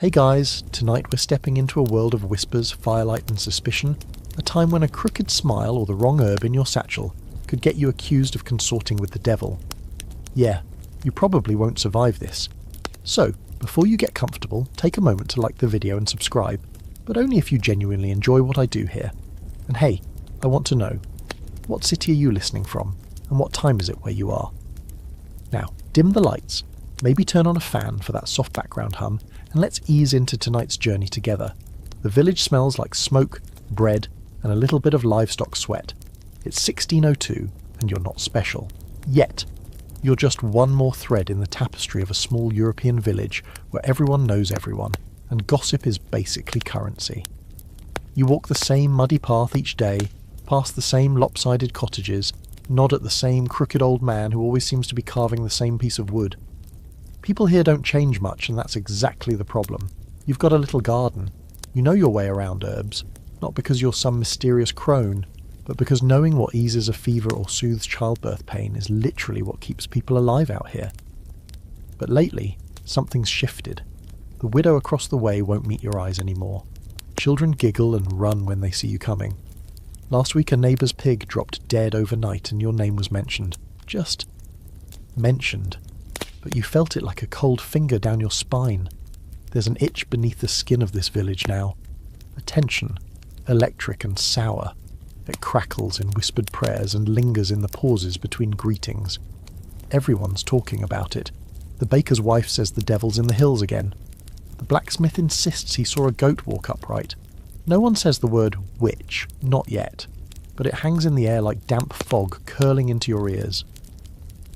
Hey guys, tonight we're stepping into a world of whispers, firelight and suspicion, a time when a crooked smile or the wrong herb in your satchel could get you accused of consorting with the devil. Yeah, you probably won't survive this. So, before you get comfortable, take a moment to like the video and subscribe, but only if you genuinely enjoy what I do here. And hey, I want to know, what city are you listening from, and what time is it where you are? Now, dim the lights, maybe turn on a fan for that soft background hum, and let's ease into tonight's journey together. The village smells like smoke, bread, and a little bit of livestock sweat. It's 1602, and you're not special. Yet, you're just one more thread in the tapestry of a small European village where everyone knows everyone, and gossip is basically currency. You walk the same muddy path each day, past the same lopsided cottages, nod at the same crooked old man who always seems to be carving the same piece of wood. People here don't change much, and that's exactly the problem. You've got a little garden. You know your way around herbs, not because you're some mysterious crone, but because knowing what eases a fever or soothes childbirth pain is literally what keeps people alive out here. But lately, something's shifted. The widow across the way won't meet your eyes anymore. Children giggle and run when they see you coming. Last week a neighbour's pig dropped dead overnight and your name was mentioned. Just mentioned. But you felt it like a cold finger down your spine. There's an itch beneath the skin of this village now. A tension, electric and sour. It crackles in whispered prayers and lingers in the pauses between greetings. Everyone's talking about it. The baker's wife says the devil's in the hills again. The blacksmith insists he saw a goat walk upright. No one says the word witch, not yet, but it hangs in the air like damp fog curling into your ears.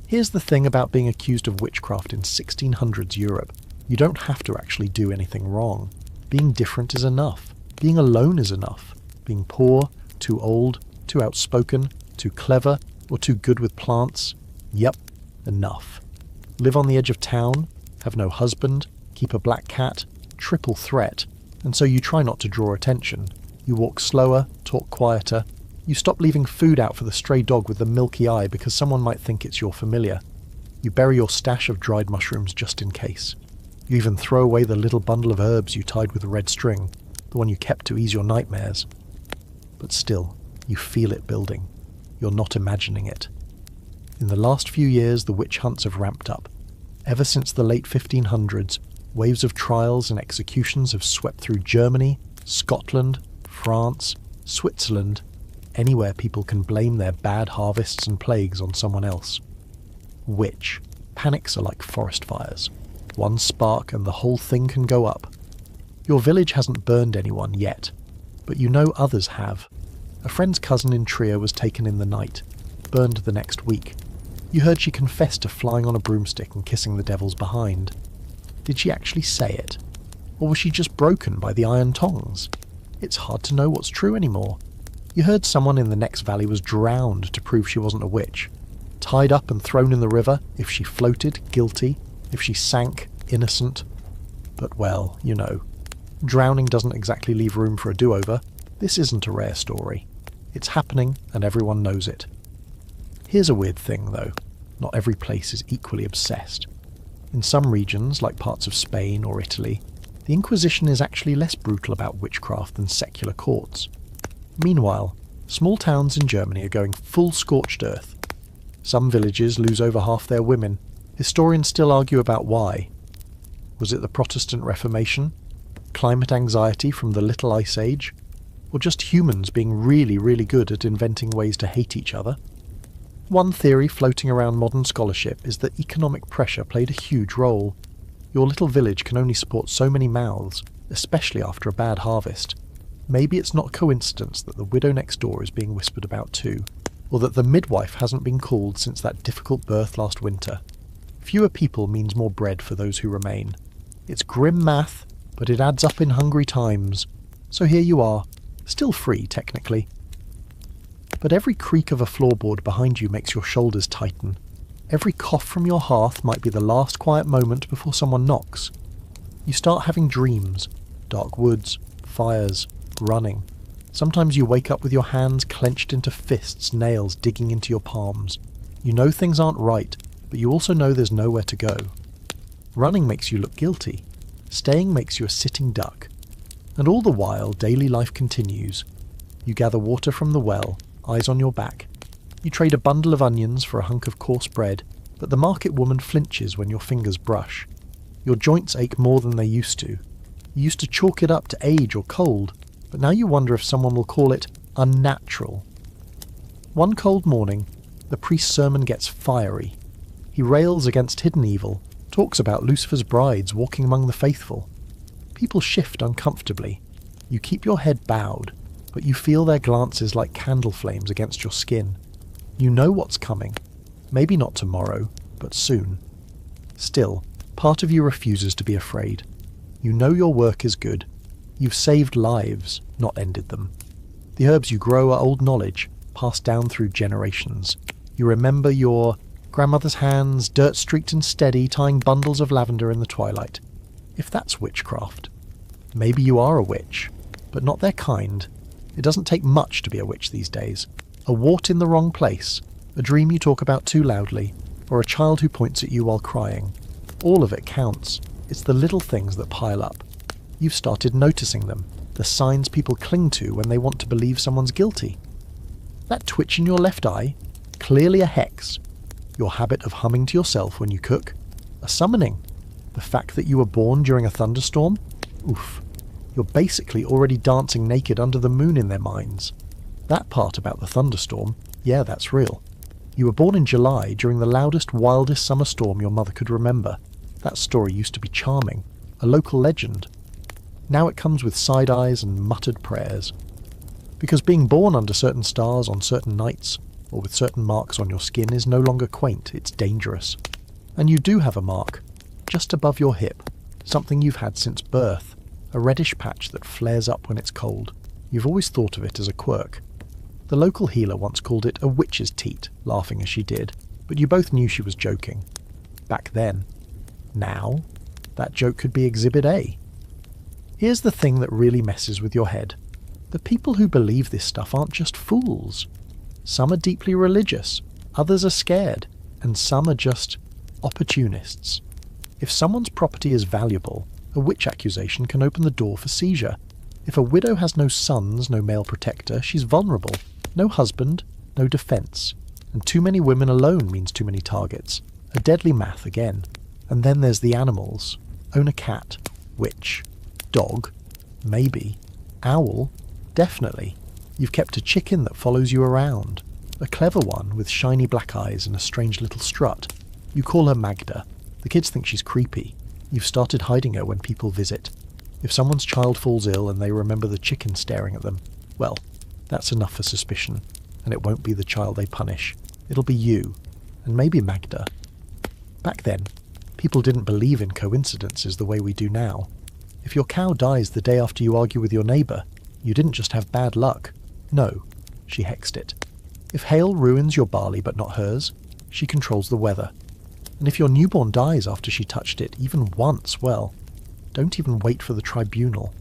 Here's the thing about being accused of witchcraft in 1600s Europe. You don't have to actually do anything wrong. Being different is enough. Being alone is enough. Being poor, too old, too outspoken, too clever, or too good with plants. Yep, enough. Live on the edge of town, have no husband, keep a black cat, triple threat, and so you try not to draw attention. You walk slower, talk quieter. You stop leaving food out for the stray dog with the milky eye because someone might think it's your familiar. You bury your stash of dried mushrooms just in case. You even throw away the little bundle of herbs you tied with a red string, the one you kept to ease your nightmares. But still, you feel it building. You're not imagining it. In the last few years, the witch hunts have ramped up. Ever since the late 1500s, waves of trials and executions have swept through Germany, Scotland, France, Switzerland, anywhere people can blame their bad harvests and plagues on someone else. Witch. Panics are like forest fires. One spark and the whole thing can go up. Your village hasn't burned anyone yet, but you know others have. A friend's cousin in Trier was taken in the night, burned the next week. You heard she confessed to flying on a broomstick and kissing the devil's behind. Did she actually say it? Or was she just broken by the iron tongs? It's hard to know what's true anymore. You heard someone in the next valley was drowned to prove she wasn't a witch. Tied up and thrown in the river, if she floated, guilty. If she sank, innocent. But well, you know, drowning doesn't exactly leave room for a do-over. This isn't a rare story. It's happening and everyone knows it. Here's a weird thing though. Not every place is equally obsessed. In some regions, like parts of Spain or Italy, the Inquisition is actually less brutal about witchcraft than secular courts. Meanwhile, small towns in Germany are going full scorched earth. Some villages lose over half their women. Historians still argue about why. Was it the Protestant Reformation? Climate anxiety from the Little Ice Age? Or just humans being really, really good at inventing ways to hate each other? One theory floating around modern scholarship is that economic pressure played a huge role. Your little village can only support so many mouths, especially after a bad harvest. Maybe it's not a coincidence that the widow next door is being whispered about too, or that the midwife hasn't been called since that difficult birth last winter. Fewer people means more bread for those who remain. It's grim math, but it adds up in hungry times. So here you are, still free technically. But every creak of a floorboard behind you makes your shoulders tighten. Every cough from your hearth might be the last quiet moment before someone knocks. You start having dreams, dark woods, fires, running. Sometimes you wake up with your hands clenched into fists, nails digging into your palms. You know things aren't right, but you also know there's nowhere to go. Running makes you look guilty. Staying makes you a sitting duck. And all the while, daily life continues. You gather water from the well, eyes on your back. You trade a bundle of onions for a hunk of coarse bread, but the market woman flinches when your fingers brush. Your joints ache more than they used to. You used to chalk it up to age or cold, but now you wonder if someone will call it unnatural. One cold morning, the priest's sermon gets fiery. He rails against hidden evil, talks about Lucifer's brides walking among the faithful. People shift uncomfortably. You keep your head bowed, but you feel their glances like candle flames against your skin. You know what's coming. Maybe not tomorrow, but soon. Still, part of you refuses to be afraid. You know your work is good. You've saved lives, not ended them. The herbs you grow are old knowledge, passed down through generations. You remember your grandmother's hands, dirt-streaked and steady, tying bundles of lavender in the twilight. If that's witchcraft. Maybe you are a witch, but not their kind. It doesn't take much to be a witch these days. A wart in the wrong place, a dream you talk about too loudly, or a child who points at you while crying. All of it counts. It's the little things that pile up. You've started noticing them, the signs people cling to when they want to believe someone's guilty. That twitch in your left eye, clearly a hex. Your habit of humming to yourself when you cook, a summoning. The fact that you were born during a thunderstorm, oof. You're basically already dancing naked under the moon in their minds. That part about the thunderstorm, yeah, that's real. You were born in July during the loudest, wildest summer storm your mother could remember. That story used to be charming, a local legend. Now it comes with side eyes and muttered prayers. Because being born under certain stars on certain nights, or with certain marks on your skin, is no longer quaint, it's dangerous. And you do have a mark, just above your hip, something you've had since birth, a reddish patch that flares up when it's cold. You've always thought of it as a quirk. The local healer once called it a witch's teat, laughing as she did, but you both knew she was joking. Back then. Now, that joke could be Exhibit A. Here's the thing that really messes with your head. The people who believe this stuff aren't just fools. Some are deeply religious, others are scared, and some are just opportunists. If someone's property is valuable, a witch accusation can open the door for seizure. If a widow has no sons, no male protector, she's vulnerable. No husband, no defence. And too many women alone means too many targets. A deadly math again. And then there's the animals. Own a cat. Witch. Dog. Maybe. Owl. Definitely. You've kept a chicken that follows you around. A clever one with shiny black eyes and a strange little strut. You call her Magda. The kids think she's creepy. You've started hiding her when people visit. If someone's child falls ill and they remember the chicken staring at them, well, that's enough for suspicion. And it won't be the child they punish. It'll be you. And maybe Magda. Back then, people didn't believe in coincidences the way we do now. If your cow dies the day after you argue with your neighbour, you didn't just have bad luck. No, she hexed it. If hail ruins your barley but not hers, she controls the weather. And if your newborn dies after she touched it even once, well, don't even wait for the tribunal.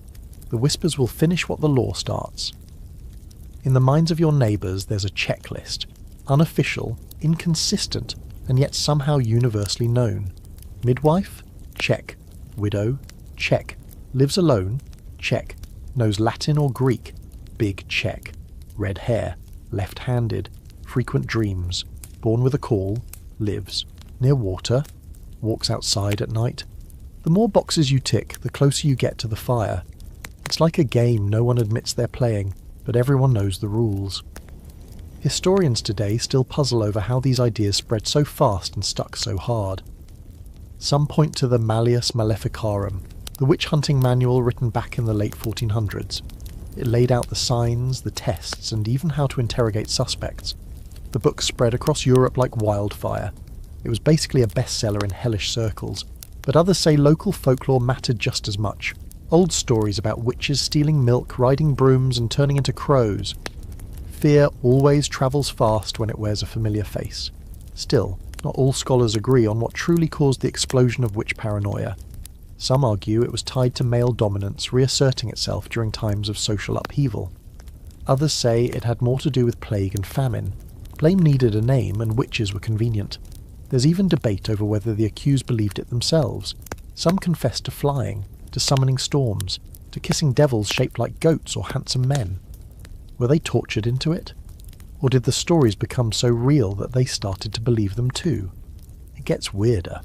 The whispers will finish what the law starts. In the minds of your neighbours there's a checklist. Unofficial, inconsistent, and yet somehow universally known. Midwife? Check. Widow? Check. Lives alone? Check. Knows Latin or Greek? Big check. Red hair? Left-handed? Frequent dreams? Born with a caul? Lives. Near water? Walks outside at night? The more boxes you tick, the closer you get to the fire. It's like a game no one admits they're playing, but everyone knows the rules. Historians today still puzzle over how these ideas spread so fast and stuck so hard. Some point to the Malleus Maleficarum, the witch-hunting manual written back in the late 1400s. It laid out the signs, the tests, and even how to interrogate suspects. The book spread across Europe like wildfire. It was basically a bestseller in hellish circles, but others say local folklore mattered just as much. Old stories about witches stealing milk, riding brooms, and turning into crows. Fear always travels fast when it wears a familiar face. Still, not all scholars agree on what truly caused the explosion of witch paranoia. Some argue it was tied to male dominance reasserting itself during times of social upheaval. Others say it had more to do with plague and famine. Blame needed a name, and witches were convenient. There's even debate over whether the accused believed it themselves. Some confessed to flying. to summoning storms, to kissing devils shaped like goats or handsome men. Were they tortured into it? Or did the stories become so real that they started to believe them too? It gets weirder.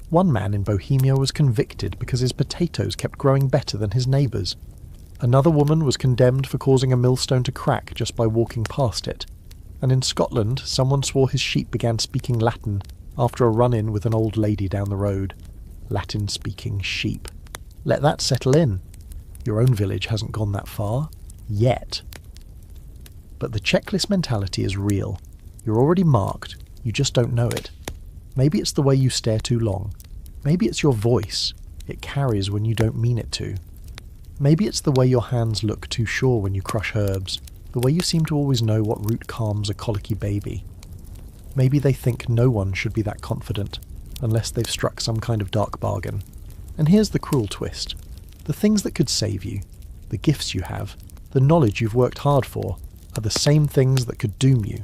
One man in Bohemia was convicted because his potatoes kept growing better than his neighbours. Another woman was condemned for causing a millstone to crack just by walking past it. And in Scotland, someone swore his sheep began speaking Latin after a run-in with an old lady down the road. Latin-speaking sheep. Let that settle in. Your own village hasn't gone that far. Yet. But the checklist mentality is real. You're already marked, you just don't know it. Maybe it's the way you stare too long. Maybe it's your voice. It carries when you don't mean it to. Maybe it's the way your hands look too sure when you crush herbs. The way you seem to always know what root calms a colicky baby. Maybe they think no one should be that confident, unless they've struck some kind of dark bargain. And here's the cruel twist. The things that could save you, the gifts you have, the knowledge you've worked hard for, are the same things that could doom you.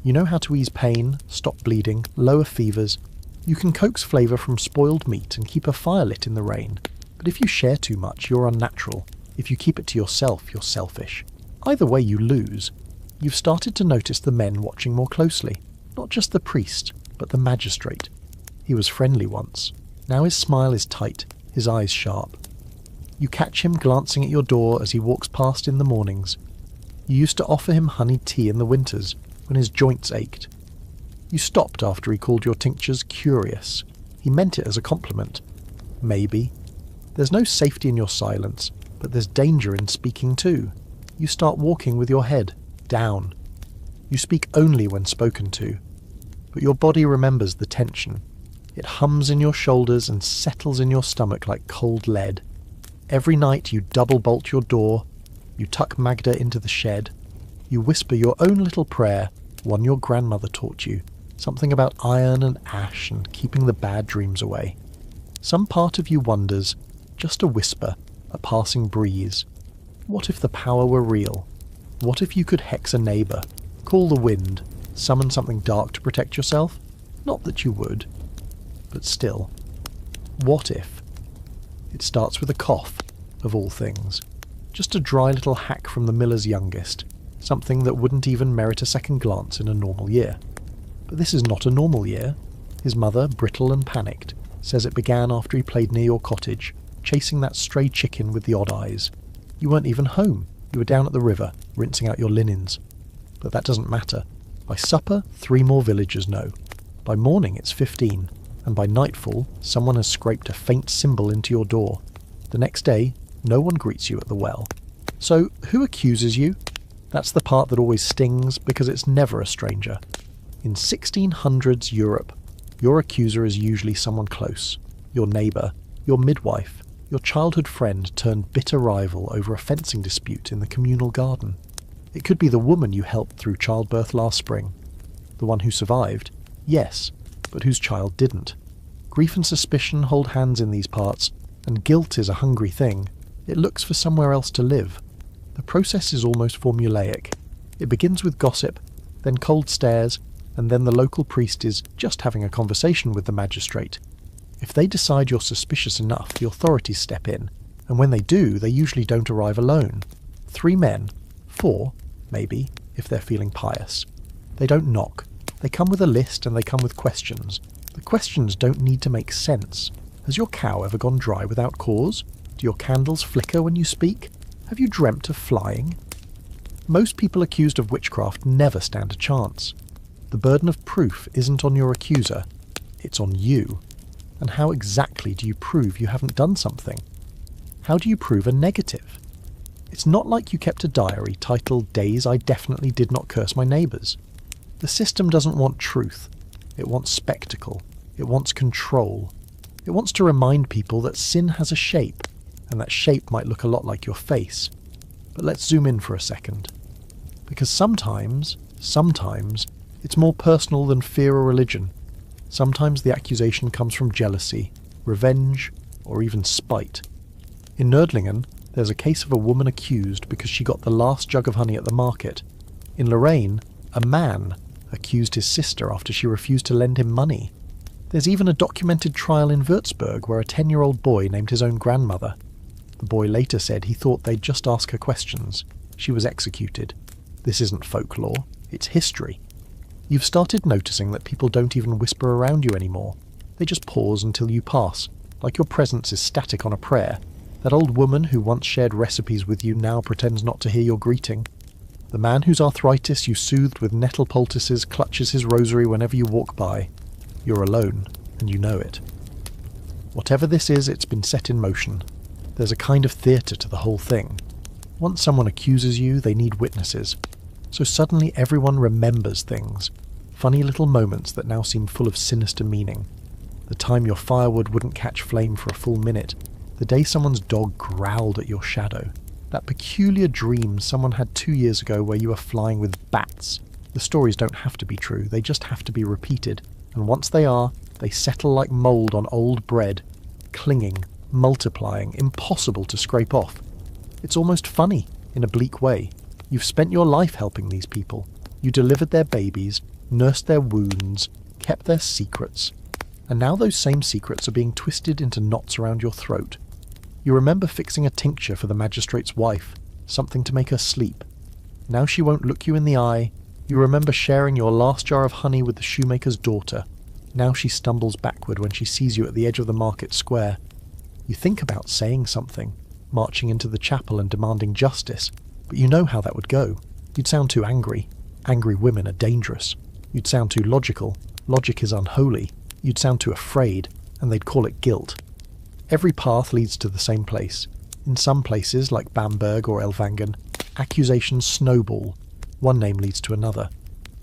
You know how to ease pain, stop bleeding, lower fevers. You can coax flavour from spoiled meat and keep a fire lit in the rain. But if you share too much, you're unnatural. If you keep it to yourself, you're selfish. Either way, you lose. You've started to notice the men watching more closely. Not just the priest, but the magistrate. He was friendly once. Now his smile is tight, his eyes sharp. You catch him glancing at your door as he walks past in the mornings. You used to offer him honeyed tea in the winters, when his joints ached. You stopped after he called your tinctures curious. He meant it as a compliment. Maybe. There's no safety in your silence, but there's danger in speaking too. You start walking with your head down. You speak only when spoken to. But your body remembers the tension. It hums in your shoulders and settles in your stomach like cold lead. Every night you double bolt your door. You tuck Magda into the shed. You whisper your own little prayer, one your grandmother taught you. Something about iron and ash and keeping the bad dreams away. Some part of you wonders, just a whisper, a passing breeze. What if the power were real? What if you could hex a neighbour, call the wind, summon something dark to protect yourself? Not that you would, but still. What if? It starts with a cough, of all things. Just a dry little hack from the miller's youngest, something that wouldn't even merit a second glance in a normal year. But this is not a normal year. His mother, brittle and panicked, says it began after he played near your cottage, chasing that stray chicken with the odd eyes. You weren't even home. You were down at the river, rinsing out your linens. But that doesn't matter. By supper, 3 more villagers know. By morning, it's 15. And by nightfall, someone has scraped a faint symbol into your door. The next day, no one greets you at the well. So, who accuses you? That's the part that always stings, because it's never a stranger. In 1600s Europe, your accuser is usually someone close. Your neighbour, your midwife, your childhood friend turned bitter rival over a fencing dispute in the communal garden. It could be the woman you helped through childbirth last spring. The one who survived, yes, but whose child didn't. Grief and suspicion hold hands in these parts, and guilt is a hungry thing. It looks for somewhere else to live. The process is almost formulaic. It begins with gossip, then cold stares, and then the local priest is just having a conversation with the magistrate. If they decide you're suspicious enough, the authorities step in, and when they do, they usually don't arrive alone. 3 men, 4, maybe, if they're feeling pious. They don't knock. They come with a list and they come with questions. The questions don't need to make sense. Has your cow ever gone dry without cause? Do your candles flicker when you speak? Have you dreamt of flying? Most people accused of witchcraft never stand a chance. The burden of proof isn't on your accuser, it's on you. And how exactly do you prove you haven't done something? How do you prove a negative? It's not like you kept a diary titled Days I Definitely Did Not Curse My Neighbours. The system doesn't want truth. It wants spectacle. It wants control. It wants to remind people that sin has a shape, and that shape might look a lot like your face. But let's zoom in for a second. Because sometimes, it's more personal than fear or religion. Sometimes the accusation comes from jealousy, revenge, or even spite. In Nördlingen, there's a case of a woman accused because she got the last jug of honey at the market. In Lorraine, a man accused his sister after she refused to lend him money. There's even a documented trial in Würzburg where a 10-year-old boy named his own grandmother. The boy later said he thought they'd just ask her questions. She was executed. This isn't folklore, it's history. You've started noticing that people don't even whisper around you anymore. They just pause until you pass, like your presence is static on a prayer. That old woman who once shared recipes with you now pretends not to hear your greeting. The man whose arthritis you soothed with nettle poultices clutches his rosary whenever you walk by. You're alone, and you know it. Whatever this is, it's been set in motion. There's a kind of theatre to the whole thing. Once someone accuses you, they need witnesses. So suddenly everyone remembers things. Funny little moments that now seem full of sinister meaning. The time your firewood wouldn't catch flame for a full minute. The day someone's dog growled at your shadow. That peculiar dream someone had 2 years ago where you were flying with bats. The stories don't have to be true, they just have to be repeated. And once they are, they settle like mould on old bread. Clinging, multiplying, impossible to scrape off. It's almost funny, in a bleak way. You've spent your life helping these people. You delivered their babies, nursed their wounds, kept their secrets. And now those same secrets are being twisted into knots around your throat. You remember fixing a tincture for the magistrate's wife, something to make her sleep. Now she won't look you in the eye. You remember sharing your last jar of honey with the shoemaker's daughter. Now she stumbles backward when she sees you at the edge of the market square. You think about saying something, marching into the chapel and demanding justice, but you know how that would go. You'd sound too angry. Angry women are dangerous. You'd sound too logical. Logic is unholy. You'd sound too afraid, and they'd call it guilt. Every path leads to the same place. In some places, like Bamberg or Ellwangen, accusations snowball. One name leads to another.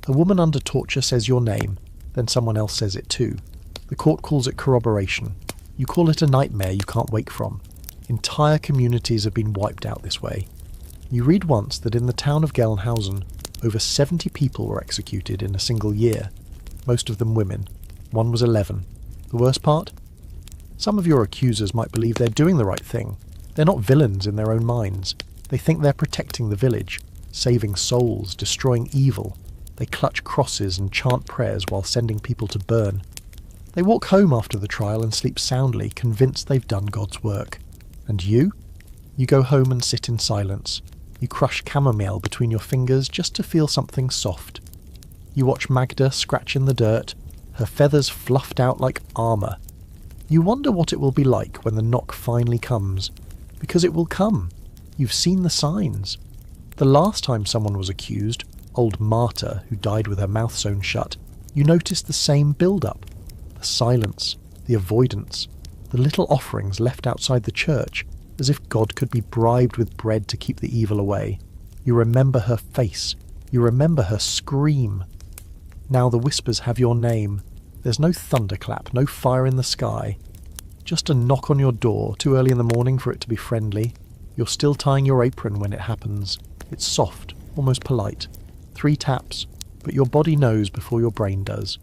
A woman under torture says your name, then someone else says it too. The court calls it corroboration. You call it a nightmare you can't wake from. Entire communities have been wiped out this way. You read once that in the town of Gelnhausen, over 70 people were executed in a single year. Most of them women. One was 11. The worst part? Some of your accusers might believe they're doing the right thing. They're not villains in their own minds. They think they're protecting the village, saving souls, destroying evil. They clutch crosses and chant prayers while sending people to burn. They walk home after the trial and sleep soundly, convinced they've done God's work. And you? You go home and sit in silence. You crush chamomile between your fingers just to feel something soft. You watch Magda scratch in the dirt, her feathers fluffed out like armour. You wonder what it will be like when the knock finally comes. Because it will come. You've seen the signs. The last time someone was accused, old Marta, who died with her mouth sewn shut, you noticed the same build-up. The silence, the avoidance, the little offerings left outside the church, as if God could be bribed with bread to keep the evil away. You remember her face. You remember her scream. Now the whispers have your name. There's no thunderclap, no fire in the sky. Just a knock on your door, too early in the morning for it to be friendly. You're still tying your apron when it happens. It's soft, almost polite. 3 taps, but your body knows before your brain does.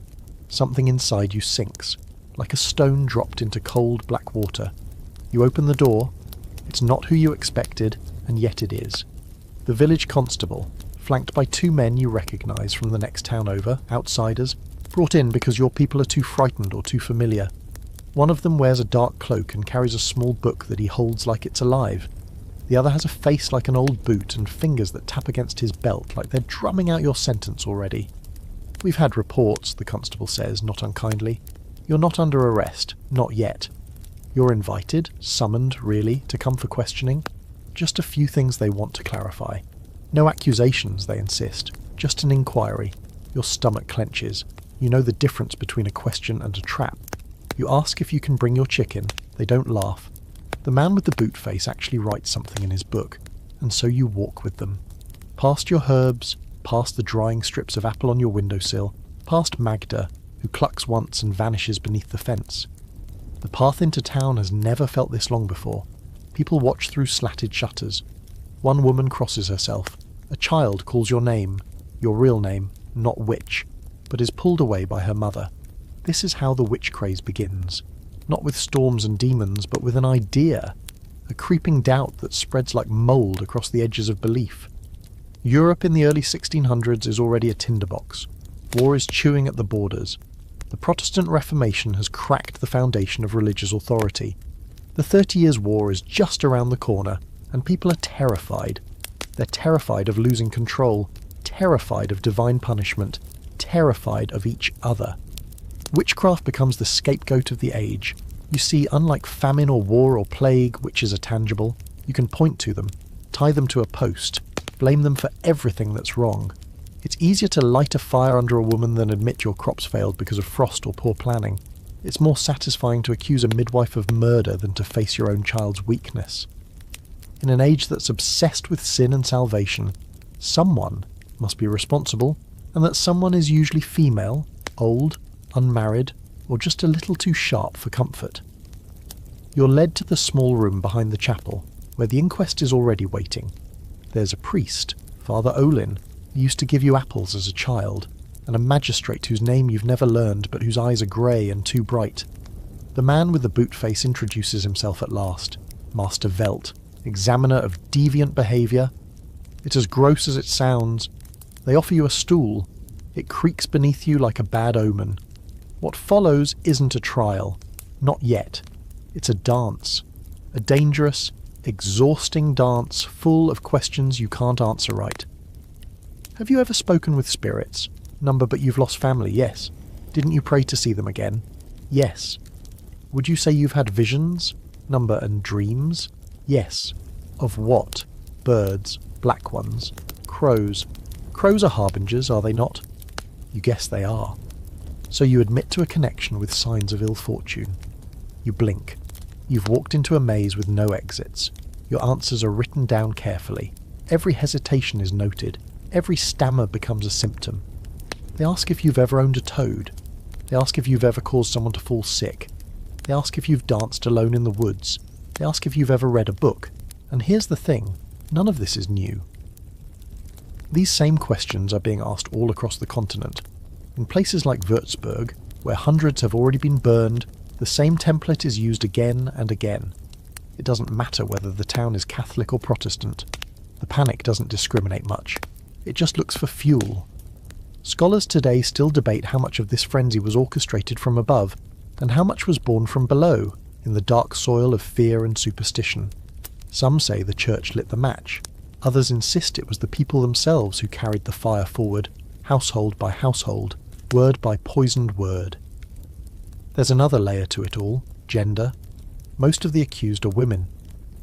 Something inside you sinks, like a stone dropped into cold black water. You open the door. It's not who you expected, and yet it is. The village constable, flanked by 2 men you recognise from the next town over, outsiders, brought in because your people are too frightened or too familiar. One of them wears a dark cloak and carries a small book that he holds like it's alive. The other has a face like an old boot and fingers that tap against his belt like they're drumming out your sentence already. We've had reports, the constable says, not unkindly. You're not under arrest, not yet. You're invited, summoned, really, to come for questioning. Just a few things they want to clarify. No accusations, they insist. Just an inquiry. Your stomach clenches. You know the difference between a question and a trap. You ask if you can bring your chicken. They don't laugh. The man with the boot face actually writes something in his book, and so you walk with them. Past your herbs, past the drying strips of apple on your windowsill, past Magda, who clucks once and vanishes beneath the fence. The path into town has never felt this long before. People watch through slatted shutters. One woman crosses herself. A child calls your name, your real name, not witch, but is pulled away by her mother. This is how the witch craze begins. Not with storms and demons, but with an idea. A creeping doubt that spreads like mould across the edges of belief. Europe in the early 1600s is already a tinderbox. War is chewing at the borders. The Protestant Reformation has cracked the foundation of religious authority. The 30 Years' War is just around the corner, and people are terrified. They're terrified of losing control, terrified of divine punishment, terrified of each other. Witchcraft becomes the scapegoat of the age. You see, unlike famine or war or plague, witches are tangible. You can point to them, tie them to a post, blame them for everything that's wrong. It's easier to light a fire under a woman than admit your crops failed because of frost or poor planning. It's more satisfying to accuse a midwife of murder than to face your own child's weakness. In an age that's obsessed with sin and salvation, someone must be responsible, and that someone is usually female, old, unmarried, or just a little too sharp for comfort. You're led to the small room behind the chapel, where the inquest is already waiting. There's a priest, Father Olin, who used to give you apples as a child, and a magistrate whose name you've never learned but whose eyes are grey and too bright. The man with the boot face introduces himself at last, Master Velt, examiner of deviant behaviour. It's as gross as it sounds. They offer you a stool. It creaks beneath you like a bad omen. What follows isn't a trial. Not yet. It's a dance. A dangerous, exhausting dance full of questions you can't answer right. Have you ever spoken with spirits? Number, but you've lost family, yes. Didn't you pray to see them again? Yes. Would you say you've had visions? Number, and dreams? Yes. Of what? Birds, black ones, crows. Crows are harbingers, are they not? You guess they are. So you admit to a connection with signs of ill fortune. You blink. You've walked into a maze with no exits. Your answers are written down carefully. Every hesitation is noted. Every stammer becomes a symptom. They ask if you've ever owned a toad. They ask if you've ever caused someone to fall sick. They ask if you've danced alone in the woods. They ask if you've ever read a book. And here's the thing, none of this is new. These same questions are being asked all across the continent. In places like Würzburg, where hundreds have already been burned, the same template is used again and again. It doesn't matter whether the town is Catholic or Protestant. The panic doesn't discriminate much. It just looks for fuel. Scholars today still debate how much of this frenzy was orchestrated from above, and how much was born from below, in the dark soil of fear and superstition. Some say the church lit the match. Others insist it was the people themselves who carried the fire forward, household by household, word by poisoned word. There's another layer to it all, gender. Most of the accused are women.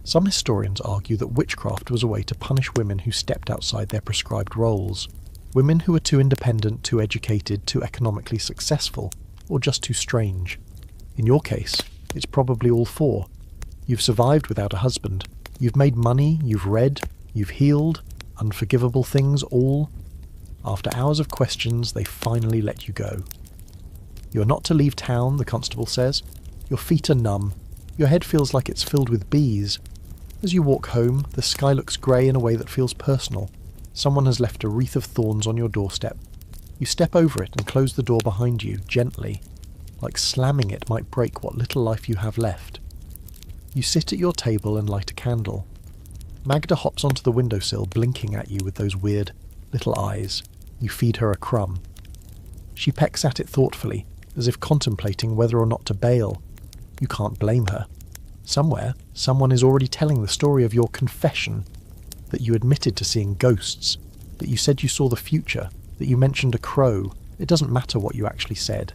Some historians argue that witchcraft was a way to punish women who stepped outside their prescribed roles. Women who were too independent, too educated, too economically successful, or just too strange. In your case, it's probably all four. You've survived without a husband. You've made money, you've read, you've healed, unforgivable things all. After hours of questions, they finally let you go. You're not to leave town, the constable says. Your feet are numb. Your head feels like it's filled with bees. As you walk home, the sky looks grey in a way that feels personal. Someone has left a wreath of thorns on your doorstep. You step over it and close the door behind you, gently, like slamming it might break what little life you have left. You sit at your table and light a candle. Magda hops onto the windowsill, blinking at you with those weird little eyes. You feed her a crumb. She pecks at it thoughtfully, as if contemplating whether or not to bail. You can't blame her. Somewhere, someone is already telling the story of your confession, that you admitted to seeing ghosts, that you said you saw the future, that you mentioned a crow. It doesn't matter what you actually said.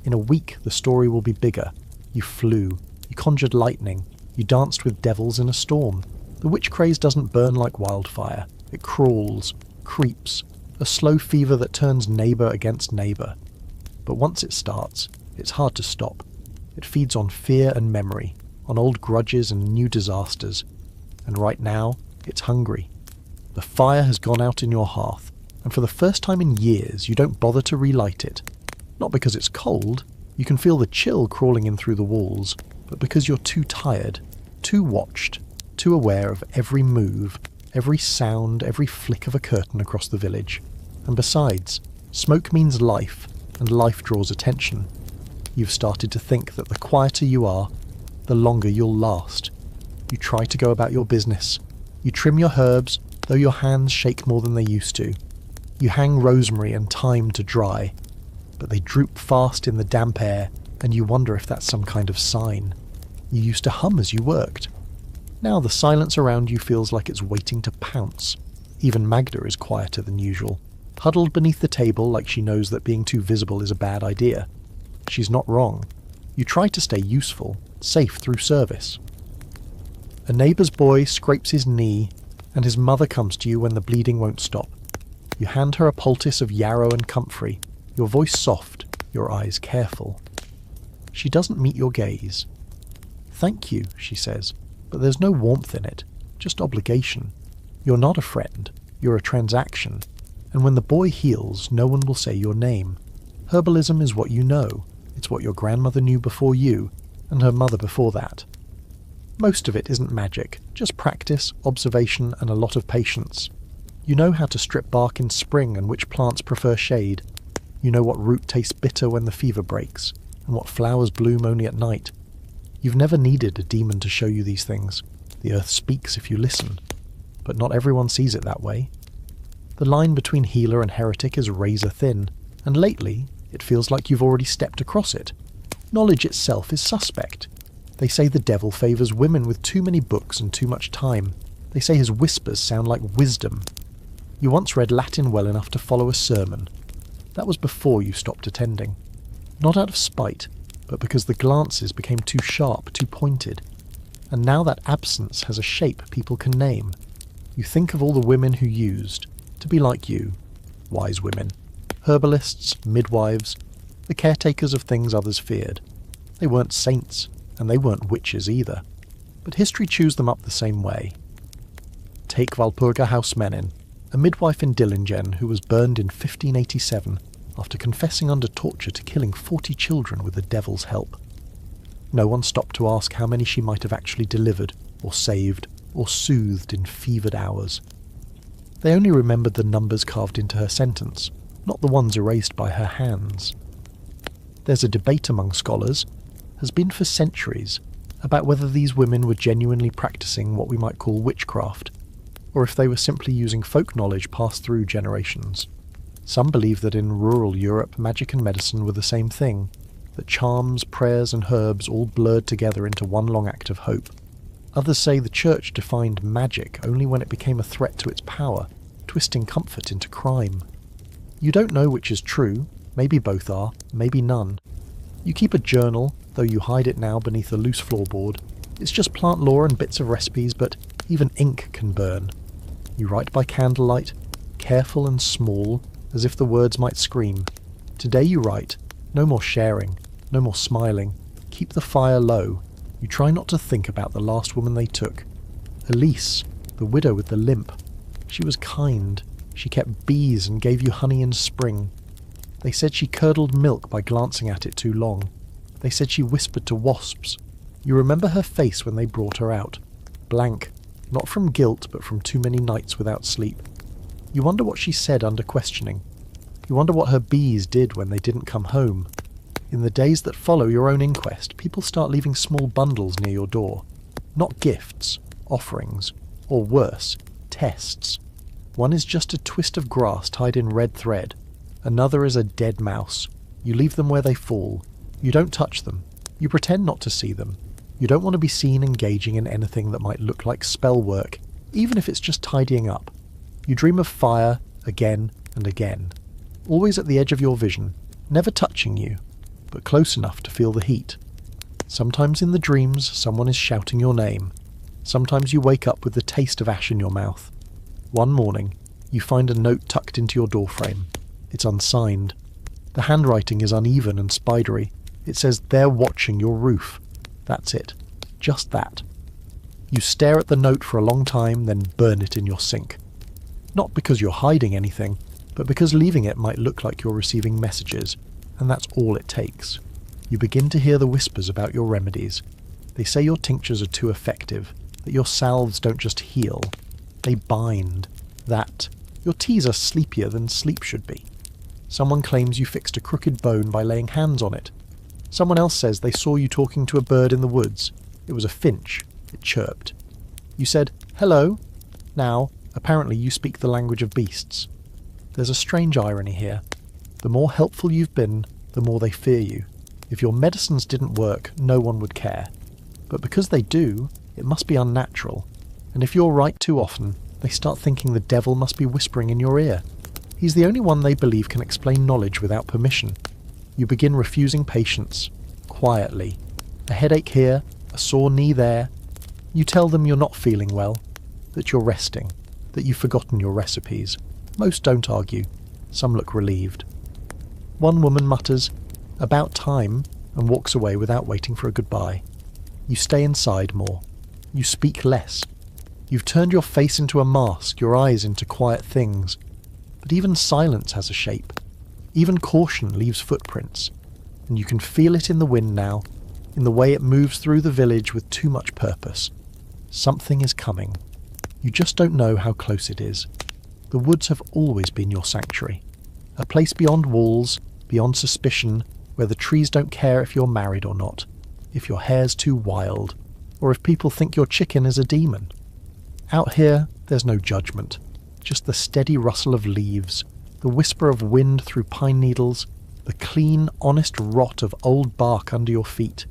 In a week, the story will be bigger. You flew. You conjured lightning. You danced with devils in a storm. The witch craze doesn't burn like wildfire. It crawls, creeps, a slow fever that turns neighbour against neighbour. But once it starts, it's hard to stop. It feeds on fear and memory, on old grudges and new disasters. And right now, it's hungry. The fire has gone out in your hearth, and for the first time in years, you don't bother to relight it. Not because it's cold, you can feel the chill crawling in through the walls, but because you're too tired, too watched, too aware of every move, every sound, every flick of a curtain across the village. And besides, smoke means life, and life draws attention. You've started to think that the quieter you are, the longer you'll last. You try to go about your business. You trim your herbs, though your hands shake more than they used to. You hang rosemary and thyme to dry. but they droop fast in the damp air, and you wonder if that's some kind of sign. You used to hum as you worked. Now the silence around you feels like it's waiting to pounce. Even Magda is quieter than usual, huddled beneath the table like she knows that being too visible is a bad idea. She's not wrong. You try to stay useful, safe through service. A neighbour's boy scrapes his knee, and his mother comes to you when the bleeding won't stop. You hand her a poultice of yarrow and comfrey, your voice soft, your eyes careful. She doesn't meet your gaze. "Thank you," she says, but there's no warmth in it, just obligation. You're not a friend, you're a transaction, and when the boy heals, no one will say your name. Herbalism is what you know. It's what your grandmother knew before you, and her mother before that. Most of it isn't magic, just practice, observation, and a lot of patience. You know how to strip bark in spring and which plants prefer shade. You know what root tastes bitter when the fever breaks, and what flowers bloom only at night. You've never needed a demon to show you these things. The earth speaks if you listen. But not everyone sees it that way. The line between healer and heretic is razor thin, and lately it feels like you've already stepped across it. Knowledge itself is suspect. They say the devil favours women with too many books and too much time. They say his whispers sound like wisdom. You once read Latin well enough to follow a sermon. That was before you stopped attending. Not out of spite, but because the glances became too sharp, too pointed. And now that absence has a shape people can name. You think of all the women who used to be like you, wise women. Herbalists, midwives, the caretakers of things others feared. They weren't saints, and they weren't witches either. But history chews them up the same way. Take Walpurga Hausmannen, a midwife in Dillingen who was burned in 1587 after confessing under torture to killing 40 children with the devil's help. No one stopped to ask how many she might have actually delivered, or saved, or soothed in fevered hours. They only remembered the numbers carved into her sentence, not the ones erased by her hands. There's a debate among scholars, has been for centuries, about whether these women were genuinely practicing what we might call witchcraft, or if they were simply using folk knowledge passed through generations. Some believe that in rural Europe magic and medicine were the same thing, that charms, prayers and herbs all blurred together into one long act of hope. Others say the church defined magic only when it became a threat to its power, twisting comfort into crime. You don't know which is true, maybe both are, maybe none. You keep a journal, though you hide it now beneath a loose floorboard. It's just plant lore and bits of recipes, but even ink can burn. You write by candlelight, careful and small, as if the words might scream. Today you write, no more sharing, no more smiling, keep the fire low. You try not to think about the last woman they took. Elise, the widow with the limp. She was kind. She kept bees and gave you honey in spring. They said she curdled milk by glancing at it too long. They said she whispered to wasps. You remember her face when they brought her out. Blank, not from guilt but from too many nights without sleep. You wonder what she said under questioning. You wonder what her bees did when they didn't come home. In the days that follow your own inquest, people start leaving small bundles near your door. Not gifts, offerings, or worse, tests. One is just a twist of grass tied in red thread. Another is a dead mouse. You leave them where they fall. You don't touch them. You pretend not to see them. You don't want to be seen engaging in anything that might look like spell work, even if it's just tidying up. You dream of fire, again and again. Always at the edge of your vision, never touching you, but close enough to feel the heat. Sometimes in the dreams, someone is shouting your name. Sometimes you wake up with the taste of ash in your mouth. One morning, you find a note tucked into your doorframe. It's unsigned. The handwriting is uneven and spidery. It says, "They're watching your roof." That's it. Just that. You stare at the note for a long time, then burn it in your sink. Not because you're hiding anything, but because leaving it might look like you're receiving messages, and that's all it takes. You begin to hear the whispers about your remedies. They say your tinctures are too effective, that your salves don't just heal, they bind, that your teas are sleepier than sleep should be. Someone claims you fixed a crooked bone by laying hands on it. Someone else says they saw you talking to a bird in the woods. It was a finch. It chirped. You said, "Hello." Now, apparently you speak the language of beasts. There's a strange irony here. The more helpful you've been, the more they fear you. If your medicines didn't work, no one would care. But because they do, it must be unnatural. And if you're right too often, they start thinking the devil must be whispering in your ear. He's the only one they believe can explain knowledge without permission. You begin refusing patients, quietly. A headache here, a sore knee there. You tell them you're not feeling well, that you're resting, that you've forgotten your recipes. Most don't argue. Some look relieved. One woman mutters, "About time," and walks away without waiting for a goodbye. You stay inside more. You speak less. You've turned your face into a mask, your eyes into quiet things. But even silence has a shape. Even caution leaves footprints. And you can feel it in the wind now, in the way it moves through the village with too much purpose. Something is coming. You just don't know how close it is. The woods have always been your sanctuary. A place beyond walls, beyond suspicion, where the trees don't care if you're married or not, if your hair's too wild, or if people think your chicken is a demon. Out here, there's no judgment, just the steady rustle of leaves, the whisper of wind through pine needles, the clean, honest rot of old bark under your feet.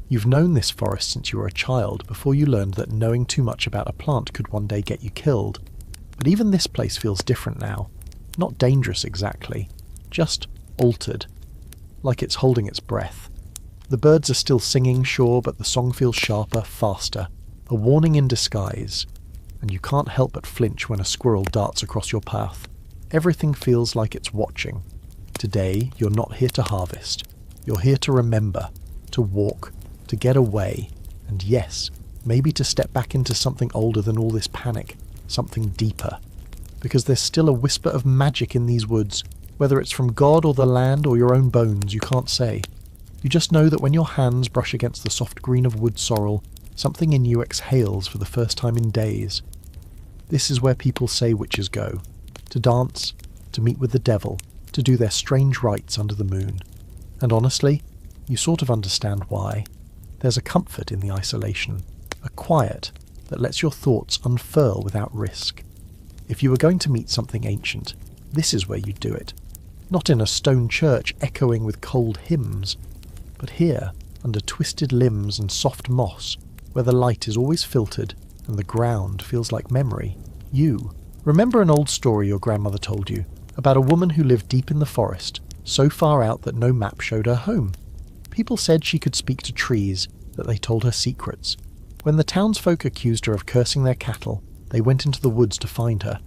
You've known this forest since you were a child, before you learned that knowing too much about a plant could one day get you killed. But even this place feels different now. Not dangerous exactly, just altered, like it's holding its breath. The birds are still singing, sure, but the song feels sharper, faster, a warning in disguise. And you can't help but flinch when a squirrel darts across your path. Everything feels like it's watching. Today, you're not here to harvest. You're here to remember, to walk, to get away, and yes, maybe to step back into something older than all this panic, something deeper. Because there's still a whisper of magic in these woods, whether it's from God or the land or your own bones, you can't say. You just know that when your hands brush against the soft green of wood sorrel, something in you exhales for the first time in days. This is where people say witches go, to dance, to meet with the devil, to do their strange rites under the moon. And honestly, you sort of understand why. There's a comfort in the isolation, a quiet that lets your thoughts unfurl without risk. If you were going to meet something ancient, this is where you'd do it. Not in a stone church echoing with cold hymns, but here, under twisted limbs and soft moss, where the light is always filtered and the ground feels like memory. You. Remember an old story your grandmother told you, about a woman who lived deep in the forest, so far out that no map showed her home. People said she could speak to trees, that they told her secrets. When the townsfolk accused her of cursing their cattle, they went into the woods to find her.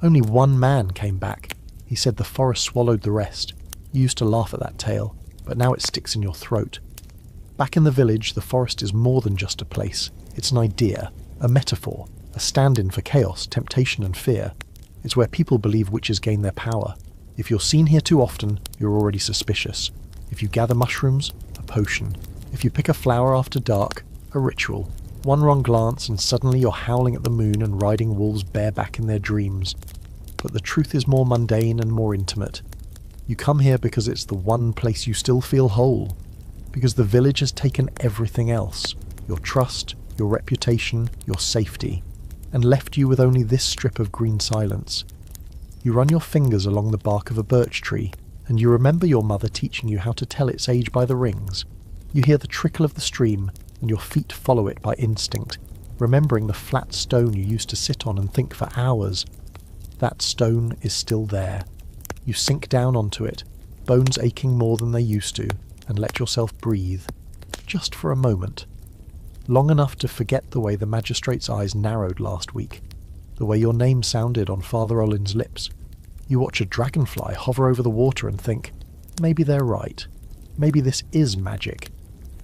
Only one man came back. He said the forest swallowed the rest. You used to laugh at that tale, but now it sticks in your throat. Back in the village, the forest is more than just a place. It's an idea, a metaphor, a stand-in for chaos, temptation and fear. It's where people believe witches gain their power. If you're seen here too often, you're already suspicious. If you gather mushrooms, a potion. If you pick a flower after dark, a ritual. One wrong glance and suddenly you're howling at the moon and riding wolves bareback in their dreams. But the truth is more mundane and more intimate. You come here because it's the one place you still feel whole. Because the village has taken everything else. Your trust, your reputation, your safety. And left you with only this strip of green silence. You run your fingers along the bark of a birch tree, and you remember your mother teaching you how to tell its age by the rings. You hear the trickle of the stream, and your feet follow it by instinct, remembering the flat stone you used to sit on and think for hours. That stone is still there. You sink down onto it, bones aching more than they used to, and let yourself breathe. Just for a moment. Long enough to forget the way the magistrate's eyes narrowed last week, the way your name sounded on Father Olin's lips. You watch a dragonfly hover over the water and think, maybe they're right. Maybe this is magic.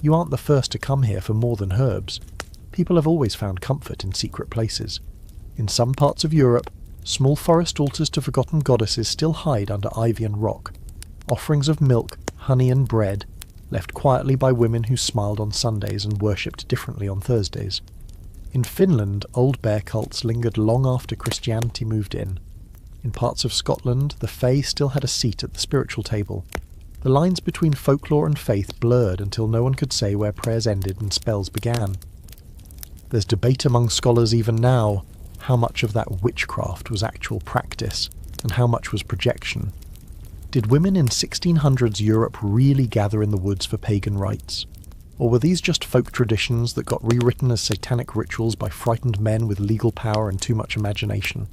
You aren't the first to come here for more than herbs. People have always found comfort in secret places. In some parts of Europe, small forest altars to forgotten goddesses still hide under ivy and rock. Offerings of milk, honey and bread, left quietly by women who smiled on Sundays and worshipped differently on Thursdays. In Finland, old bear cults lingered long after Christianity moved in. In parts of Scotland, the Fae still had a seat at the spiritual table. The lines between folklore and faith blurred until no one could say where prayers ended and spells began. There's debate among scholars even now, how much of that witchcraft was actual practice, and how much was projection. Did women in 1600s Europe really gather in the woods for pagan rites? Or were these just folk traditions that got rewritten as satanic rituals by frightened men with legal power and too much imagination?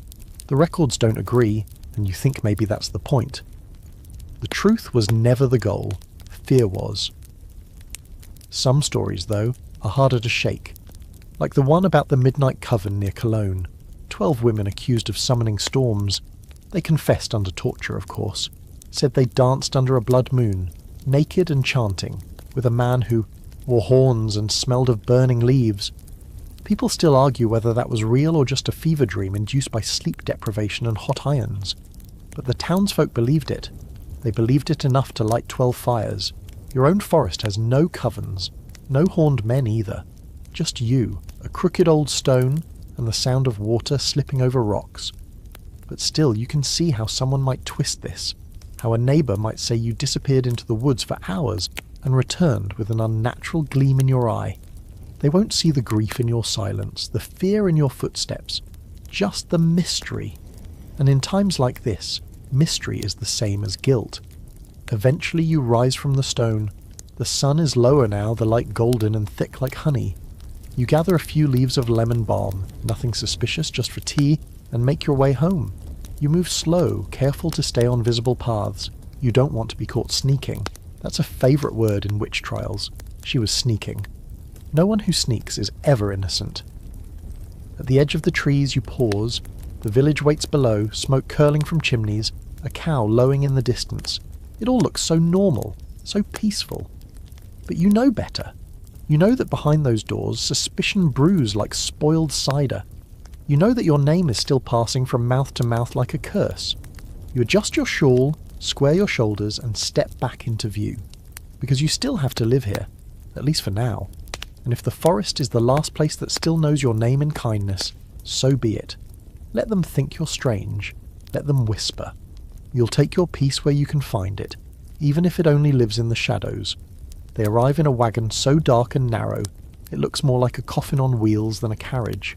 The records don't agree, and you think maybe that's the point. The truth was never the goal, fear was. Some stories, though, are harder to shake, like the one about the Midnight Coven near Cologne. 12 women accused of summoning storms. They confessed under torture, of course, said they danced under a blood moon, naked and chanting, with a man who wore horns and smelled of burning leaves. People still argue whether that was real or just a fever dream induced by sleep deprivation and hot irons. But the townsfolk believed it. They believed it enough to light 12 fires. Your own forest has no covens, no horned men either. Just you, a crooked old stone, and the sound of water slipping over rocks. But still, you can see how someone might twist this, how a neighbour might say you disappeared into the woods for hours and returned with an unnatural gleam in your eye. They won't see the grief in your silence, the fear in your footsteps, just the mystery. And in times like this, mystery is the same as guilt. Eventually you rise from the stone. The sun is lower now, the light golden and thick like honey. You gather a few leaves of lemon balm, nothing suspicious, just for tea, and make your way home. You move slow, careful to stay on visible paths. You don't want to be caught sneaking. That's a favourite word in witch trials. She was sneaking. No one who sneaks is ever innocent. At the edge of the trees you pause. The village waits below, smoke curling from chimneys, a cow lowing in the distance. It all looks so normal, so peaceful. But you know better. You know that behind those doors suspicion brews like spoiled cider. You know that your name is still passing from mouth to mouth like a curse. You adjust your shawl, square your shoulders and step back into view. Because you still have to live here, at least for now. And if the forest is the last place that still knows your name in kindness, so be it. Let them think you're strange. Let them whisper. You'll take your peace where you can find it, even if it only lives in the shadows. They arrive in a wagon so dark and narrow, it looks more like a coffin on wheels than a carriage.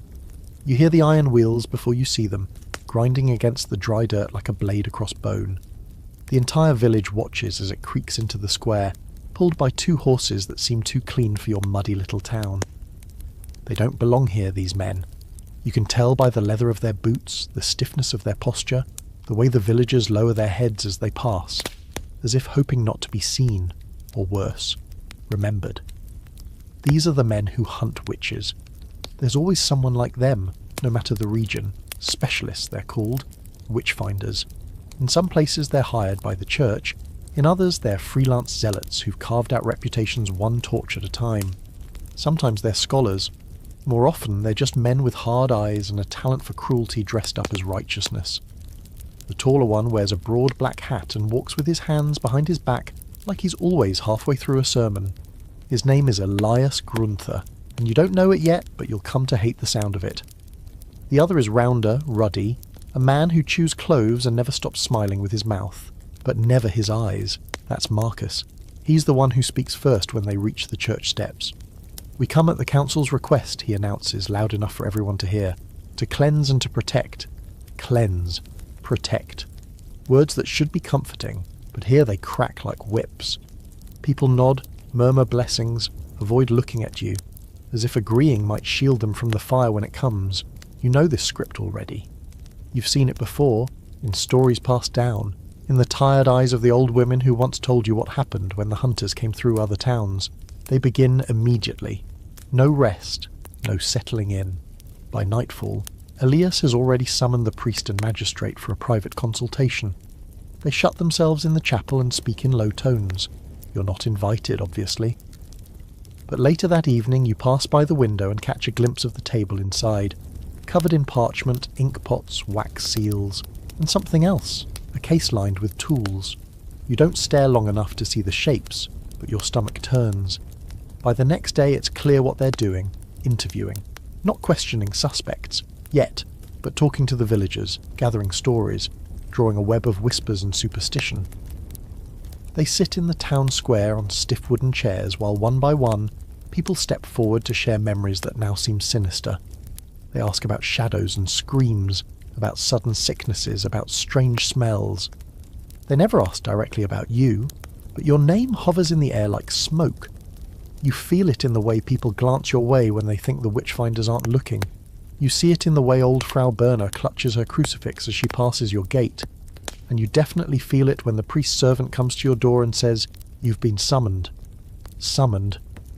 You hear the iron wheels before you see them, grinding against the dry dirt like a blade across bone. The entire village watches as it creaks into the square, pulled by 2 horses that seem too clean for your muddy little town. They don't belong here, these men. You can tell by the leather of their boots, the stiffness of their posture, the way the villagers lower their heads as they pass, as if hoping not to be seen, or worse, remembered. These are the men who hunt witches. There's always someone like them, no matter the region. Specialists, they're called. Witchfinders. In some places they're hired by the church. In others they're freelance zealots who've carved out reputations one torch at a time. Sometimes they're scholars. More often they're just men with hard eyes and a talent for cruelty dressed up as righteousness. The taller one wears a broad black hat and walks with his hands behind his back like he's always halfway through a sermon. His name is Elias Grunther, and you don't know it yet, but you'll come to hate the sound of it. The other is rounder, ruddy, a man who chews cloves and never stops smiling with his mouth, but never his eyes. That's Marcus. He's the one who speaks first when they reach the church steps. "We come at the council's request," he announces, loud enough for everyone to hear, "to cleanse and to protect." Cleanse. Protect. Words that should be comforting, but here they crack like whips. People nod, murmur blessings, avoid looking at you, as if agreeing might shield them from the fire when it comes. You know this script already. You've seen it before, in stories passed down, in the tired eyes of the old women who once told you what happened when the hunters came through other towns. They begin immediately. No rest, no settling in. By nightfall, Elias has already summoned the priest and magistrate for a private consultation. They shut themselves in the chapel and speak in low tones. You're not invited, obviously. But later that evening you pass by the window and catch a glimpse of the table inside, covered in parchment, ink pots, wax seals, and something else, a case lined with tools. You don't stare long enough to see the shapes, but your stomach turns. By the next day it's clear what they're doing, interviewing, not questioning suspects, yet, but talking to the villagers, gathering stories, drawing a web of whispers and superstition. They sit in the town square on stiff wooden chairs while one by one, people step forward to share memories that now seem sinister. They ask about shadows and screams, about sudden sicknesses, about strange smells. They never ask directly about you, but your name hovers in the air like smoke. You feel it in the way people glance your way when they think the witchfinders aren't looking. You see it in the way old Frau Berner clutches her crucifix as she passes your gate. And you definitely feel it when the priest servant comes to your door and says, "You've been summoned." Summoned.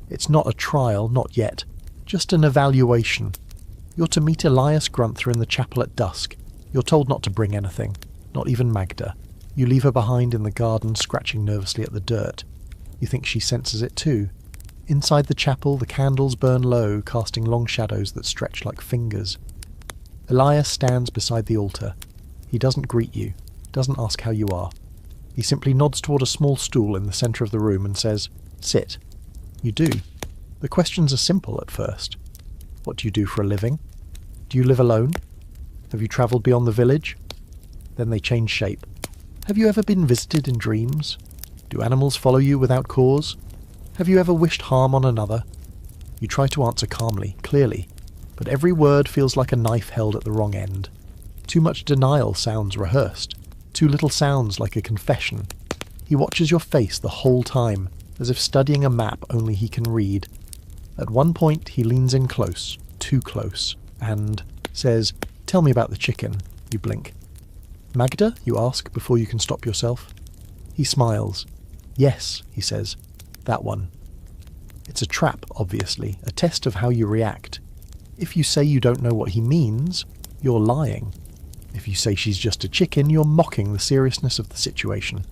It's not a trial, not yet. Just an evaluation. You're to meet Elias Grunther in the chapel at dusk. You're told not to bring anything, not even Magda. You leave her behind in the garden, scratching nervously at the dirt. You think she senses it too. Inside the chapel, the candles burn low, casting long shadows that stretch like fingers. Elias stands beside the altar. He doesn't greet you, doesn't ask how you are. He simply nods toward a small stool in the centre of the room and says, "Sit." You do. The questions are simple at first. What do you do for a living? Do you live alone? Have you travelled beyond the village? Then they change shape. Have you ever been visited in dreams? Do animals follow you without cause? Have you ever wished harm on another? You try to answer calmly, clearly, but every word feels like a knife held at the wrong end. Too much denial sounds rehearsed. Too little sounds like a confession. He watches your face the whole time, as if studying a map only he can read. At one point he leans in close, too close, and says, "Tell me about the chicken." You blink. "Magda?" you ask before you can stop yourself. He smiles. "Yes," he says. "That one." It's a trap, obviously, a test of how you react. If you say you don't know what he means, you're lying. If you say she's just a chicken, you're mocking the seriousness of the situation.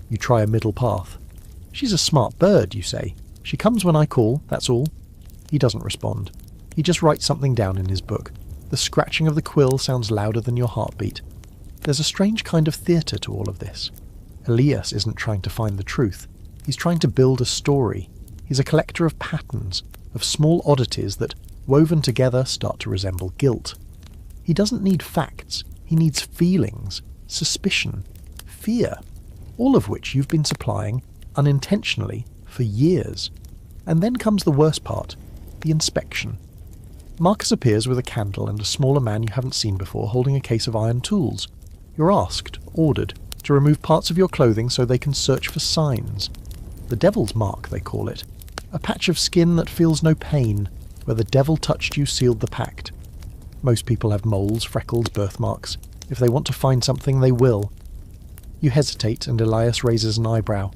You try a middle path. "She's a smart bird," you say. "She comes when I call, that's all." He doesn't respond. He just writes something down in his book. The scratching of the quill sounds louder than your heartbeat. There's a strange kind of theatre to all of this. Elias isn't trying to find the truth. He's trying to build a story. He's a collector of patterns, of small oddities that, woven together, start to resemble guilt. He doesn't need facts. He needs feelings, suspicion, fear, all of which you've been supplying, unintentionally, for years. And then comes the worst part, the inspection. Marcus appears with a candle and a smaller man you haven't seen before holding a case of iron tools. You're asked, ordered, to remove parts of your clothing so they can search for signs. The devil's mark, they call it. A patch of skin that feels no pain, where the devil touched you sealed the pact. Most people have moles, freckles, birthmarks. If they want to find something, they will. You hesitate, and Elias raises an eyebrow.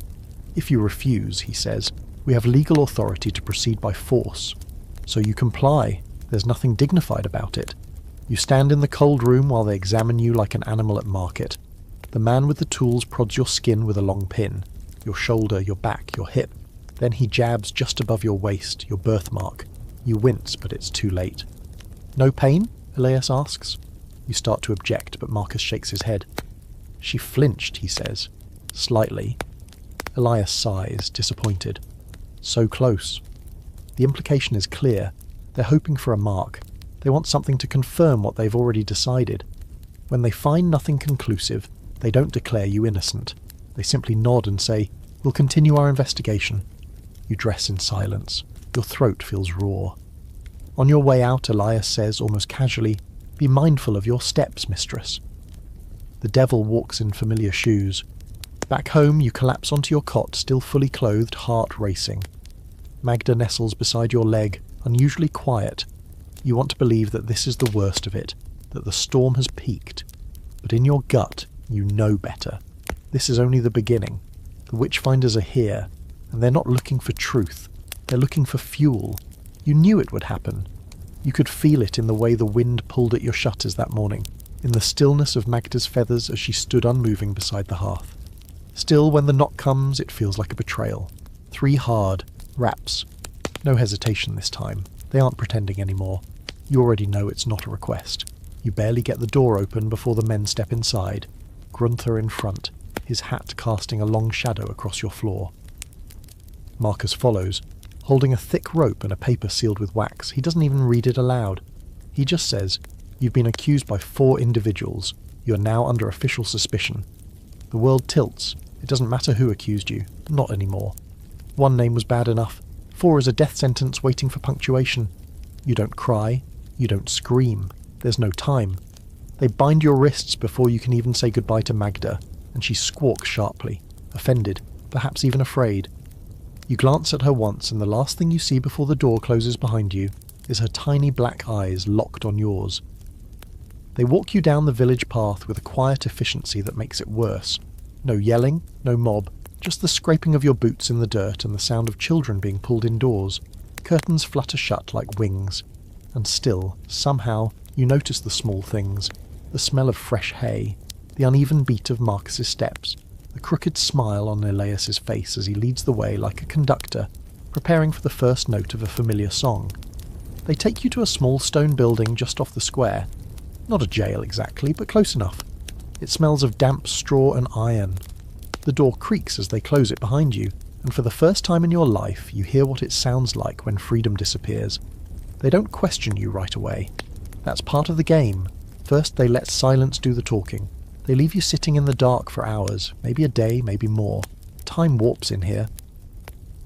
"If you refuse," he says, "we have legal authority to proceed by force." So you comply. There's nothing dignified about it. You stand in the cold room while they examine you like an animal at market. The man with the tools prods your skin with a long pin. Your shoulder, your back, your hip. Then he jabs just above your waist, your birthmark. You wince, but it's too late. "No pain?" Elias asks. You start to object, but Marcus shakes his head. "She flinched," he says. "Slightly." Elias sighs, disappointed. So close. The implication is clear. They're hoping for a mark. They want something to confirm what they've already decided. When they find nothing conclusive, they don't declare you innocent. They simply nod and say, "We'll continue our investigation." You dress in silence. Your throat feels raw. On your way out, Elias says, almost casually, "Be mindful of your steps, mistress." The devil walks in familiar shoes. Back home, you collapse onto your cot, still fully clothed, heart racing. Magda nestles beside your leg, unusually quiet. You want to believe that this is the worst of it, that the storm has peaked. But in your gut, you know better. This is only the beginning. The witchfinders are here, and they're not looking for truth. They're looking for fuel. You knew it would happen. You could feel it in the way the wind pulled at your shutters that morning, in the stillness of Magda's feathers as she stood unmoving beside the hearth. Still, when the knock comes, it feels like a betrayal. 3 hard raps. No hesitation this time. They aren't pretending anymore. You already know it's not a request. You barely get the door open before the men step inside. Grunther in front, his hat casting a long shadow across your floor. Marcus follows, holding a thick rope and a paper sealed with wax. He doesn't even read it aloud. He just says, "You've been accused by 4 individuals. You are now under official suspicion." The world tilts. It doesn't matter who accused you. Not anymore. 1 name was bad enough. 4 is a death sentence waiting for punctuation. You don't cry. You don't scream. There's no time. They bind your wrists before you can even say goodbye to Magda. and she squawks sharply, offended, perhaps even afraid. You glance at her once, and the last thing you see before the door closes behind you is her tiny black eyes locked on yours. They walk you down the village path with a quiet efficiency that makes it worse. No yelling, no mob, just the scraping of your boots in the dirt and the sound of children being pulled indoors. Curtains flutter shut like wings. And still, somehow, you notice the small things. The smell of fresh hay, the uneven beat of Marcus's steps, the crooked smile on Elias's face as he leads the way like a conductor, preparing for the first note of a familiar song. They take you to a small stone building just off the square. Not a jail exactly, but close enough. It smells of damp straw and iron. The door creaks as they close it behind you, and for the first time in your life you hear what it sounds like when freedom disappears. They don't question you right away. That's part of the game. First they let silence do the talking. They leave you sitting in the dark for hours, maybe a day, maybe more. Time warps in here.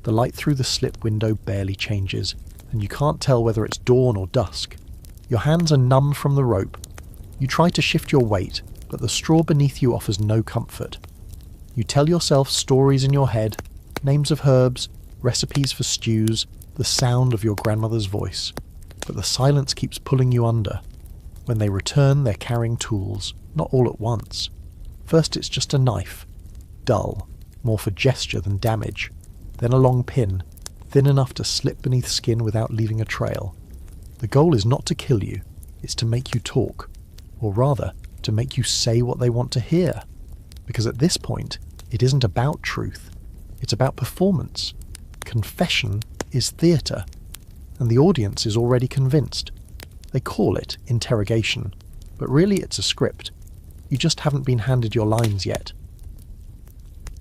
The light through the slip window barely changes, and you can't tell whether it's dawn or dusk. Your hands are numb from the rope. You try to shift your weight, but the straw beneath you offers no comfort. You tell yourself stories in your head, names of herbs, recipes for stews, the sound of your grandmother's voice. But the silence keeps pulling you under. When they return, they're carrying tools, not all at once. First it's just a knife, dull, more for gesture than damage. Then a long pin, thin enough to slip beneath skin without leaving a trail. The goal is not to kill you, it's to make you talk. Or rather, to make you say what they want to hear. Because at this point, it isn't about truth. It's about performance. Confession is theatre. And the audience is already convinced. They call it interrogation, but really it's a script. You just haven't been handed your lines yet.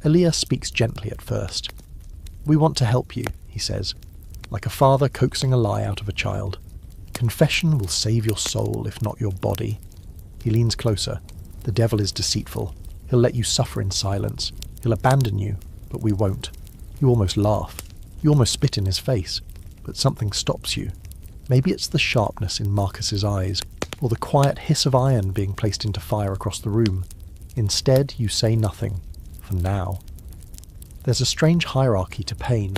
Elias speaks gently at first. "We want to help you," he says, like a father coaxing a lie out of a child. "Confession will save your soul, if not your body." He leans closer. The devil is deceitful. He'll let you suffer in silence. He'll abandon you, but we won't. You almost laugh. You almost spit in his face. But something stops you. Maybe it's the sharpness in Marcus's eyes, or the quiet hiss of iron being placed into fire across the room. Instead, you say nothing. For now. There's a strange hierarchy to pain.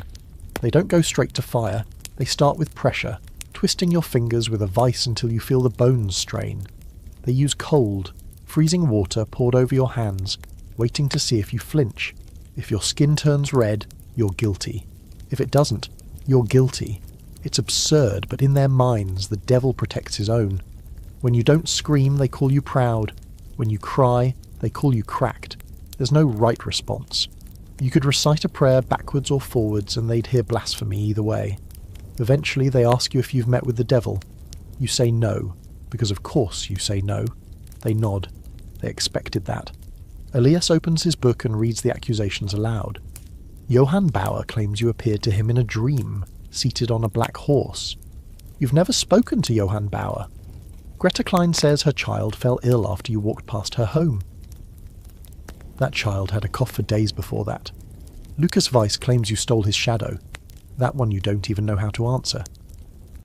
They don't go straight to fire. They start with pressure, twisting your fingers with a vice until you feel the bones strain. They use cold, freezing water poured over your hands, waiting to see if you flinch. If your skin turns red, you're guilty. If it doesn't, you're guilty. It's absurd, but in their minds, the devil protects his own. When you don't scream, they call you proud. When you cry, they call you cracked. There's no right response. You could recite a prayer backwards or forwards and they'd hear blasphemy either way. Eventually they ask you if you've met with the devil. You say no, because of course you say no. They nod. They expected that. Elias opens his book and reads the accusations aloud. Johann Bauer claims you appeared to him in a dream, seated on a black horse. You've never spoken to Johann Bauer. Greta Klein says her child fell ill after you walked past her home. That child had a cough for days before that. Lucas Weiss claims you stole his shadow. That one you don't even know how to answer.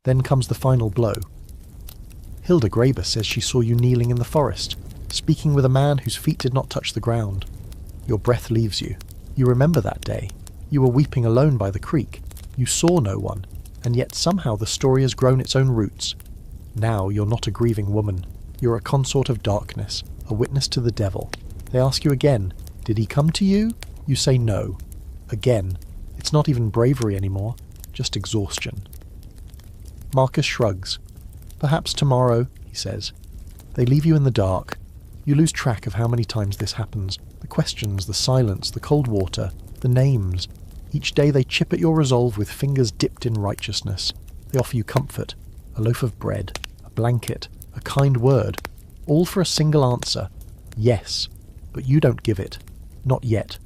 Then comes the final blow. Hilda Graber says she saw you kneeling in the forest, speaking with a man whose feet did not touch the ground. Your breath leaves you. You remember that day. You were weeping alone by the creek. You saw no one, and yet somehow the story has grown its own roots. Now you're not a grieving woman. You're a consort of darkness, a witness to the devil. They ask you again, did he come to you? You say no. Again. It's not even bravery anymore, just exhaustion. Marcus shrugs. Perhaps tomorrow, he says. They leave you in the dark. You lose track of how many times this happens. The questions, the silence, the cold water, the names. Each day they chip at your resolve with fingers dipped in righteousness. They offer you comfort, a loaf of bread, a blanket, a kind word, all for a single answer, yes, but you don't give it. Not yet.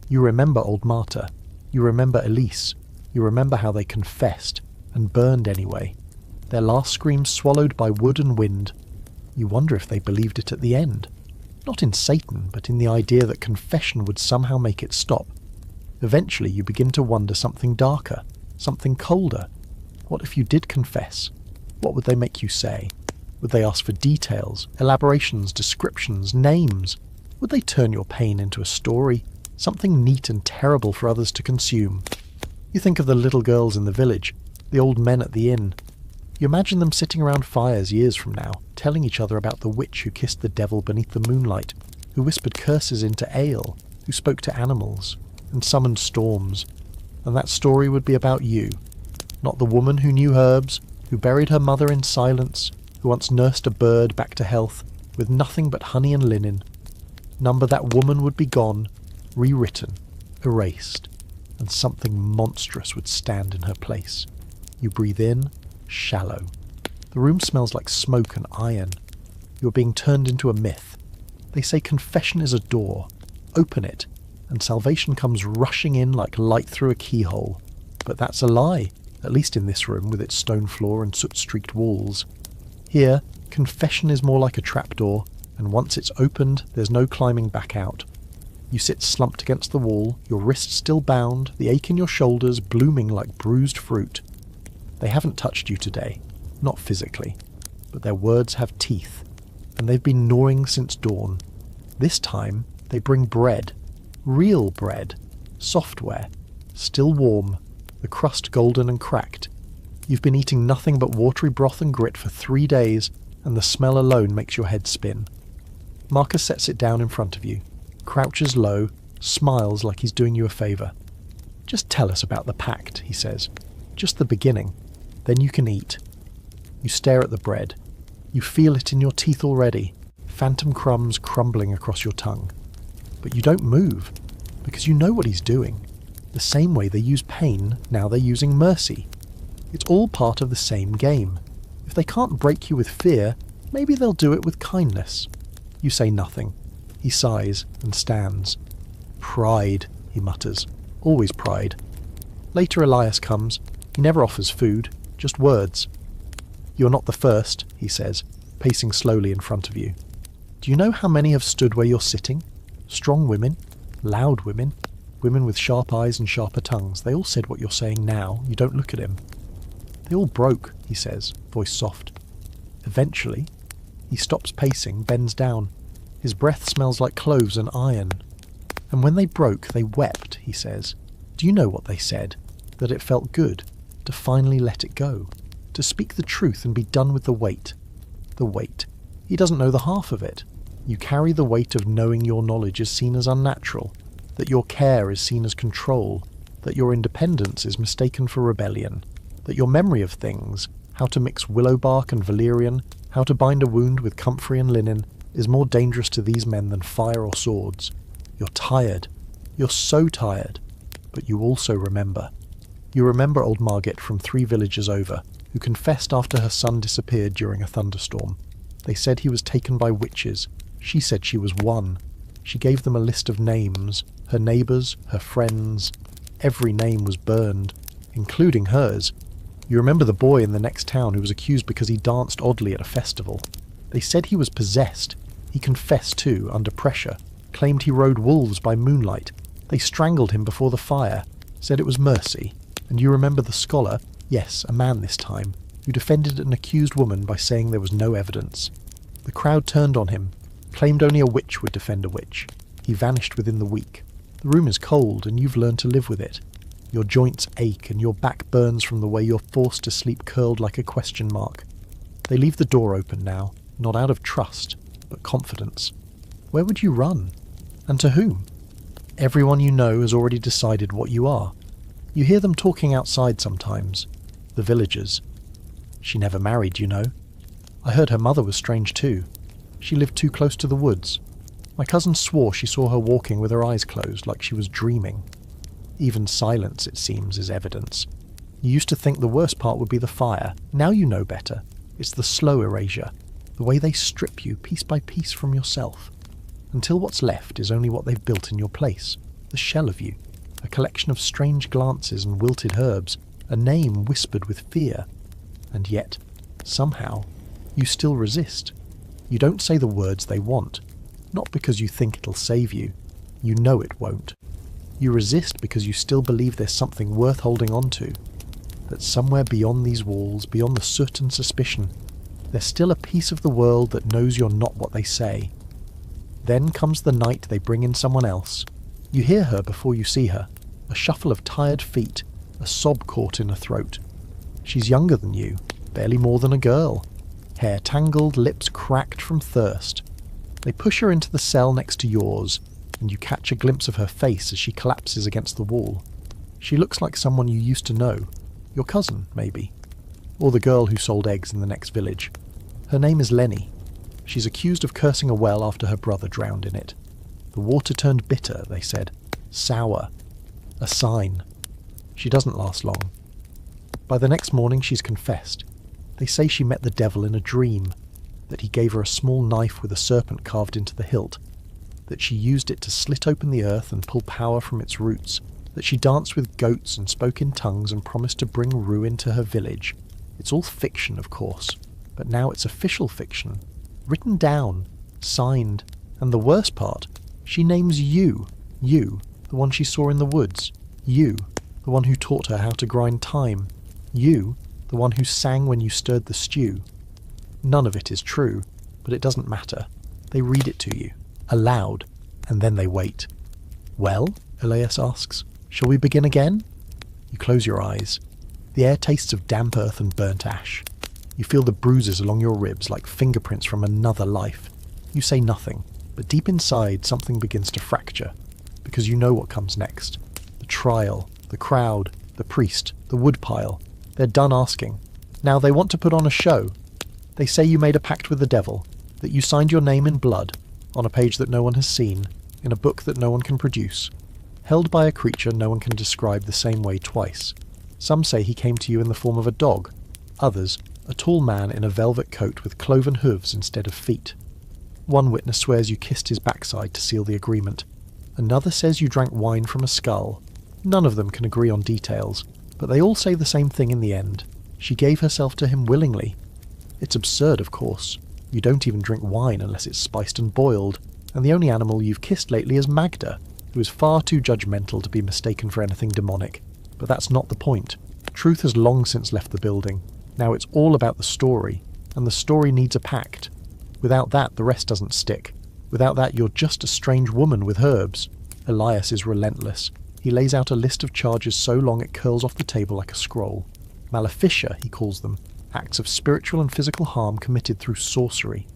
You remember old Marta. You remember Elise. You remember how they confessed, and burned anyway. Their last screams swallowed by wood and wind. You wonder if they believed it at the end. Not in Satan, but in the idea that confession would somehow make it stop. Eventually you begin to wonder something darker, something colder. What if you did confess? What would they make you say? Would they ask for details, elaborations, descriptions, names? Would they turn your pain into a story, something neat and terrible for others to consume? You think of the little girls in the village, the old men at the inn. You imagine them sitting around fires years from now, telling each other about the witch who kissed the devil beneath the moonlight, who whispered curses into ale, who spoke to animals, and summoned storms. And that story would be about you, not the woman who knew herbs, who buried her mother in silence, who once nursed a bird back to health, with nothing but honey and linen. Number that woman would be gone, rewritten, erased, and something monstrous would stand in her place. You breathe in, shallow. The room smells like smoke and iron. You are being turned into a myth. They say confession is a door. Open it, and salvation comes rushing in like light through a keyhole. But that's a lie, at least in this room with its stone floor and soot-streaked walls. Here, confession is more like a trapdoor, and once it's opened, there's no climbing back out. You sit slumped against the wall, your wrists still bound, the ache in your shoulders blooming like bruised fruit. They haven't touched you today, not physically, but their words have teeth, and they've been gnawing since dawn. This time, they bring bread. Real bread. Software. Still warm. The crust golden and cracked. You've been eating nothing but watery broth and grit for 3 days, and the smell alone makes your head spin. Marcus sets it down in front of you, crouches low, smiles like he's doing you a favour. Just tell us about the pact, he says. Just the beginning. Then you can eat. You stare at the bread. You feel it in your teeth already, phantom crumbs crumbling across your tongue. But you don't move, because you know what he's doing. The same way they use pain, now they're using mercy. It's all part of the same game. If they can't break you with fear, maybe they'll do it with kindness. You say nothing. He sighs and stands. Pride, he mutters. Always pride. Later Elias comes. He never offers food, just words. You're not the first, he says, pacing slowly in front of you. Do you know how many have stood where you're sitting? Strong women, loud women, women with sharp eyes and sharper tongues. They all said what you're saying now. You don't look at him. They all broke, he says, voice soft. Eventually, he stops pacing, bends down. His breath smells like cloves and iron. And when they broke, they wept, he says. Do you know what they said? That it felt good to finally let it go, to speak the truth and be done with the weight. The weight. He doesn't know the half of it. You carry the weight of knowing your knowledge is seen as unnatural, that your care is seen as control, that your independence is mistaken for rebellion, that your memory of things, how to mix willow bark and valerian, how to bind a wound with comfrey and linen, is more dangerous to these men than fire or swords. You're tired. You're so tired. But you also remember. You remember old Margit from 3 villages over, who confessed after her son disappeared during a thunderstorm. They said he was taken by witches. She said she was one. She gave them a list of names, her neighbours, her friends. Every name was burned, including hers. You remember the boy in the next town who was accused because he danced oddly at a festival. They said he was possessed. He confessed too, under pressure, claimed he rode wolves by moonlight. They strangled him before the fire, said it was mercy. And you remember the scholar, yes, a man this time, who defended an accused woman by saying there was no evidence. The crowd turned on him, claimed only a witch would defend a witch. He vanished within the week. The room is cold, and you've learned to live with it. Your joints ache, and your back burns from the way you're forced to sleep curled like a question mark. They leave the door open now, not out of trust, but confidence. Where would you run? And to whom? Everyone you know has already decided what you are. You hear them talking outside sometimes. The villagers. She never married, you know. I heard her mother was strange too. She lived too close to the woods. My cousin swore she saw her walking with her eyes closed, like she was dreaming. Even silence, it seems, is evidence. You used to think the worst part would be the fire. Now you know better. It's the slow erasure, the way they strip you piece by piece from yourself, until what's left is only what they've built in your place, the shell of you, a collection of strange glances and wilted herbs, a name whispered with fear. And yet, somehow, you still resist. You don't say the words they want, not because you think it'll save you. You know it won't. You resist because you still believe there's something worth holding on to, that somewhere beyond these walls, beyond the soot and suspicion, there's still a piece of the world that knows you're not what they say. Then comes the night they bring in someone else. You hear her before you see her, a shuffle of tired feet, a sob caught in her throat. She's younger than you, barely more than a girl. Hair tangled, lips cracked from thirst. They push her into the cell next to yours, and you catch a glimpse of her face as she collapses against the wall. She looks like someone you used to know. Your cousin, maybe. Or the girl who sold eggs in the next village. Her name is Lenny. She's accused of cursing a well after her brother drowned in it. The water turned bitter, they said. Sour. A sign. She doesn't last long. By the next morning she's confessed. They say she met the devil in a dream, that he gave her a small knife with a serpent carved into the hilt, that she used it to slit open the earth and pull power from its roots, that she danced with goats and spoke in tongues and promised to bring ruin to her village. It's all fiction, of course, but now it's official fiction. Written down, signed, and the worst part, she names you, the one she saw in the woods, you, the one who taught her how to grind thyme, you, the one who sang when you stirred the stew. None of it is true, but it doesn't matter. They read it to you, aloud, and then they wait. Well, Elias asks, shall we begin again? You close your eyes. The air tastes of damp earth and burnt ash. You feel the bruises along your ribs like fingerprints from another life. You say nothing, but deep inside something begins to fracture, because you know what comes next. The trial, the crowd, the priest, the woodpile. They're done asking. Now they want to put on a show. They say you made a pact with the devil, that you signed your name in blood, on a page that no one has seen, in a book that no one can produce, held by a creature no one can describe the same way twice. Some say he came to you in the form of a dog, others, a tall man in a velvet coat with cloven hooves instead of feet. One witness swears you kissed his backside to seal the agreement. Another says you drank wine from a skull. None of them can agree on details, but they all say the same thing in the end. She gave herself to him willingly. It's absurd, of course. You don't even drink wine unless it's spiced and boiled, and the only animal you've kissed lately is Magda, who is far too judgmental to be mistaken for anything demonic. But that's not the point. Truth has long since left the building. Now it's all about the story, and the story needs a pact. Without that, the rest doesn't stick. Without that, you're just a strange woman with herbs. Elias is relentless. He lays out a list of charges so long it curls off the table like a scroll. Maleficia, he calls them, acts of spiritual and physical harm committed through sorcery.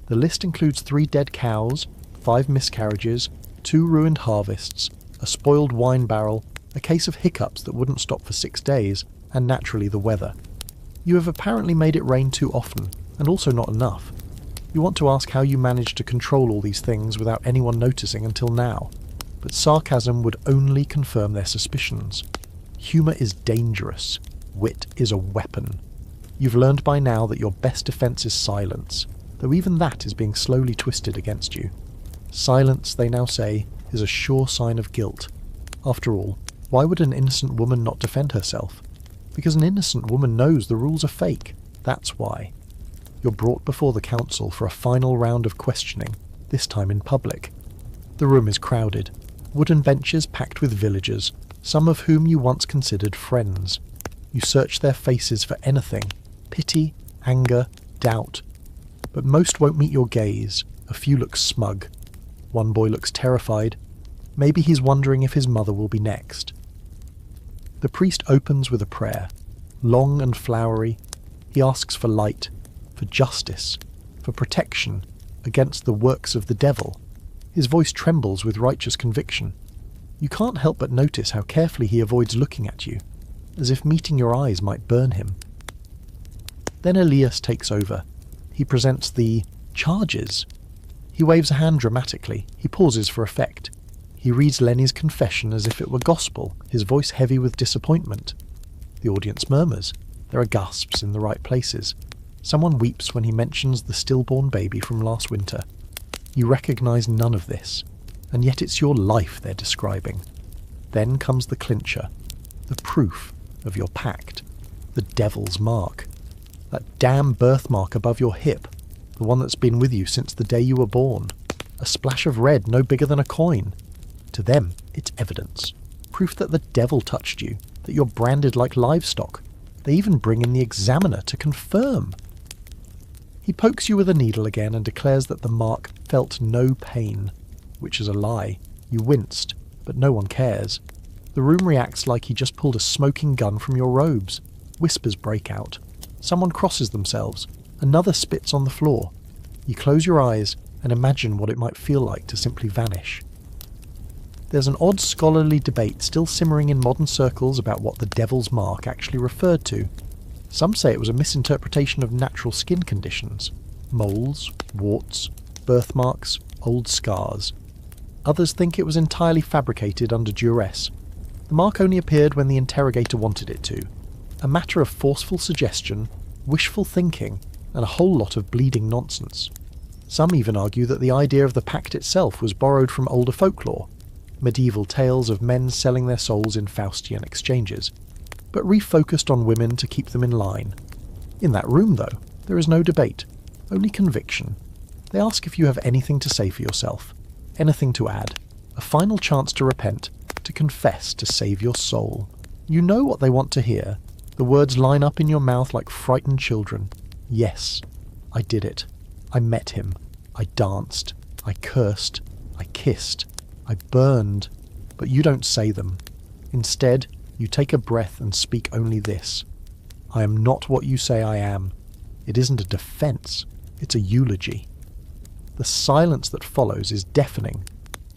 The list includes 3 dead cows, 5 miscarriages, 2 ruined harvests, a spoiled wine barrel, a case of hiccups that wouldn't stop for 6 days, and naturally the weather. You have apparently made it rain too often, and also not enough. You want to ask how you managed to control all these things without anyone noticing until now, but sarcasm would only confirm their suspicions. Humour is dangerous. Wit is a weapon. You've learned by now that your best defence is silence, though even that is being slowly twisted against you. Silence, they now say, is a sure sign of guilt. After all, why would an innocent woman not defend herself? Because an innocent woman knows the rules are fake. That's why. You're brought before the council for a final round of questioning, this time in public. The room is crowded. Wooden benches packed with villagers, some of whom you once considered friends. You search their faces for anything: pity, anger, doubt. But most won't meet your gaze. A few look smug. One boy looks terrified. Maybe he's wondering if his mother will be next. The priest opens with a prayer, long and flowery. He asks for light, for justice, for protection against the works of the devil. His voice trembles with righteous conviction. You can't help but notice how carefully he avoids looking at you, as if meeting your eyes might burn him. Then Elias takes over. He presents the charges. He waves a hand dramatically. He pauses for effect. He reads Lenny's confession as if it were gospel, his voice heavy with disappointment. The audience murmurs. There are gasps in the right places. Someone weeps when he mentions the stillborn baby from last winter. You recognise none of this, and yet it's your life they're describing. Then comes the clincher, the proof of your pact, the devil's mark. That damn birthmark above your hip, the one that's been with you since the day you were born. A splash of red no bigger than a coin. To them, it's evidence. Proof that the devil touched you, that you're branded like livestock. They even bring in the examiner to confirm. He pokes you with a needle again and declares that the mark felt no pain, which is a lie. You winced, but no one cares. The room reacts like he just pulled a smoking gun from your robes. Whispers break out. Someone crosses themselves. Another spits on the floor. You close your eyes and imagine what it might feel like to simply vanish. There's an odd scholarly debate still simmering in modern circles about what the devil's mark actually referred to. Some say it was a misinterpretation of natural skin conditions. Moles, warts, birthmarks, old scars. Others think it was entirely fabricated under duress. The mark only appeared when the interrogator wanted it to. A matter of forceful suggestion, wishful thinking, and a whole lot of bleeding nonsense. Some even argue that the idea of the pact itself was borrowed from older folklore, medieval tales of men selling their souls in Faustian exchanges, but refocused on women to keep them in line. In that room, though, there is no debate, only conviction. They ask if you have anything to say for yourself, anything to add, a final chance to repent, to confess, to save your soul. You know what they want to hear. The words line up in your mouth like frightened children. Yes, I did it. I met him. I danced. I cursed. I kissed. I burned. But you don't say them. Instead, you take a breath and speak only this. I am not what you say I am. It isn't a defense. It's a eulogy. The silence that follows is deafening.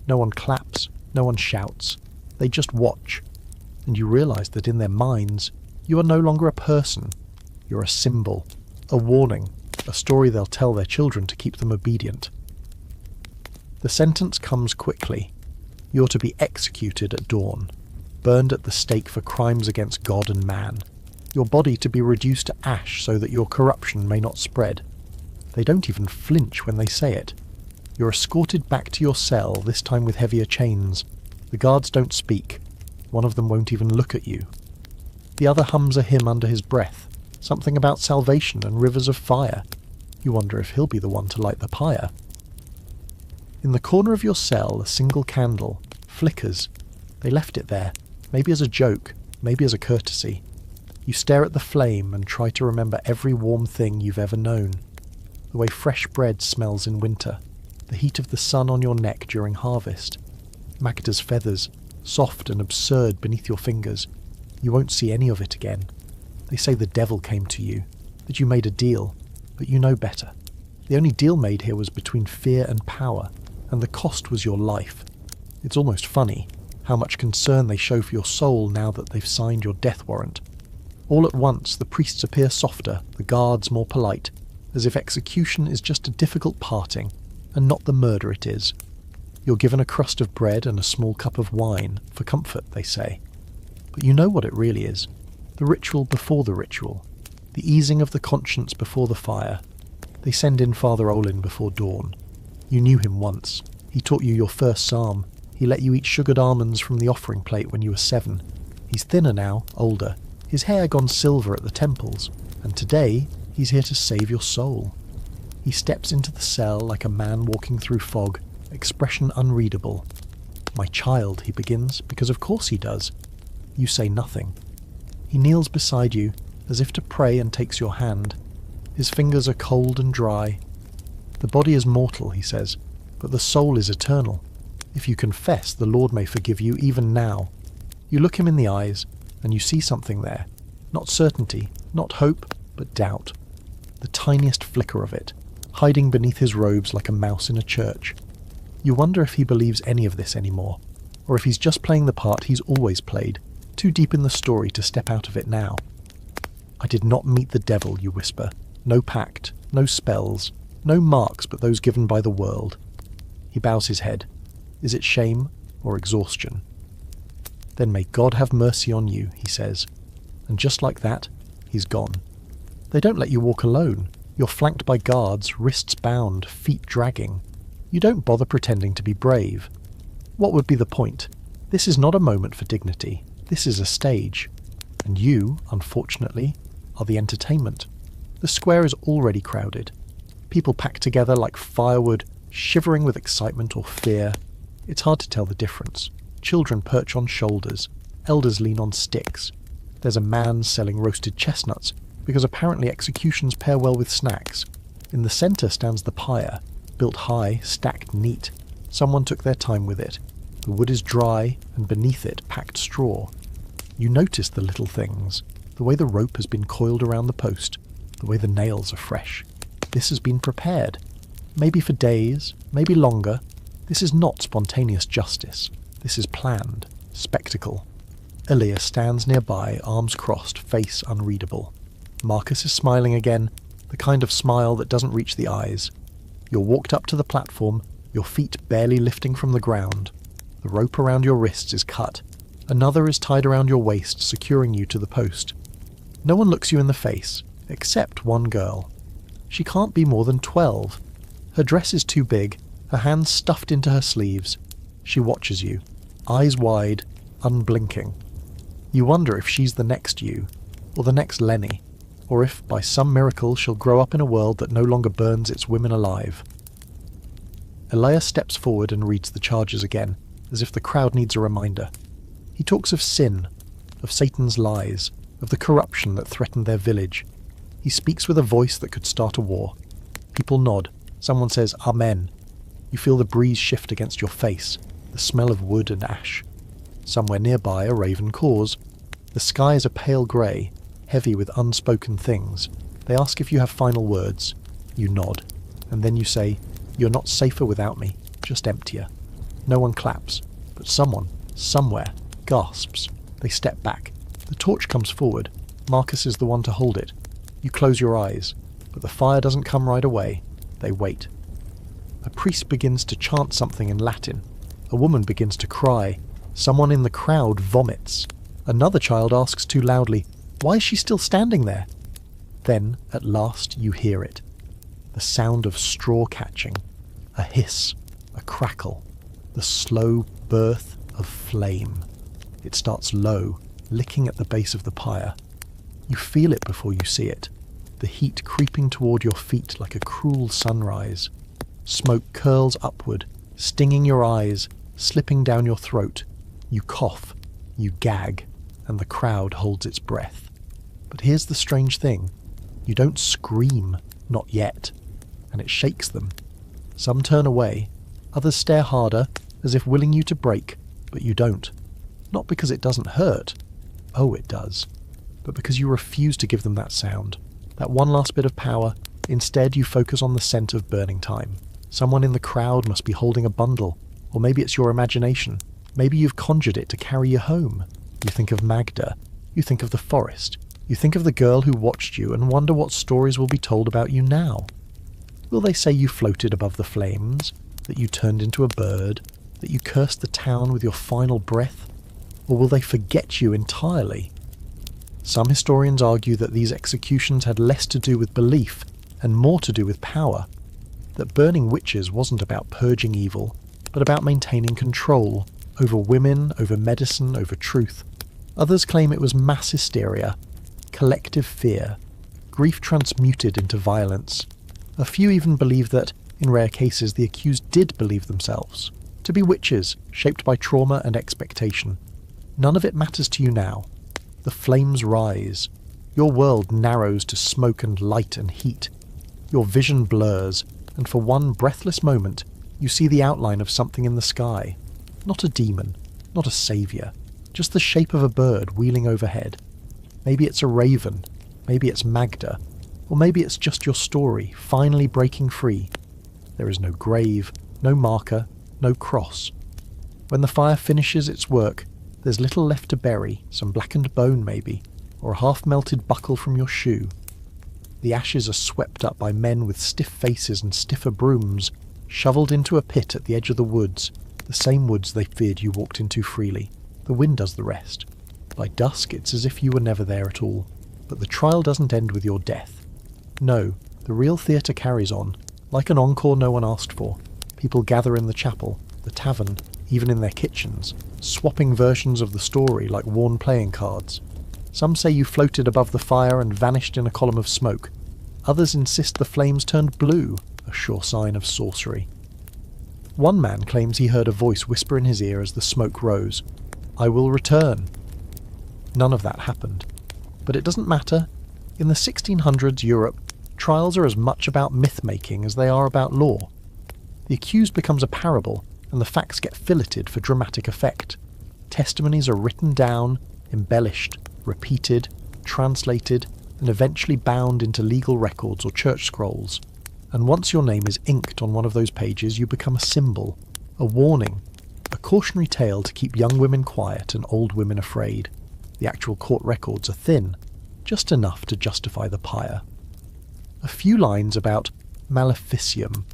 No one claps. No one shouts. They just watch. And you realize that in their minds, you are no longer a person. You're a symbol. A warning. A story they'll tell their children to keep them obedient. The sentence comes quickly. You're to be executed at dawn, burned at the stake for crimes against God and man, your body to be reduced to ash so that your corruption may not spread. They don't even flinch when they say it. You're escorted back to your cell, this time with heavier chains. The guards don't speak. One of them won't even look at you. The other hums a hymn under his breath, something about salvation and rivers of fire. You wonder if he'll be the one to light the pyre. In the corner of your cell, a single candle flickers. They left it there, maybe as a joke, maybe as a courtesy. You stare at the flame and try to remember every warm thing you've ever known. The way fresh bread smells in winter, the heat of the sun on your neck during harvest, Magda's feathers, soft and absurd beneath your fingers. You won't see any of it again. They say the devil came to you, that you made a deal, but you know better. The only deal made here was between fear and power, and the cost was your life. It's almost funny how much concern they show for your soul now that they've signed your death warrant. All at once the priests appear softer, the guards more polite, as if execution is just a difficult parting, and not the murder it is. You're given a crust of bread and a small cup of wine, for comfort, they say. But you know what it really is. The ritual before the ritual. The easing of the conscience before the fire. They send in Father Olin before dawn. You knew him once. He taught you your first psalm. He let you eat sugared almonds from the offering plate when you were 7. He's thinner now, older. His hair gone silver at the temples. And today, he's here to save your soul. He steps into the cell like a man walking through fog, expression unreadable. "My child," he begins, because of course he does. You say nothing. He kneels beside you, as if to pray, and takes your hand. His fingers are cold and dry. "The body is mortal," he says, "but the soul is eternal. If you confess, the Lord may forgive you even now." You look him in the eyes, and you see something there. Not certainty, not hope, but doubt. The tiniest flicker of it, hiding beneath his robes like a mouse in a church. You wonder if he believes any of this anymore, or if he's just playing the part he's always played, too deep in the story to step out of it now. "I did not meet the devil," you whisper. "No pact, no spells, no marks but those given by the world." He bows his head. Is it shame or exhaustion? "Then may God have mercy on you," he says. And just like that, he's gone. They don't let you walk alone. You're flanked by guards, wrists bound, feet dragging. You don't bother pretending to be brave. What would be the point? This is not a moment for dignity. This is a stage. And you, unfortunately, are the entertainment. The square is already crowded. People packed together like firewood, shivering with excitement or fear. It's hard to tell the difference. Children perch on shoulders. Elders lean on sticks. There's a man selling roasted chestnuts, because apparently executions pair well with snacks. In the centre stands the pyre, built high, stacked neat. Someone took their time with it. The wood is dry, and beneath it packed straw. You notice the little things, the way the rope has been coiled around the post, the way the nails are fresh. This has been prepared. Maybe for days, maybe longer. This is not spontaneous justice. This is planned. Spectacle. Elia stands nearby, arms crossed, face unreadable. Marcus is smiling again, the kind of smile that doesn't reach the eyes. You're walked up to the platform, your feet barely lifting from the ground. The rope around your wrists is cut. Another is tied around your waist, securing you to the post. No one looks you in the face, except one girl. She can't be more than 12. Her dress is too big, her hands stuffed into her sleeves. She watches you, eyes wide, unblinking. You wonder if she's the next you, or the next Lenny, or if, by some miracle, she'll grow up in a world that no longer burns its women alive. Elia steps forward and reads the charges again, as if the crowd needs a reminder. He talks of sin, of Satan's lies, of the corruption that threatened their village. He speaks with a voice that could start a war. People nod. Someone says, Amen. You feel the breeze shift against your face, the smell of wood and ash. Somewhere nearby a raven caws. The sky is a pale grey, heavy with unspoken things. They ask if you have final words. You nod, and then you say, You're not safer without me, just emptier. No one claps, but someone, somewhere, gasps. They step back. The torch comes forward. Marcus is the one to hold it. You close your eyes, but the fire doesn't come right away. They wait. A priest begins to chant something in Latin. A woman begins to cry. Someone in the crowd vomits. Another child asks too loudly, Why is she still standing there? Then, at last, you hear it. The sound of straw catching. A hiss. A crackle. The slow birth of flame. It starts low, licking at the base of the pyre. You feel it before you see it. The heat creeping toward your feet like a cruel sunrise. Smoke curls upward, stinging your eyes, slipping down your throat. You cough, you gag, and the crowd holds its breath. But here's the strange thing. You don't scream, not yet, and it shakes them. Some turn away, others stare harder, as if willing you to break, but you don't. Not because it doesn't hurt. Oh, it does. But because you refuse to give them that sound, that one last bit of power. Instead, you focus on the scent of burning time. Someone in the crowd must be holding a bundle, or maybe it's your imagination. Maybe you've conjured it to carry you home. You think of Magda. You think of the forest. You think of the girl who watched you and wonder what stories will be told about you now. Will they say you floated above the flames, that you turned into a bird, that you cursed the town with your final breath? Or will they forget you entirely? Some historians argue that these executions had less to do with belief and more to do with power, that burning witches wasn't about purging evil, but about maintaining control over women, over medicine, over truth. Others claim it was mass hysteria, collective fear, grief transmuted into violence. A few even believe that, in rare cases, the accused did believe themselves to be witches, shaped by trauma and expectation. None of it matters to you now. The flames rise. Your world narrows to smoke and light and heat. Your vision blurs, and for one breathless moment, you see the outline of something in the sky. Not a demon, not a saviour, just the shape of a bird wheeling overhead. Maybe it's a raven, maybe it's Magda, or maybe it's just your story, finally breaking free. There is no grave, no marker, no cross. When the fire finishes its work, there's little left to bury, some blackened bone maybe, or a half-melted buckle from your shoe. The ashes are swept up by men with stiff faces and stiffer brooms, shoveled into a pit at the edge of the woods, the same woods they feared you walked into freely. The wind does the rest. By dusk it's as if you were never there at all. But the trial doesn't end with your death. No, the real theatre carries on, like an encore no one asked for. People gather in the chapel, the tavern, even in their kitchens, swapping versions of the story like worn playing cards. Some say you floated above the fire and vanished in a column of smoke. Others insist the flames turned blue, a sure sign of sorcery. One man claims he heard a voice whisper in his ear as the smoke rose, "I will return." None of that happened. But it doesn't matter. In the 1600s Europe, Trials are as much about myth-making as they are about law. The accused becomes a parable, and the facts get filleted for dramatic effect. Testimonies are written down, embellished, repeated, translated, and eventually bound into legal records or church scrolls. And once your name is inked on one of those pages, you become a symbol, a warning, a cautionary tale to keep young women quiet and old women afraid. The actual court records are thin, just enough to justify the pyre. A few lines about maleficium,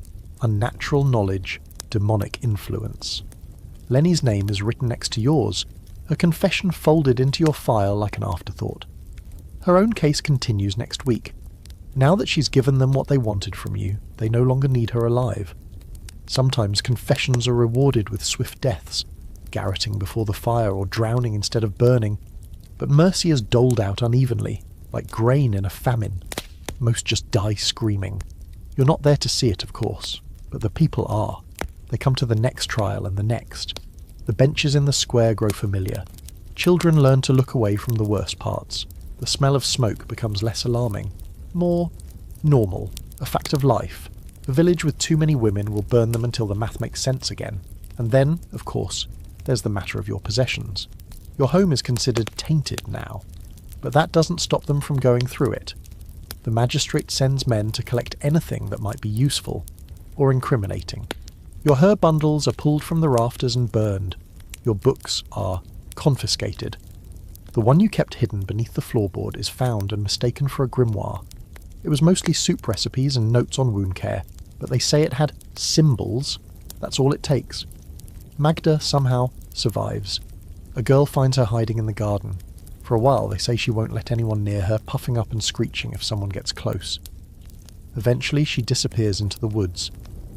unnatural knowledge, demonic influence. Lenny's name is written next to yours, her confession folded into your file like an afterthought. Her own case continues next week. Now that she's given them what they wanted from you, they no longer need her alive. Sometimes confessions are rewarded with swift deaths, garroting before the fire or drowning instead of burning, but mercy is doled out unevenly, like grain in a famine. Most just die screaming. You're not there to see it, of course, but the people are. They come to the next trial and the next. The benches in the square grow familiar. Children learn to look away from the worst parts. The smell of smoke becomes less alarming, more normal, a fact of life. A village with too many women will burn them until the math makes sense again. And then, of course, there's the matter of your possessions. Your home is considered tainted now, but that doesn't stop them from going through it. The magistrate sends men to collect anything that might be useful or incriminating. Your herb bundles are pulled from the rafters and burned. Your books are confiscated. The one you kept hidden beneath the floorboard is found and mistaken for a grimoire. It was mostly soup recipes and notes on wound care, but they say it had symbols. That's all it takes. Magda somehow survives. A girl finds her hiding in the garden. For a while they say she won't let anyone near her, puffing up and screeching if someone gets close. Eventually she disappears into the woods.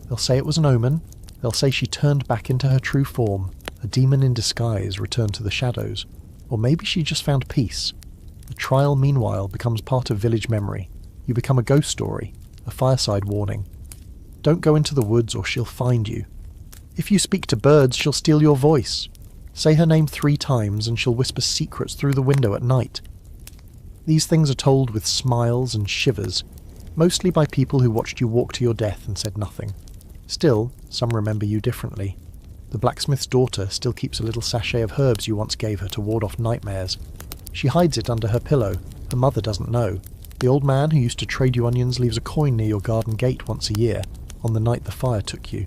They'll say it was an omen. They'll say she turned back into her true form, a demon in disguise returned to the shadows. Or maybe she just found peace. The trial, meanwhile, becomes part of village memory. You become a ghost story, a fireside warning. Don't go into the woods or she'll find you. If you speak to birds, she'll steal your voice. Say her name 3 times and she'll whisper secrets through the window at night. These things are told with smiles and shivers, mostly by people who watched you walk to your death and said nothing. Still, some remember you differently. The blacksmith's daughter still keeps a little sachet of herbs you once gave her to ward off nightmares. She hides it under her pillow. Her mother doesn't know. The old man who used to trade you onions leaves a coin near your garden gate once a year, on the night the fire took you.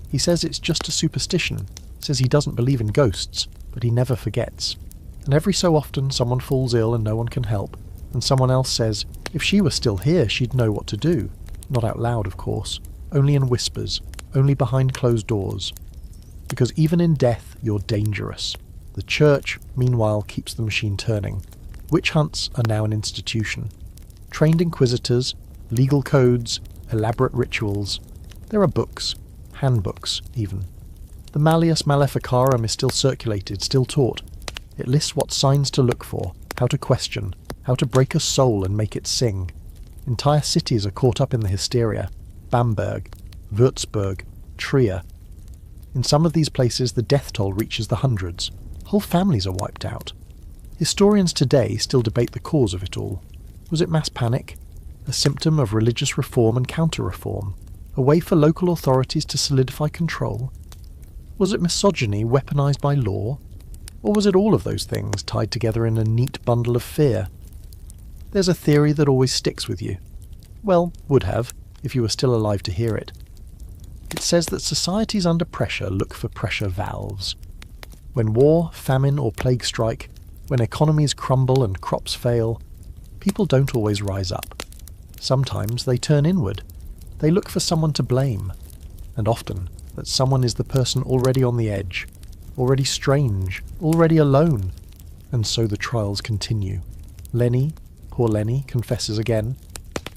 He says it's just a superstition, says he doesn't believe in ghosts, but he never forgets. And every so often someone falls ill and no one can help, and someone else says, if she were still here she'd know what to do. Not out loud, of course, only in whispers, only behind closed doors. Because even in death you're dangerous. The church, meanwhile, keeps the machine turning. Witch hunts are now an institution. Trained inquisitors, legal codes, elaborate rituals. There are books, handbooks even. The Malleus Maleficarum is still circulated, still taught. It lists what signs to look for, how to question, how to break a soul and make it sing. Entire cities are caught up in the hysteria. Bamberg, Würzburg, Trier. In some of these places the death toll reaches the hundreds. Whole families are wiped out. Historians today still debate the cause of it all. Was it mass panic? A symptom of religious reform and counter-reform? A way for local authorities to solidify control? Was it misogyny weaponized by law? Or was it all of those things tied together in a neat bundle of fear? There's a theory that always sticks with you. Well, would have, if you were still alive to hear it. It says that societies under pressure look for pressure valves. When war, famine or plague strike, when economies crumble and crops fail, people don't always rise up. Sometimes they turn inward. They look for someone to blame. And often that someone is the person already on the edge, already strange, already alone. And so the trials continue. Lenny, poor Lenny, confesses again.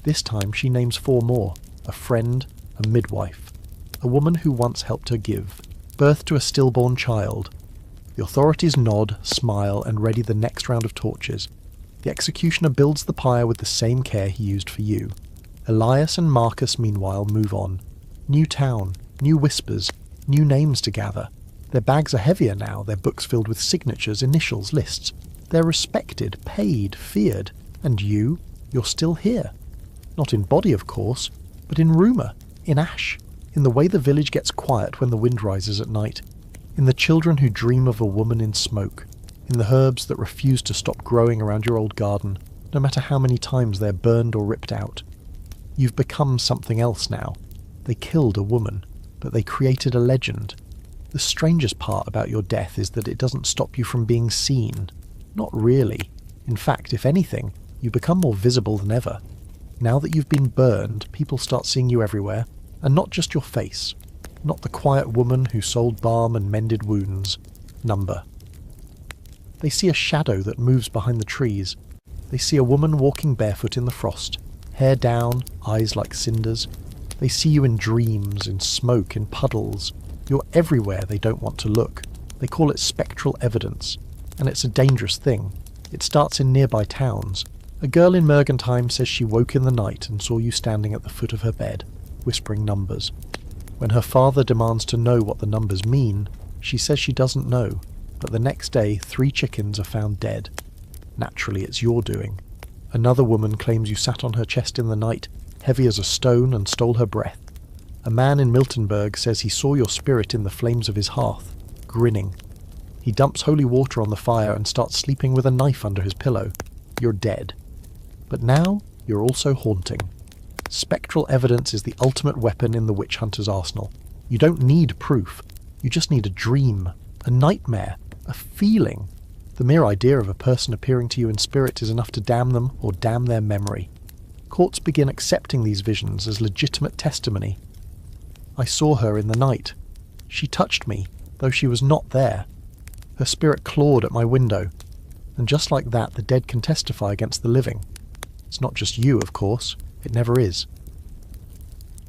This time she names 4 more. A friend, a midwife, a woman who once helped her give birth to a stillborn child. The authorities nod, smile, and ready the next round of tortures. The executioner builds the pyre with the same care he used for you. Elias and Marcus, meanwhile, move on. New town, new whispers, new names to gather. Their bags are heavier now, their books filled with signatures, initials, lists. They're respected, paid, feared. And you're still here. Not in body, of course, but in rumour, in ash, in the way the village gets quiet when the wind rises at night, in the children who dream of a woman in smoke, in the herbs that refuse to stop growing around your old garden, no matter how many times they're burned or ripped out. You've become something else now. They killed a woman, but they created a legend. The strangest part about your death is that it doesn't stop you from being seen. Not really. In fact, if anything, you become more visible than ever. Now that you've been burned, people start seeing you everywhere, and not just your face. Not the quiet woman who sold balm and mended wounds. Number. They see a shadow that moves behind the trees. They see a woman walking barefoot in the frost, hair down, eyes like cinders. They see you in dreams, in smoke, in puddles. You're everywhere they don't want to look. They call it spectral evidence, and it's a dangerous thing. It starts in nearby towns. A girl in Mergentheim says she woke in the night and saw you standing at the foot of her bed, whispering numbers. When her father demands to know what the numbers mean, she says she doesn't know, but the next day 3 chickens are found dead. Naturally, it's your doing. Another woman claims you sat on her chest in the night, heavy as a stone, and stole her breath. A man in Miltenberg says he saw your spirit in the flames of his hearth, grinning. He dumps holy water on the fire and starts sleeping with a knife under his pillow. You're dead. But now, you're also haunting. Spectral evidence is the ultimate weapon in the witch hunter's arsenal. You don't need proof. You just need a dream, a nightmare, a feeling. The mere idea of a person appearing to you in spirit is enough to damn them or damn their memory. Courts begin accepting these visions as legitimate testimony. I saw her in the night. She touched me, though she was not there. Her spirit clawed at my window. And just like that, the dead can testify against the living. It's not just you, of course. It never is.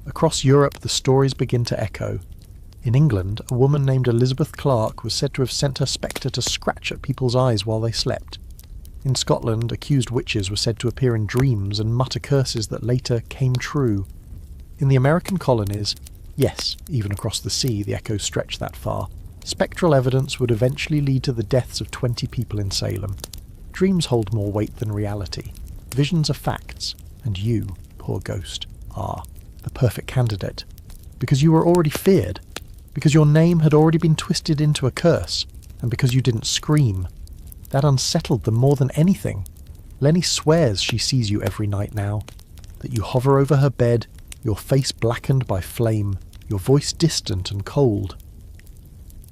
Across Europe, the stories begin to echo. In England, a woman named Elizabeth Clark was said to have sent her spectre to scratch at people's eyes while they slept. In Scotland, accused witches were said to appear in dreams and mutter curses that later came true. In the American colonies, yes, even across the sea the echoes stretch that far, spectral evidence would eventually lead to the deaths of 20 people in Salem. Dreams hold more weight than reality. Visions are facts, and you, poor ghost, are the perfect candidate. Because you were already feared. Because your name had already been twisted into a curse, and because you didn't scream. That unsettled them more than anything. Lenny swears she sees you every night now, that you hover over her bed, your face blackened by flame, your voice distant and cold.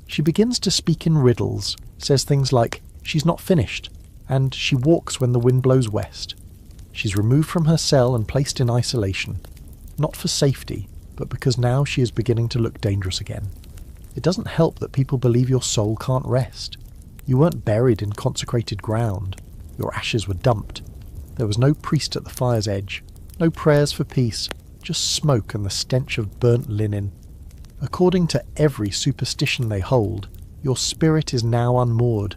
She begins to speak in riddles, says things like, she's not finished, and she walks when the wind blows west. She's removed from her cell and placed in isolation, not for safety, but because now she is beginning to look dangerous again. It doesn't help that people believe your soul can't rest. You weren't buried in consecrated ground. Your ashes were dumped. There was no priest at the fire's edge, no prayers for peace, just smoke and the stench of burnt linen. According to every superstition they hold, your spirit is now unmoored,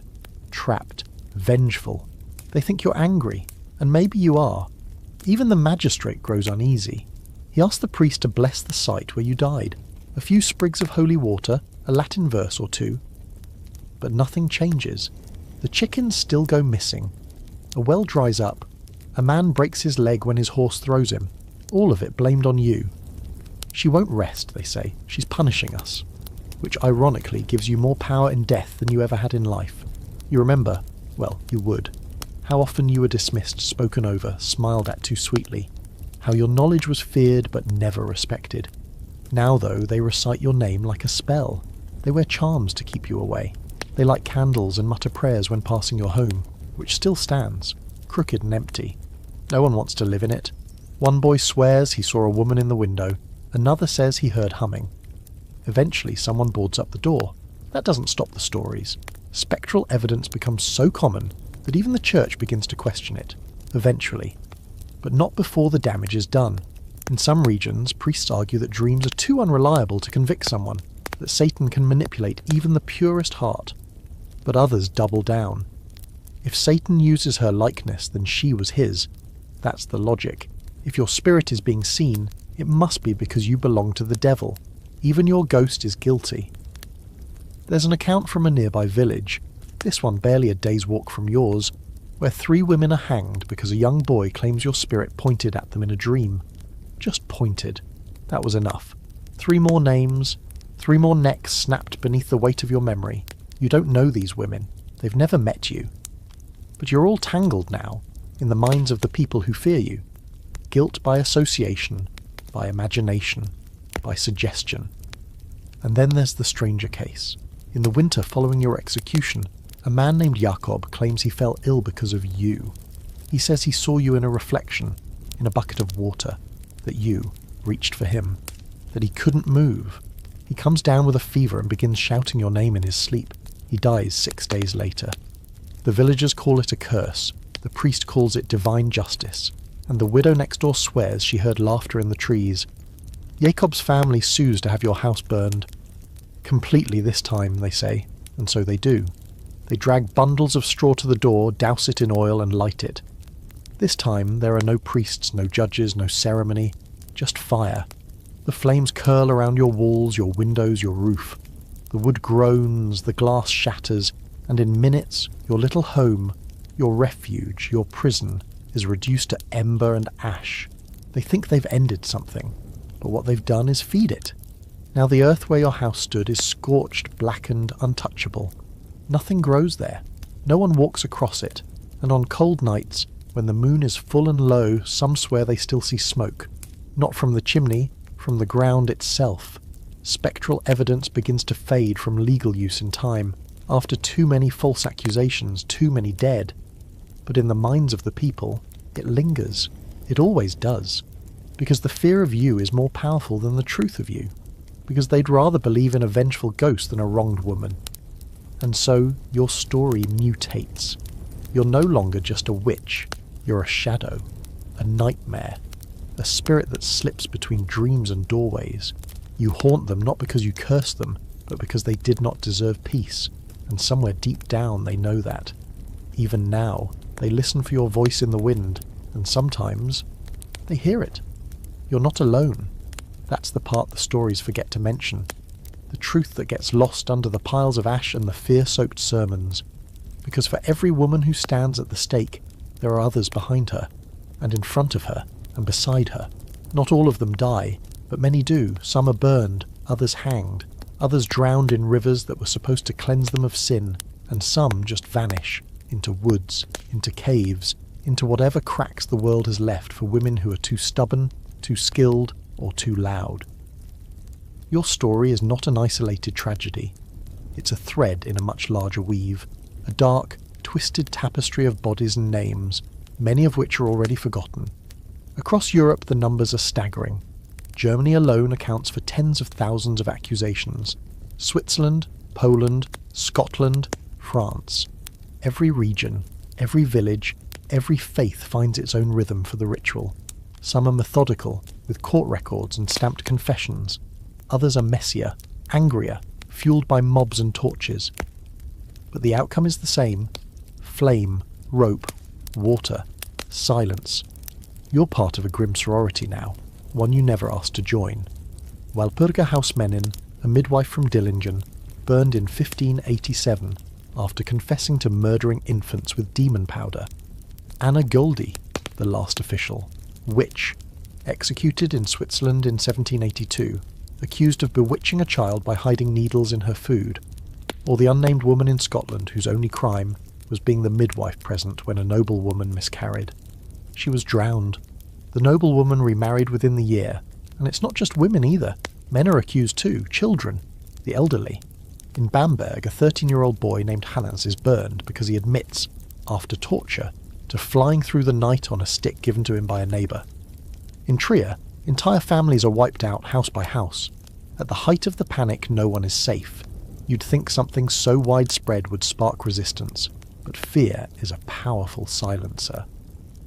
trapped, vengeful. They think you're angry, and maybe you are. Even the magistrate grows uneasy. He asks the priest to bless the site where you died. A few sprigs of holy water, a Latin verse or two. But nothing changes. The chickens still go missing. A well dries up. A man breaks his leg when his horse throws him. All of it blamed on you. She won't rest, they say. She's punishing us. Which ironically gives you more power in death than you ever had in life. You remember, well, you would, how often you were dismissed, spoken over, smiled at too sweetly. How your knowledge was feared but never respected. Now, though, they recite your name like a spell. They wear charms to keep you away. They light candles and mutter prayers when passing your home, which still stands, crooked and empty. No one wants to live in it. One boy swears he saw a woman in the window. Another says he heard humming. Eventually, someone boards up the door. That doesn't stop the stories. Spectral evidence becomes so common that even the church begins to question it. Eventually. But not before the damage is done. In some regions, priests argue that dreams are too unreliable to convict someone, that Satan can manipulate even the purest heart. But others double down. If Satan uses her likeness, then she was his. That's the logic. If your spirit is being seen, it must be because you belong to the devil. Even your ghost is guilty. There's an account from a nearby village, this one barely a day's walk from yours, where 3 women are hanged because a young boy claims your spirit pointed at them in a dream. Just pointed. That was enough. 3 more names, 3 more necks snapped beneath the weight of your memory. You don't know these women. They've never met you. But you're all tangled now, in the minds of the people who fear you. Guilt by association, by imagination, by suggestion. And then there's the stranger case. In the winter following your execution, a man named Jakob claims he fell ill because of you. He says he saw you in a reflection, in a bucket of water, that you reached for him, that he couldn't move. He comes down with a fever and begins shouting your name in his sleep. He dies 6 days later. The villagers call it a curse, the priest calls it divine justice, and the widow next door swears she heard laughter in the trees. Jacob's family sues to have your house burned. Completely this time, they say, and so they do. They drag bundles of straw to the door, douse it in oil and light it. This time there are no priests, no judges, no ceremony, just fire. The flames curl around your walls, your windows, your roof. The wood groans, the glass shatters, and in minutes your little home, your refuge, your prison, is reduced to ember and ash. They think they've ended something, but what they've done is feed it. Now the earth where your house stood is scorched, blackened, untouchable. Nothing grows there. No one walks across it, and on cold nights, when the moon is full and low, some swear they still see smoke. Not from the chimney, from the ground itself. Spectral evidence begins to fade from legal use in time, after too many false accusations, too many dead. But in the minds of the people, it lingers. It always does. Because the fear of you is more powerful than the truth of you. Because they'd rather believe in a vengeful ghost than a wronged woman. And so, your story mutates. You're no longer just a witch. You're a shadow. A nightmare. A spirit that slips between dreams and doorways. You haunt them not because you curse them, but because they did not deserve peace. And somewhere deep down they know that. Even now, they listen for your voice in the wind, and sometimes they hear it. You're not alone. That's the part the stories forget to mention. The truth that gets lost under the piles of ash and the fear-soaked sermons. Because for every woman who stands at the stake, there are others behind her, and in front of her, and beside her. Not all of them die, but many do. Some are burned, others hanged, others drowned in rivers that were supposed to cleanse them of sin, and some just vanish, into woods, into caves, into whatever cracks the world has left for women who are too stubborn, too skilled, or too loud. Your story is not an isolated tragedy. It's a thread in a much larger weave, a dark, twisted tapestry of bodies and names, many of which are already forgotten. Across Europe the numbers are staggering. Germany alone accounts for tens of thousands of accusations. Switzerland, Poland, Scotland, France. Every region, every village, every faith finds its own rhythm for the ritual. Some are methodical, with court records and stamped confessions. Others are messier, angrier, fueled by mobs and torches. But the outcome is the same. Flame, rope, water, silence. You're part of a grim sorority now, one you never asked to join. Walpurga Hausmännin, a midwife from Dillingen, burned in 1587 after confessing to murdering infants with demon powder. Anna Goldie, the last official, witch, executed in Switzerland in 1782, accused of bewitching a child by hiding needles in her food. Or the unnamed woman in Scotland whose only crime was being the midwife present when a noblewoman miscarried. She was drowned. The noblewoman remarried within the year, and it's not just women either. Men are accused too, children, the elderly. In Bamberg, a 13-year-old boy named Hannes is burned because he admits, after torture, to flying through the night on a stick given to him by a neighbour. In Trier, entire families are wiped out house by house. At the height of the panic, no one is safe. You'd think something so widespread would spark resistance, but fear is a powerful silencer.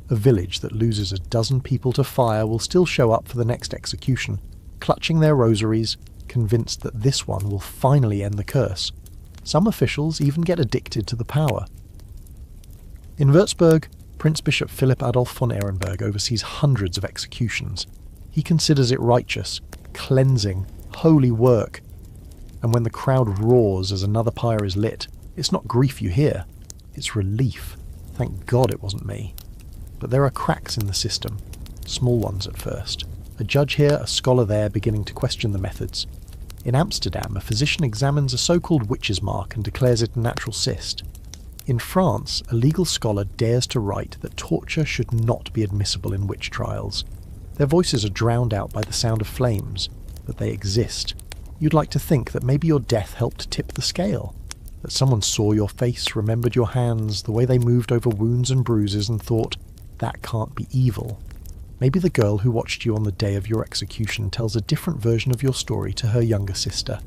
A village that loses a dozen people to fire will still show up for the next execution, clutching their rosaries, convinced that this one will finally end the curse. Some officials even get addicted to the power. In Würzburg, Prince Bishop Philipp Adolf von Ehrenberg oversees hundreds of executions. He considers it righteous, cleansing, holy work. And when the crowd roars as another pyre is lit, it's not grief you hear, it's relief. Thank God it wasn't me. But there are cracks in the system, small ones at first. A judge here, a scholar there, beginning to question the methods. In Amsterdam, a physician examines a so-called witch's mark and declares it a natural cyst. In France, a legal scholar dares to write that torture should not be admissible in witch trials. Their voices are drowned out by the sound of flames, but they exist. You'd like to think that maybe your death helped tip the scale. That someone saw your face, remembered your hands, the way they moved over wounds and bruises, and thought, that can't be evil. Maybe the girl who watched you on the day of your execution tells a different version of your story to her younger sister.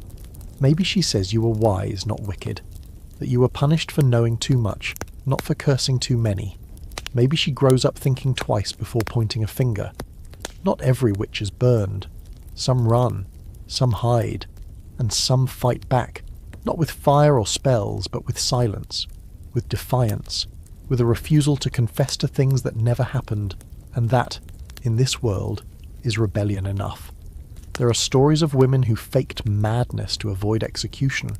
Maybe she says you were wise, not wicked. That you were punished for knowing too much, not for cursing too many. Maybe she grows up thinking twice before pointing a finger. Not every witch is burned. Some run, some hide, and some fight back, not with fire or spells, but with silence, with defiance, with a refusal to confess to things that never happened, and that, in this world, is rebellion enough. There are stories of women who faked madness to avoid execution,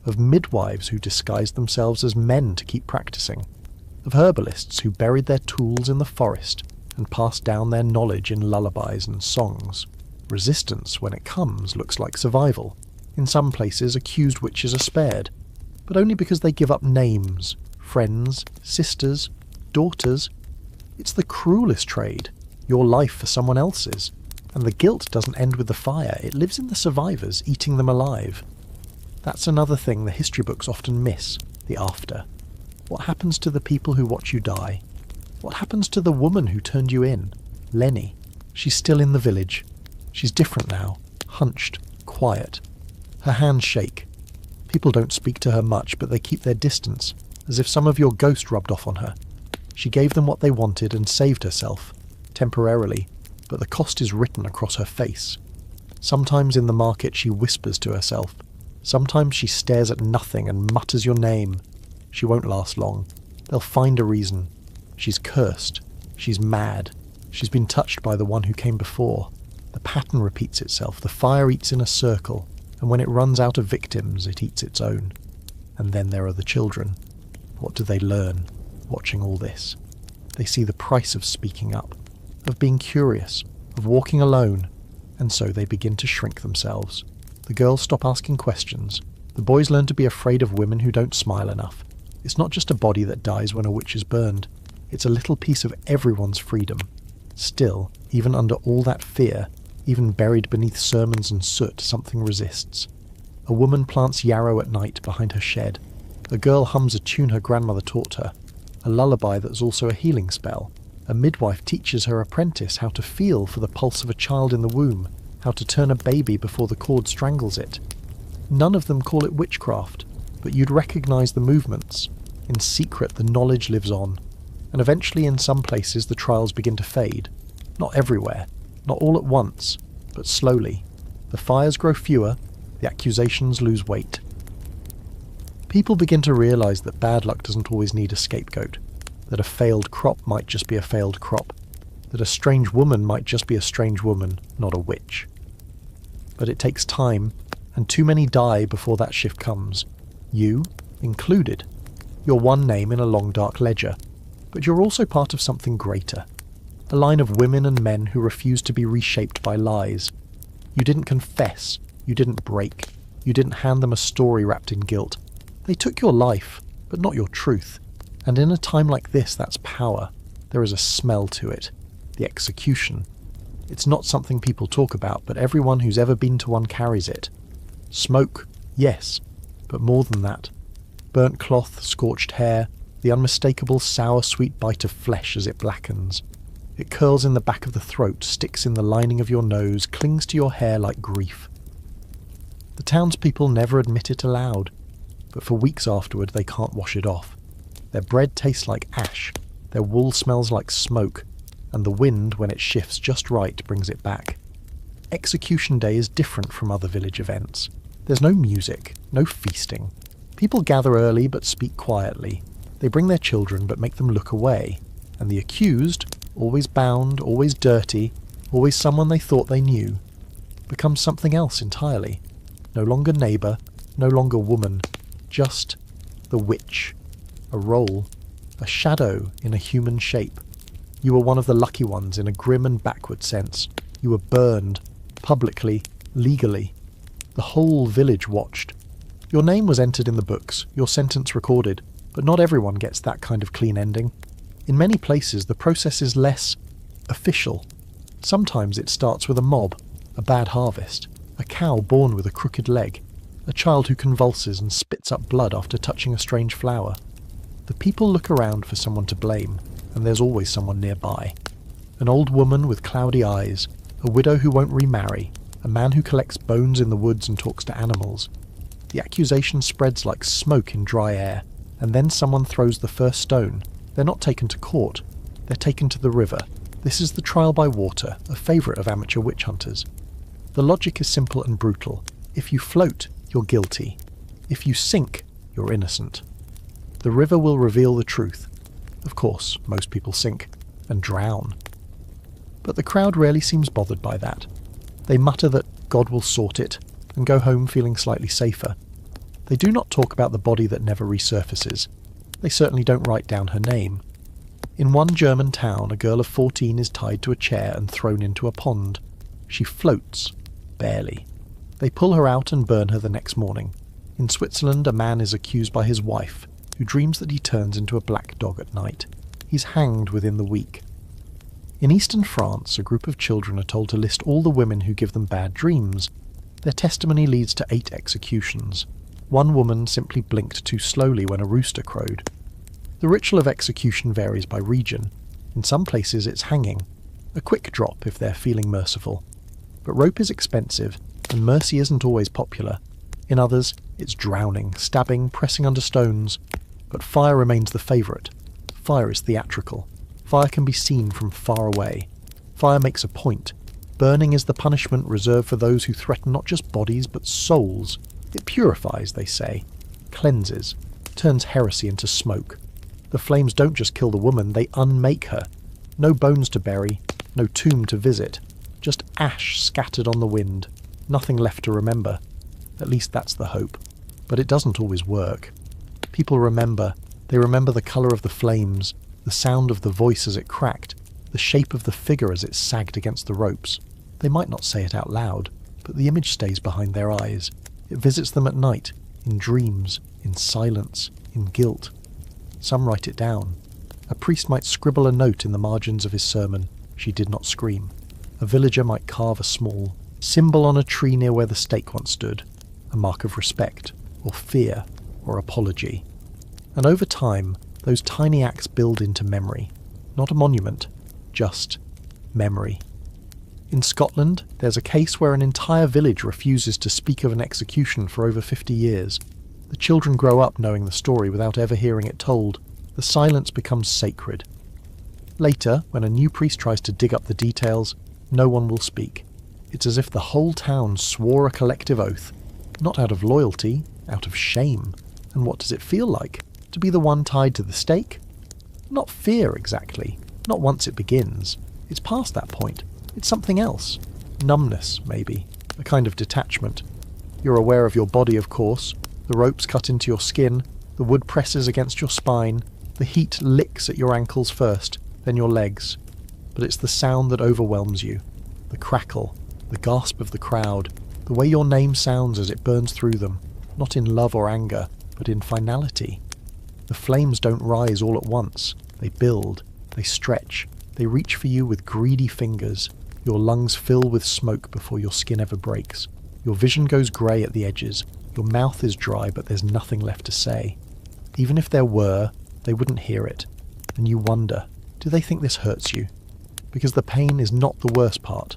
of midwives who disguised themselves as men to keep practicing, of herbalists who buried their tools in the forest and passed down their knowledge in lullabies and songs. Resistance, when it comes, looks like survival. In some places, accused witches are spared, but only because they give up names, friends, sisters, daughters. It's the cruelest trade, your life for someone else's, and the guilt doesn't end with the fire, it lives in the survivors, eating them alive. That's another thing the history books often miss, the after. What happens to the people who watch you die? What happens to the woman who turned you in? Lenny. She's still in the village. She's different now, hunched, quiet. Her hands shake. People don't speak to her much, but they keep their distance, as if some of your ghost rubbed off on her. She gave them what they wanted and saved herself, temporarily, but the cost is written across her face. Sometimes in the market she whispers to herself. Sometimes she stares at nothing and mutters your name. She won't last long. They'll find a reason. She's cursed. She's mad. She's been touched by the one who came before. The pattern repeats itself. The fire eats in a circle, and when it runs out of victims, it eats its own. And then there are the children. What do they learn, watching all this? They see the price of speaking up, of being curious, of walking alone, and so they begin to shrink themselves. The girls stop asking questions. The boys learn to be afraid of women who don't smile enough. It's not just a body that dies when a witch is burned. It's a little piece of everyone's freedom. Still, even under all that fear, even buried beneath sermons and soot, something resists. A woman plants yarrow at night behind her shed. A girl hums a tune her grandmother taught her, a lullaby that's also a healing spell. A midwife teaches her apprentice how to feel for the pulse of a child in the womb, how to turn a baby before the cord strangles it. None of them call it witchcraft, but you'd recognise the movements. In secret, the knowledge lives on, and eventually in some places the trials begin to fade. Not everywhere, not all at once, but slowly. The fires grow fewer, the accusations lose weight. People begin to realise that bad luck doesn't always need a scapegoat, that a failed crop might just be a failed crop, that a strange woman might just be a strange woman, not a witch. But it takes time, and too many die before that shift comes. You, included. You're one name in a long dark ledger, but you're also part of something greater. A line of women and men who refuse to be reshaped by lies. You didn't confess, you didn't break, you didn't hand them a story wrapped in guilt. They took your life, but not your truth. And in a time like this, that's power. There is a smell to it. The execution. It's not something people talk about, but everyone who's ever been to one carries it. Smoke, yes, but more than that. Burnt cloth, scorched hair, the unmistakable sour sweet bite of flesh as it blackens. It curls in the back of the throat, sticks in the lining of your nose, clings to your hair like grief. The townspeople never admit it aloud, but for weeks afterward they can't wash it off. Their bread tastes like ash, their wool smells like smoke, and the wind, when it shifts just right, brings it back. Execution Day is different from other village events. There's no music, no feasting. People gather early but speak quietly. They bring their children but make them look away, and the accused, always bound, always dirty, always someone they thought they knew, becomes something else entirely. No longer neighbour, no longer woman, just the witch. A role, a shadow in a human shape. You were one of the lucky ones in a grim and backward sense. You were burned, publicly, legally. The whole village watched. Your name was entered in the books, your sentence recorded, but not everyone gets that kind of clean ending. In many places, the process is less official. Sometimes it starts with a mob, a bad harvest, a cow born with a crooked leg, a child who convulses and spits up blood after touching a strange flower. The people look around for someone to blame, and there's always someone nearby. An old woman with cloudy eyes, a widow who won't remarry, a man who collects bones in the woods and talks to animals. The accusation spreads like smoke in dry air, and then someone throws the first stone. They're not taken to court, they're taken to the river. This is the trial by water, a favourite of amateur witch hunters. The logic is simple and brutal. If you float, you're guilty. If you sink, you're innocent. The river will reveal the truth. Of course, most people sink and drown. But the crowd rarely seems bothered by that. They mutter that God will sort it and go home feeling slightly safer. They do not talk about the body that never resurfaces. They certainly don't write down her name. In one German town, a girl of 14 is tied to a chair and thrown into a pond. She floats, barely. They pull her out and burn her the next morning. In Switzerland, a man is accused by his wife, who dreams that he turns into a black dog at night. He's hanged within the week. In eastern France, a group of children are told to list all the women who give them bad dreams. Their testimony leads to 8 executions. One woman simply blinked too slowly when a rooster crowed. The ritual of execution varies by region. In some places it's hanging, a quick drop if they're feeling merciful. But rope is expensive, and mercy isn't always popular. In others, it's drowning, stabbing, pressing under stones. But fire remains the favourite. Fire is theatrical. Fire can be seen from far away. Fire makes a point. Burning is the punishment reserved for those who threaten not just bodies but souls. It purifies, they say, cleanses, turns heresy into smoke. The flames don't just kill the woman, they unmake her. No bones to bury, no tomb to visit, just ash scattered on the wind, nothing left to remember. At least that's the hope. But it doesn't always work. People remember. They remember the colour of the flames, the sound of the voice as it cracked, the shape of the figure as it sagged against the ropes. They might not say it out loud, but the image stays behind their eyes. It visits them at night, in dreams, in silence, in guilt. Some write it down. A priest might scribble a note in the margins of his sermon, "She did not scream." A villager might carve a small symbol on a tree near where the stake once stood, a mark of respect, or fear, or apology. And over time, those tiny acts build into memory. Not a monument, just memory. In Scotland, there's a case where an entire village refuses to speak of an execution for over 50 years. The children grow up knowing the story without ever hearing it told. The silence becomes sacred. Later, when a new priest tries to dig up the details, no one will speak. It's as if the whole town swore a collective oath, not out of loyalty, out of shame. And what does it feel like? To be the one tied to the stake? Not fear, exactly. Not once it begins. It's past that point. It's something else. Numbness, maybe. A kind of detachment. You're aware of your body, of course. The ropes cut into your skin. The wood presses against your spine. The heat licks at your ankles first, then your legs. But it's the sound that overwhelms you. The crackle. The gasp of the crowd. The way your name sounds as it burns through them. Not in love or anger, but in finality. The flames don't rise all at once. They build. They stretch. They reach for you with greedy fingers. Your lungs fill with smoke before your skin ever breaks. Your vision goes grey at the edges. Your mouth is dry, but there's nothing left to say. Even if there were, they wouldn't hear it. And you wonder, do they think this hurts you? Because the pain is not the worst part.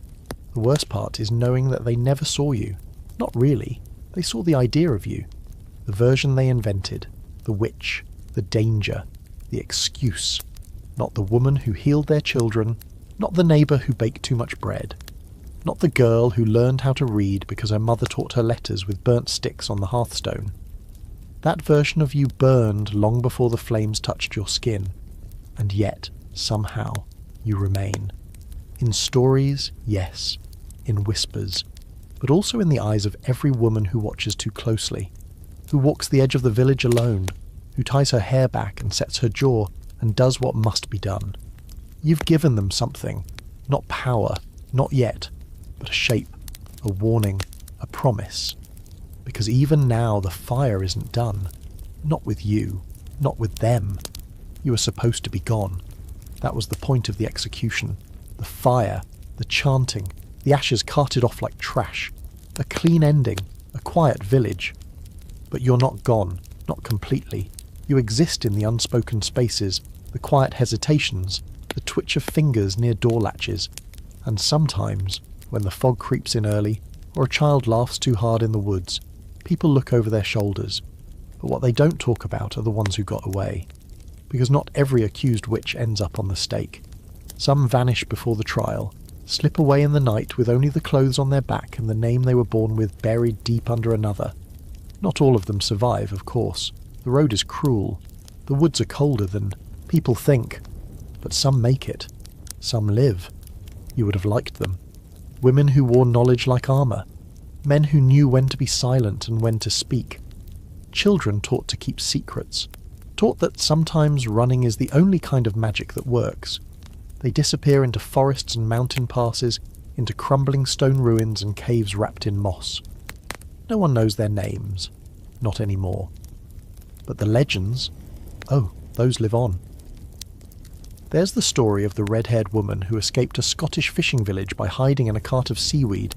The worst part is knowing that they never saw you. Not really. They saw the idea of you. The version they invented. The witch. The danger. The excuse. Not the woman who healed their children. Not the neighbour who baked too much bread. Not the girl who learned how to read because her mother taught her letters with burnt sticks on the hearthstone. That version of you burned long before the flames touched your skin. And yet, somehow, you remain. In stories, yes. In whispers. But also in the eyes of every woman who watches too closely. Who walks the edge of the village alone. Who ties her hair back and sets her jaw, and does what must be done. You've given them something, not power, not yet, but a shape, a warning, a promise. Because even now the fire isn't done. Not with you, not with them. You were supposed to be gone. That was the point of the execution. The fire, the chanting, the ashes carted off like trash. A clean ending, a quiet village. But you're not gone, not completely. You exist in the unspoken spaces, the quiet hesitations, the twitch of fingers near door latches, and sometimes, when the fog creeps in early, or a child laughs too hard in the woods, people look over their shoulders. But what they don't talk about are the ones who got away. Because not every accused witch ends up on the stake. Some vanish before the trial, slip away in the night with only the clothes on their back and the name they were born with buried deep under another. Not all of them survive, of course. The road is cruel. The woods are colder than people think. But some make it. Some live. You would have liked them. Women who wore knowledge like armour. Men who knew when to be silent and when to speak. Children taught to keep secrets. Taught that sometimes running is the only kind of magic that works. They disappear into forests and mountain passes, into crumbling stone ruins and caves wrapped in moss. No one knows their names. Not anymore. But the legends, oh, those live on. There's the story of the red-haired woman who escaped a Scottish fishing village by hiding in a cart of seaweed.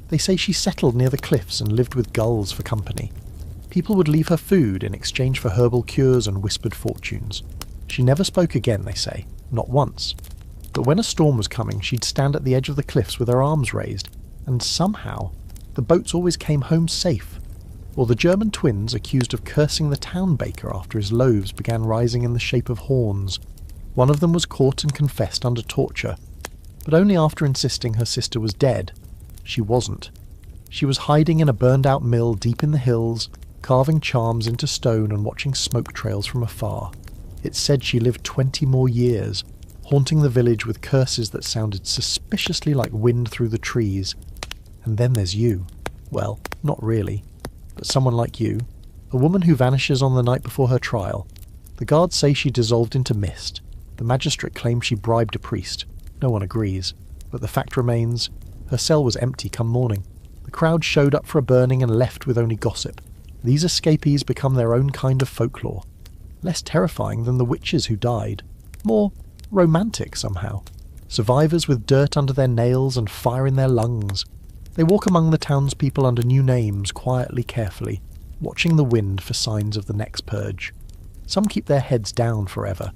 They say she settled near the cliffs and lived with gulls for company. People would leave her food in exchange for herbal cures and whispered fortunes. She never spoke again, they say, not once. But when a storm was coming, she'd stand at the edge of the cliffs with her arms raised, and somehow the boats always came home safe. Or the German twins accused of cursing the town baker after his loaves began rising in the shape of horns. One of them was caught and confessed under torture, but only after insisting her sister was dead. She wasn't. She was hiding in a burned-out mill deep in the hills, carving charms into stone and watching smoke trails from afar. It said she lived 20 more years, haunting the village with curses that sounded suspiciously like wind through the trees. And then there's you. Well, not really. But someone like you, a woman who vanishes on the night before her trial. The guards say she dissolved into mist. The magistrate claims she bribed a priest. No one agrees. But the fact remains, her cell was empty come morning. The crowd showed up for a burning and left with only gossip. These escapees become their own kind of folklore. Less terrifying than the witches who died. More romantic somehow. Survivors with dirt under their nails and fire in their lungs. They walk among the townspeople under new names, quietly, carefully, watching the wind for signs of the next purge. Some keep their heads down forever.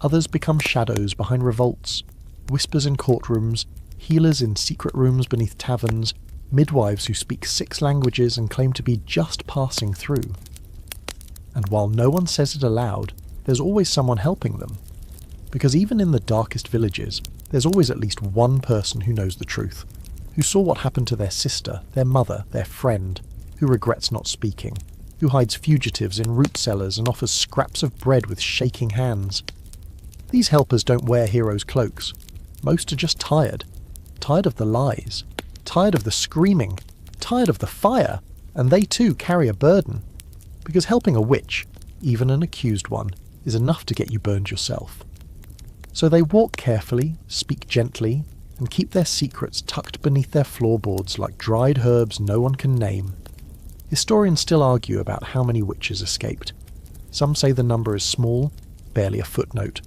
Others become shadows behind revolts, whispers in courtrooms, healers in secret rooms beneath taverns, midwives who speak 6 languages and claim to be just passing through. And while no one says it aloud, there's always someone helping them. Because even in the darkest villages, there's always at least one person who knows the truth, who saw what happened to their sister, their mother, their friend, who regrets not speaking, who hides fugitives in root cellars and offers scraps of bread with shaking hands. These helpers don't wear heroes' cloaks. Most are just tired. Tired of the lies. Tired of the screaming. Tired of the fire. And they too carry a burden. Because helping a witch, even an accused one, is enough to get you burned yourself. So they walk carefully, speak gently, and keep their secrets tucked beneath their floorboards like dried herbs no one can name. Historians still argue about how many witches escaped. Some say the number is small, barely a footnote.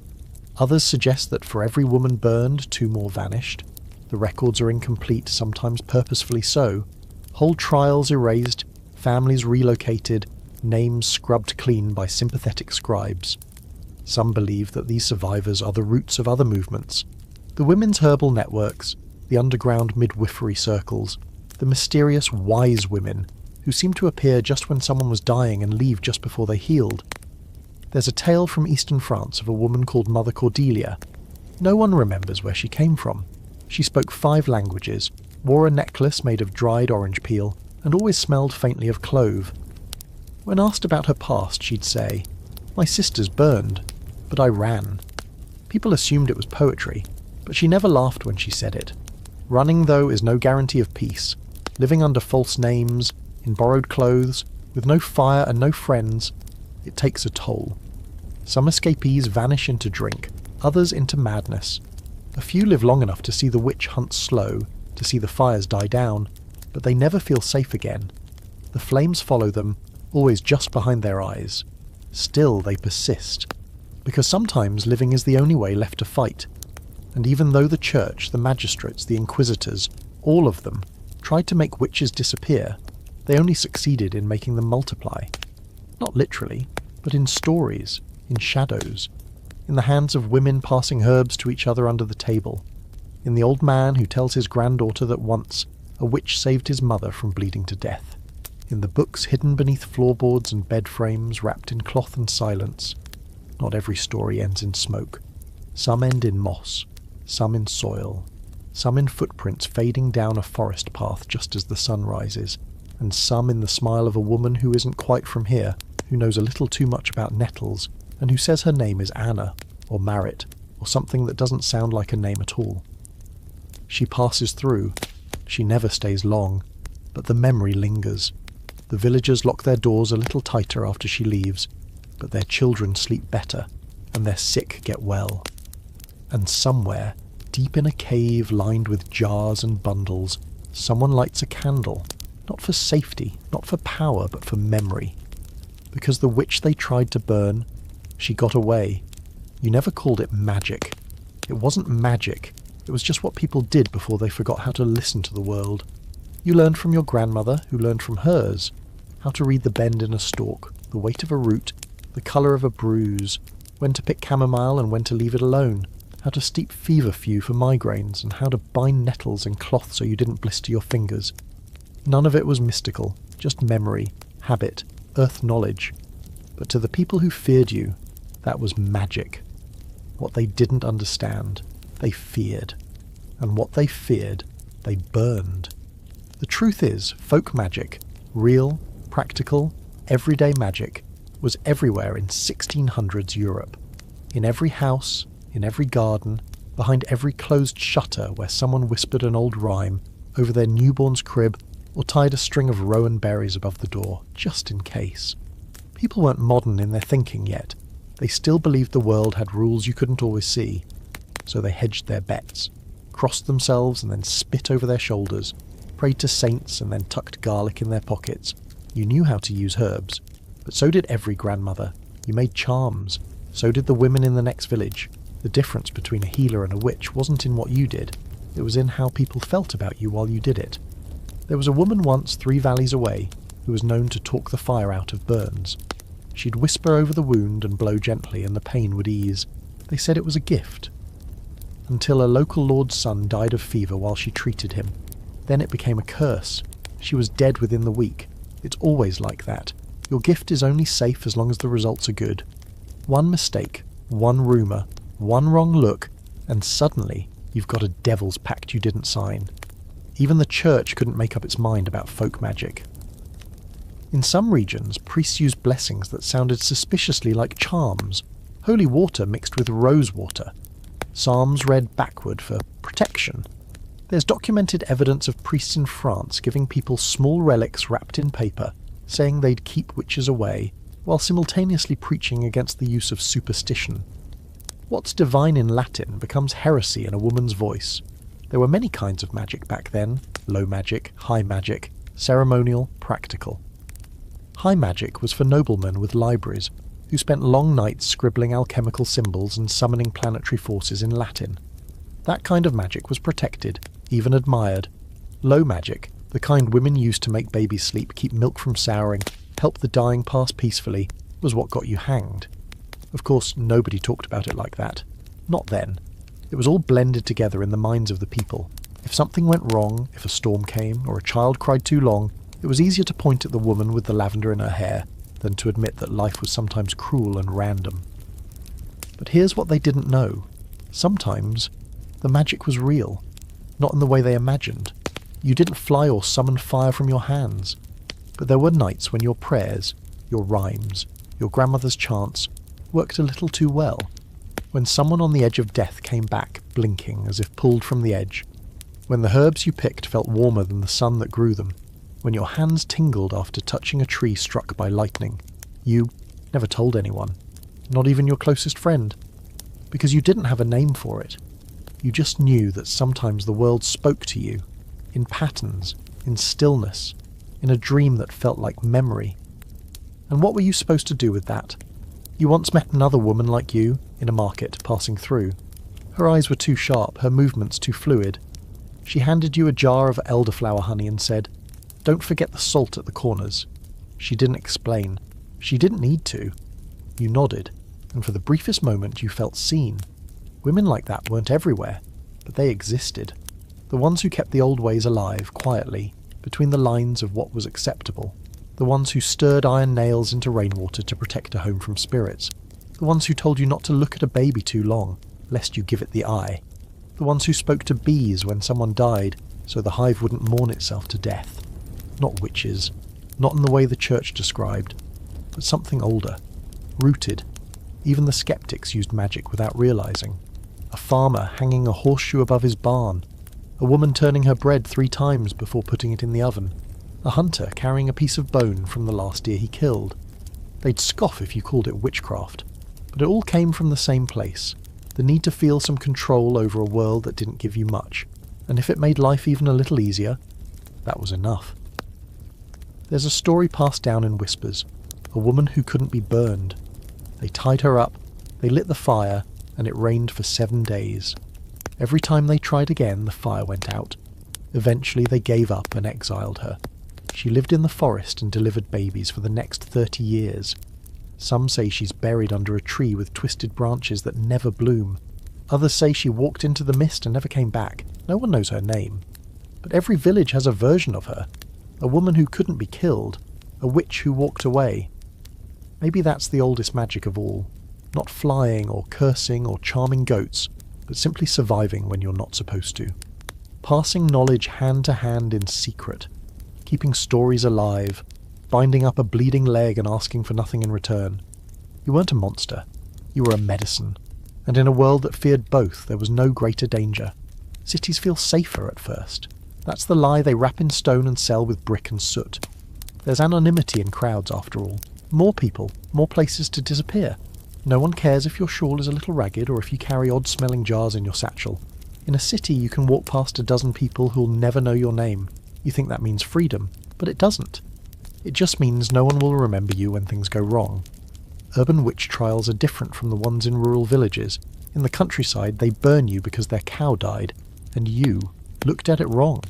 Others suggest that for every woman burned, 2 more vanished. The records are incomplete, sometimes purposefully so. Whole trials erased, families relocated, names scrubbed clean by sympathetic scribes. Some believe that these survivors are the roots of other movements. The women's herbal networks, the underground midwifery circles, the mysterious wise women who seem to appear just when someone was dying and leave just before they healed. There's a tale from eastern France of a woman called Mother Cordelia. No one remembers where she came from. She spoke 5 languages, wore a necklace made of dried orange peel, and always smelled faintly of clove. When asked about her past, she'd say, "My sisters burned, but I ran." People assumed it was poetry, but she never laughed when she said it. Running, though, is no guarantee of peace. Living under false names, in borrowed clothes, with no fire and no friends, it takes a toll. Some escapees vanish into drink, others into madness. A few live long enough to see the witch hunt slow, to see the fires die down, but they never feel safe again. The flames follow them, always just behind their eyes. Still they persist, because sometimes living is the only way left to fight. And even though the church, the magistrates, the inquisitors, all of them, tried to make witches disappear, they only succeeded in making them multiply. Not literally, but in stories, in shadows, in the hands of women passing herbs to each other under the table, in the old man who tells his granddaughter that once a witch saved his mother from bleeding to death, in the books hidden beneath floorboards and bed frames wrapped in cloth and silence. Not every story ends in smoke. Some end in moss, some in soil, some in footprints fading down a forest path just as the sun rises, and some in the smile of a woman who isn't quite from here, who knows a little too much about nettles, and who says her name is Anna, or Marit, or something that doesn't sound like a name at all. She passes through. She never stays long, but the memory lingers. The villagers lock their doors a little tighter after she leaves, but their children sleep better, and their sick get well. And somewhere, deep in a cave lined with jars and bundles, someone lights a candle, not for safety, not for power, but for memory. Because the witch they tried to burn, she got away. You never called it magic. It wasn't magic. It was just what people did before they forgot how to listen to the world. You learned from your grandmother, who learned from hers, how to read the bend in a stalk, the weight of a root, the colour of a bruise, when to pick chamomile and when to leave it alone, how to steep feverfew for migraines, and how to bind nettles in cloth so you didn't blister your fingers. None of it was mystical, just memory, habit, earth knowledge. But to the people who feared you, that was magic. What they didn't understand, they feared. And what they feared, they burned. The truth is, folk magic, real, practical, everyday magic, was everywhere in 1600s Europe. In every house, in every garden, behind every closed shutter where someone whispered an old rhyme, over their newborn's crib, or tied a string of rowan berries above the door, just in case. People weren't modern in their thinking yet. They still believed the world had rules you couldn't always see. So they hedged their bets, crossed themselves and then spit over their shoulders, prayed to saints and then tucked garlic in their pockets. You knew how to use herbs, but so did every grandmother. You made charms. So did the women in the next village. The difference between a healer and a witch wasn't in what you did. It was in how people felt about you while you did it. There was a woman once 3 valleys away who was known to talk the fire out of burns. She'd whisper over the wound and blow gently and the pain would ease. They said it was a gift. Until a local lord's son died of fever while she treated him. Then it became a curse. She was dead within the week. It's always like that. Your gift is only safe as long as the results are good. One mistake, one rumour, one wrong look, and suddenly you've got a devil's pact you didn't sign. Even the church couldn't make up its mind about folk magic. In some regions, priests used blessings that sounded suspiciously like charms, holy water mixed with rose water, psalms read backward for protection. There's documented evidence of priests in France giving people small relics wrapped in paper, saying they'd keep witches away, while simultaneously preaching against the use of superstition. What's divine in Latin becomes heresy in a woman's voice. There were many kinds of magic back then: low magic, high magic, ceremonial, practical. High magic was for noblemen with libraries, who spent long nights scribbling alchemical symbols and summoning planetary forces in Latin. That kind of magic was protected, even admired. Low magic, the kind women used to make babies sleep, keep milk from souring, help the dying pass peacefully, was what got you hanged. Of course, nobody talked about it like that. Not then. It was all blended together in the minds of the people. If something went wrong, if a storm came, or a child cried too long, it was easier to point at the woman with the lavender in her hair than to admit that life was sometimes cruel and random. But here's what they didn't know. Sometimes the magic was real, not in the way they imagined. You didn't fly or summon fire from your hands. But there were nights when your prayers, your rhymes, your grandmother's chants worked a little too well. When someone on the edge of death came back, blinking as if pulled from the edge. When the herbs you picked felt warmer than the sun that grew them. When your hands tingled after touching a tree struck by lightning. You never told anyone. not even your closest friend, because you didn't have a name for it. You just knew that sometimes the world spoke to you, in patterns, in stillness, in a dream that felt like memory. And what were you supposed to do with that? You once met another woman like you, in a market, passing through. Her eyes were too sharp, her movements too fluid. She handed you a jar of elderflower honey and said, "Don't forget the salt at the corners." She didn't explain. She didn't need to. You nodded, and for the briefest moment you felt seen. Women like that weren't everywhere, but they existed. The ones who kept the old ways alive, quietly, between the lines of what was acceptable. The ones who stirred iron nails into rainwater to protect a home from spirits. The ones who told you not to look at a baby too long, lest you give it the eye. The ones who spoke to bees when someone died, so the hive wouldn't mourn itself to death. Not witches, not in the way the church described, but something older, rooted. Even the skeptics used magic without realizing. A farmer hanging a horseshoe above his barn. A woman turning her bread 3 times before putting it in the oven. A hunter carrying a piece of bone from the last deer he killed. They'd scoff if you called it witchcraft, but it all came from the same place. The need to feel some control over a world that didn't give you much, and if it made life even a little easier, that was enough. There's a story passed down in whispers, a woman who couldn't be burned. They tied her up, they lit the fire, and it rained for 7 days. Every time they tried again, the fire went out. Eventually they gave up and exiled her. She lived in the forest and delivered babies for the next 30 years. Some say she's buried under a tree with twisted branches that never bloom. Others say she walked into the mist and never came back. No one knows her name. But every village has a version of her. A woman who couldn't be killed. A witch who walked away. Maybe that's the oldest magic of all. Not flying or cursing or charming goats, but simply surviving when you're not supposed to. Passing knowledge hand to hand in secret. Keeping stories alive. Binding up a bleeding leg and asking for nothing in return. You weren't a monster. You were a medicine. And in a world that feared both, there was no greater danger. Cities feel safer at first. That's the lie they wrap in stone and sell with brick and soot. There's anonymity in crowds after all. More people, more places to disappear. No one cares if your shawl is a little ragged or if you carry odd-smelling jars in your satchel. In a city you can walk past a dozen people who'll never know your name. You think that means freedom, but it doesn't. It just means no one will remember you when things go wrong. Urban witch trials are different from the ones in rural villages. In the countryside they burn you because their cow died, and you looked at it wrong.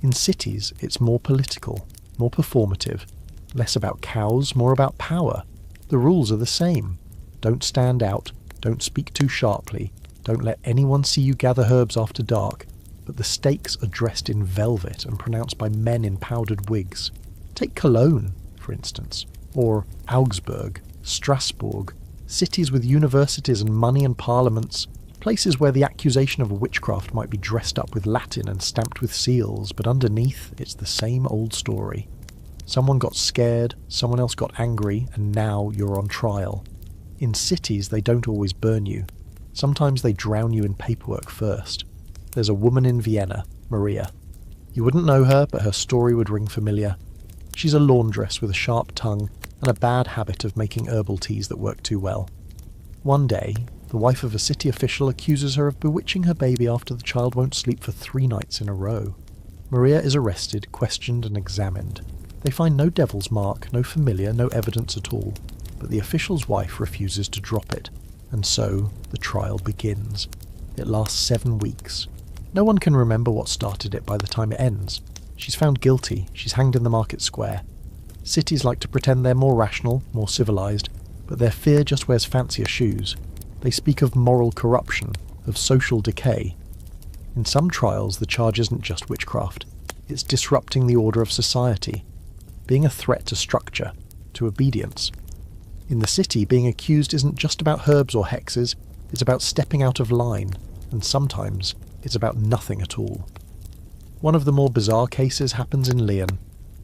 In cities it's more political, more performative, less about cows, more about power. The rules are the same. Don't stand out, don't speak too sharply, don't let anyone see you gather herbs after dark, but the stakes are dressed in velvet and pronounced by men in powdered wigs. Take Cologne, for instance, or Augsburg, Strasbourg, cities with universities and money and parliaments, places where the accusation of witchcraft might be dressed up with Latin and stamped with seals, but underneath it's the same old story. Someone got scared, someone else got angry, and now you're on trial. In cities they don't always burn you. Sometimes they drown you in paperwork first. There's a woman in Vienna, Maria. You wouldn't know her, but her story would ring familiar. She's a laundress with a sharp tongue and a bad habit of making herbal teas that work too well. One day, the wife of a city official accuses her of bewitching her baby after the child won't sleep for 3 nights in a row. Maria is arrested, questioned and examined. They find no devil's mark, no familiar, no evidence at all, but the official's wife refuses to drop it, and so the trial begins. It lasts 7 weeks. No one can remember what started it by the time it ends. She's found guilty, she's hanged in the market square. Cities like to pretend they're more rational, more civilized, but their fear just wears fancier shoes. They speak of moral corruption, of social decay. In some trials the charge isn't just witchcraft, it's disrupting the order of society, being a threat to structure, to obedience. In the city, being accused isn't just about herbs or hexes, it's about stepping out of line, and sometimes it's about nothing at all. One of the more bizarre cases happens in Lyon,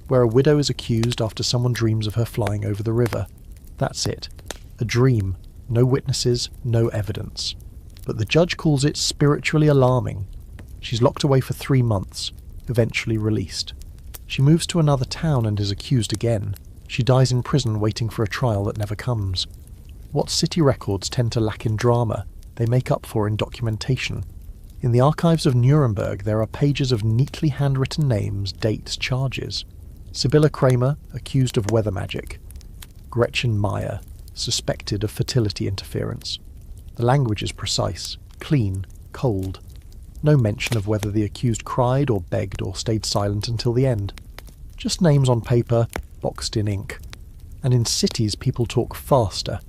where a widow is accused after someone dreams of her flying over the river. That's it. A dream. No witnesses, no evidence. But the judge calls it spiritually alarming. She's locked away for 3 months, eventually released. She moves to another town and is accused again. She dies in prison waiting for a trial that never comes. What city records tend to lack in drama, they make up for in documentation. In the archives of Nuremberg, there are pages of neatly handwritten names, dates, charges. Sibylla Kramer, accused of weather magic. Gretchen Meyer, suspected of fertility interference. The language is precise, clean, cold. No mention of whether the accused cried or begged or stayed silent until the end. Just names on paper, boxed in ink. And in cities, people talk faster.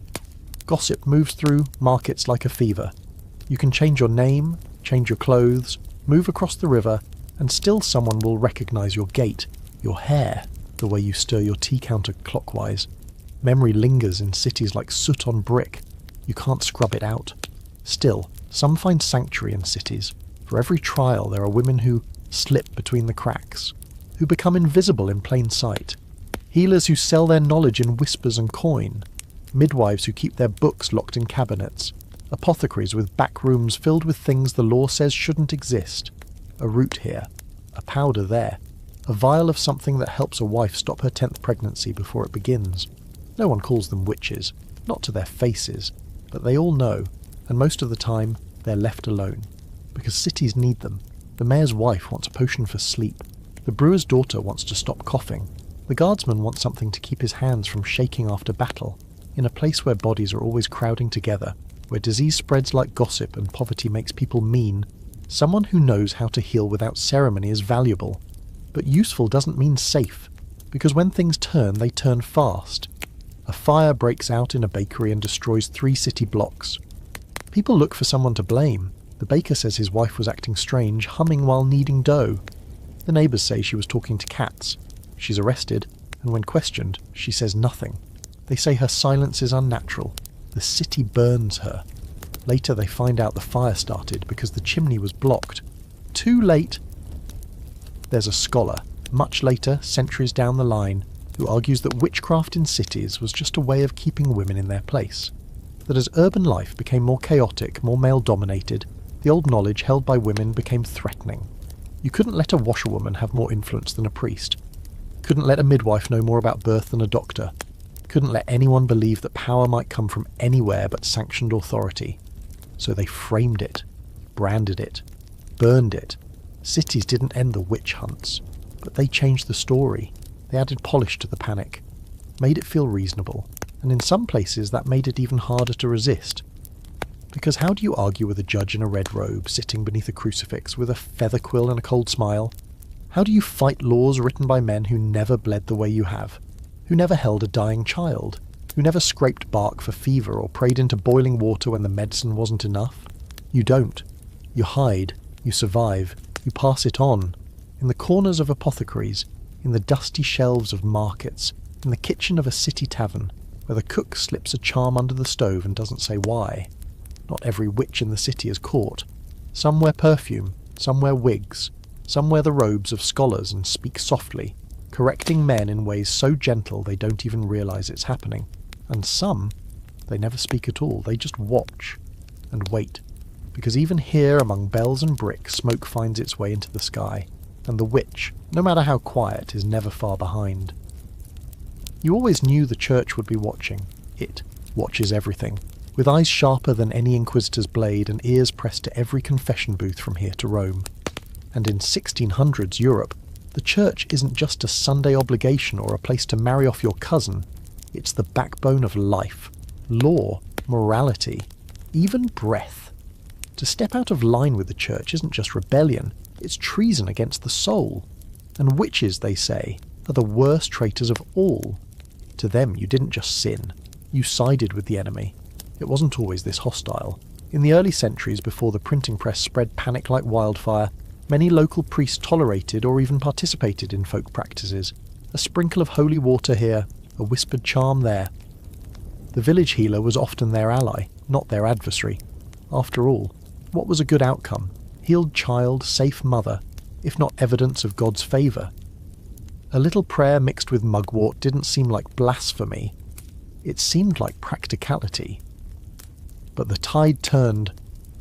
Gossip moves through markets like a fever. You can change your name, change your clothes, move across the river, and still someone will recognise your gait, your hair, the way you stir your tea counter clockwise. Memory lingers in cities like soot on brick. You can't scrub it out. Still, some find sanctuary in cities. For every trial, there are women who slip between the cracks, who become invisible in plain sight. Healers who sell their knowledge in whispers and coin. Midwives who keep their books locked in cabinets. Apothecaries with back rooms filled with things the law says shouldn't exist. A root here, a powder there, a vial of something that helps a wife stop her 10th pregnancy before it begins. No one calls them witches, not to their faces, but they all know, and most of the time they're left alone. Because cities need them. The mayor's wife wants a potion for sleep. The brewer's daughter wants to stop coughing. The guardsman wants something to keep his hands from shaking after battle. In a place where bodies are always crowding together, where disease spreads like gossip and poverty makes people mean, someone who knows how to heal without ceremony is valuable. But useful doesn't mean safe, because when things turn, they turn fast. A fire breaks out in a bakery and destroys 3 city blocks. People look for someone to blame. The baker says his wife was acting strange, humming while kneading dough. The neighbours say she was talking to cats. She's arrested, and when questioned, she says nothing. They say her silence is unnatural. The city burns her. Later they find out the fire started because the chimney was blocked. Too late. There's a scholar, much later, centuries down the line, who argues that witchcraft in cities was just a way of keeping women in their place. That as urban life became more chaotic, more male-dominated, the old knowledge held by women became threatening. You couldn't let a washerwoman have more influence than a priest. Couldn't let a midwife know more about birth than a doctor. Couldn't let anyone believe that power might come from anywhere but sanctioned authority. So they framed it, branded it, burned it. Cities didn't end the witch hunts, but they changed the story. They added polish to the panic, made it feel reasonable, and in some places that made it even harder to resist. Because how do you argue with a judge in a red robe sitting beneath a crucifix with a feather quill and a cold smile? How do you fight laws written by men who never bled the way you have? Who never held a dying child? Who never scraped bark for fever or prayed into boiling water when the medicine wasn't enough? You don't. You hide. You survive. You pass it on. In the corners of apothecaries, in the dusty shelves of markets, in the kitchen of a city tavern, where the cook slips a charm under the stove and doesn't say why. Not every witch in the city is caught. Some wear perfume, some wear wigs, some wear the robes of scholars and speak softly, correcting men in ways so gentle they don't even realise it's happening. And some, they never speak at all, they just watch and wait. Because even here among bells and brick, smoke finds its way into the sky, and the witch, no matter how quiet, is never far behind. You always knew the church would be watching. It watches everything, with eyes sharper than any inquisitor's blade and ears pressed to every confession booth from here to Rome. And in 1600s Europe, the church isn't just a Sunday obligation or a place to marry off your cousin. It's the backbone of life, law, morality, even breath. To step out of line with the church isn't just rebellion, it's treason against the soul. And witches, they say, are the worst traitors of all. To them, you didn't just sin, you sided with the enemy. It wasn't always this hostile. In the early centuries before the printing press spread panic like wildfire, many local priests tolerated or even participated in folk practices. A sprinkle of holy water here, a whispered charm there. The village healer was often their ally, not their adversary. After all, what was a good outcome? Healed child, safe mother, if not evidence of God's favour. A little prayer mixed with mugwort didn't seem like blasphemy. It seemed like practicality. But the tide turned.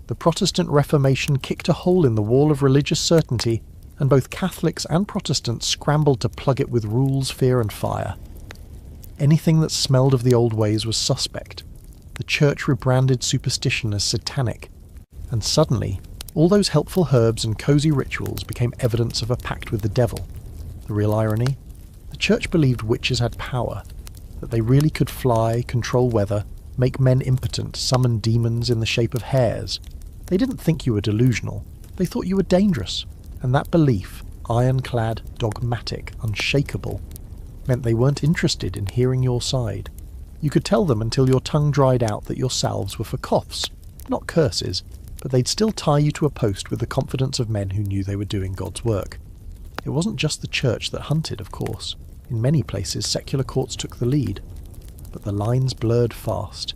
The Protestant Reformation kicked a hole in the wall of religious certainty, and both Catholics and Protestants scrambled to plug it with rules, fear and fire. Anything that smelled of the old ways was suspect. church rebranded superstition as satanic, and suddenly, all those helpful herbs and cozy rituals became evidence of a pact with the devil. The real irony? The church believed witches had power, that they really could fly, control weather, make men impotent, summon demons in the shape of hares. They didn't think you were delusional, they thought you were dangerous, and that belief, ironclad, dogmatic, unshakable, meant they weren't interested in hearing your side. You could tell them until your tongue dried out that your salves were for coughs, not curses, but they'd still tie you to a post with the confidence of men who knew they were doing God's work. It wasn't just the church that hunted, of course. In many places, secular courts took the lead. But the lines blurred fast.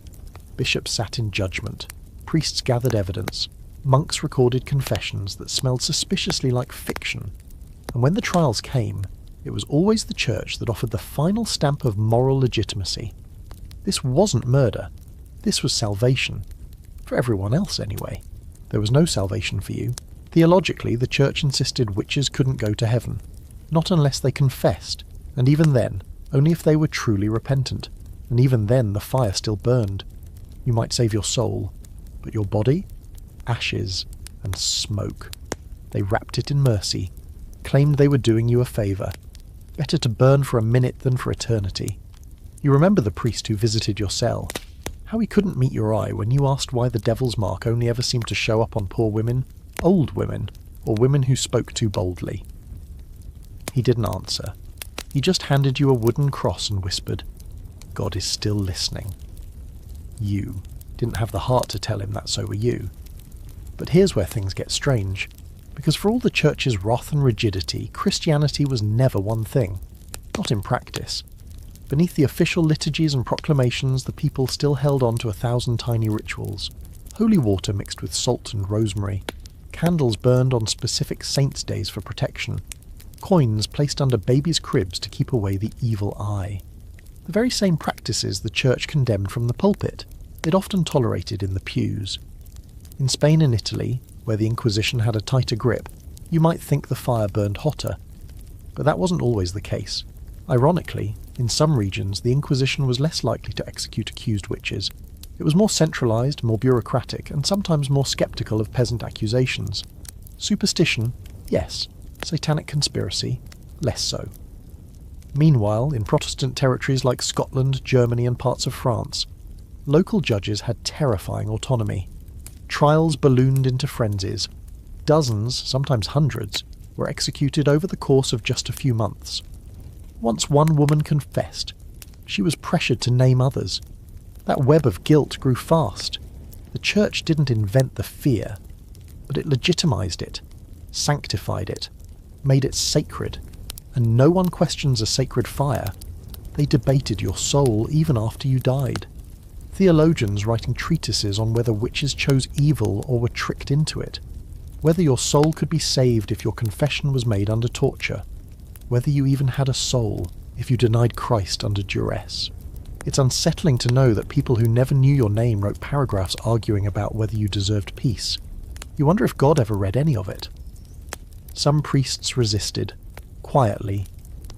Bishops sat in judgment. Priests gathered evidence. Monks recorded confessions that smelled suspiciously like fiction. And when the trials came, it was always the church that offered the final stamp of moral legitimacy. This wasn't murder. This was salvation. For everyone else, anyway. There was no salvation for you. Theologically, the church insisted witches couldn't go to heaven. Not unless they confessed, and even then, only if they were truly repentant. And even then, the fire still burned. You might save your soul, but your body? Ashes and smoke. They wrapped it in mercy, claimed they were doing you a favour. Better to burn for a minute than for eternity. You remember the priest who visited your cell? How he couldn't meet your eye when you asked why the devil's mark only ever seemed to show up on poor women, old women, or women who spoke too boldly. He didn't answer. He just handed you a wooden cross and whispered, "God is still listening." You didn't have the heart to tell him that so were you. But here's where things get strange, because for all the church's wrath and rigidity, Christianity was never one thing. Not in practice. Beneath the official liturgies and proclamations, the people still held on to 1,000 tiny rituals. Holy water mixed with salt and rosemary. Candles burned on specific saints' days for protection. Coins placed under babies' cribs to keep away the evil eye. The very same practices the church condemned from the pulpit, it often tolerated in the pews. In Spain and Italy, where the Inquisition had a tighter grip, you might think the fire burned hotter. But that wasn't always the case. Ironically, in some regions, the Inquisition was less likely to execute accused witches. It was more centralised, more bureaucratic, and sometimes more sceptical of peasant accusations. Superstition, yes. Satanic conspiracy, less so. Meanwhile, in Protestant territories like Scotland, Germany, and parts of France, local judges had terrifying autonomy. Trials ballooned into frenzies. Dozens, sometimes hundreds, were executed over the course of just a few months. Once one woman confessed, she was pressured to name others. That web of guilt grew fast. The church didn't invent the fear, but it legitimized it, sanctified it, made it sacred. And no one questions a sacred fire. They debated your soul even after you died. Theologians writing treatises on whether witches chose evil or were tricked into it. Whether your soul could be saved if your confession was made under torture. Whether you even had a soul if you denied Christ under duress. It's unsettling to know that people who never knew your name wrote paragraphs arguing about whether you deserved peace. You wonder if God ever read any of it. Some priests resisted, quietly,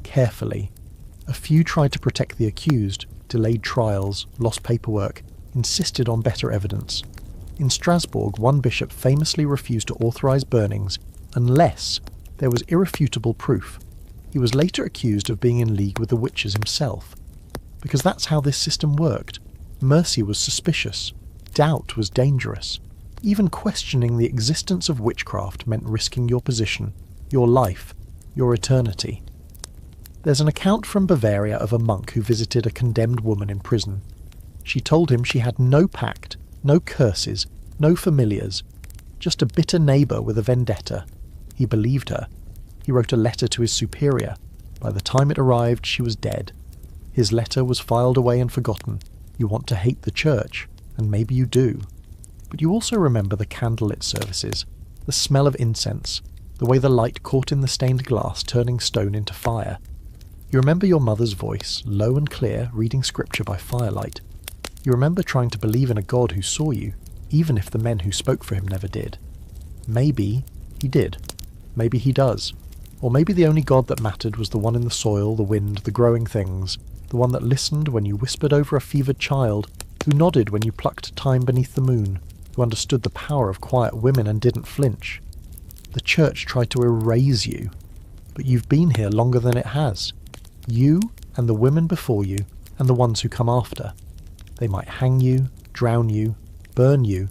carefully. A few tried to protect the accused, delayed trials, lost paperwork, insisted on better evidence. In Strasbourg, one bishop famously refused to authorize burnings unless there was irrefutable proof. He was later accused of being in league with the witches himself. Because that's how this system worked. Mercy was suspicious. Doubt was dangerous. Even questioning the existence of witchcraft meant risking your position, your life, your eternity. There's an account from Bavaria of a monk who visited a condemned woman in prison. She told him she had no pact, no curses, no familiars, just a bitter neighbour with a vendetta. He believed her. He wrote a letter to his superior. By the time it arrived, she was dead. His letter was filed away and forgotten. You want to hate the church, and maybe you do. But you also remember the candlelit services, the smell of incense, the way the light caught in the stained glass turning stone into fire. You remember your mother's voice, low and clear, reading scripture by firelight. You remember trying to believe in a God who saw you, even if the men who spoke for him never did. Maybe he did. Maybe he does. Or maybe the only God that mattered was the one in the soil, the wind, the growing things, the one that listened when you whispered over a fevered child, who nodded when you plucked time beneath the moon, who understood the power of quiet women and didn't flinch. The church tried to erase you, but you've been here longer than it has. You and the women before you and the ones who come after. They might hang you, drown you, burn you,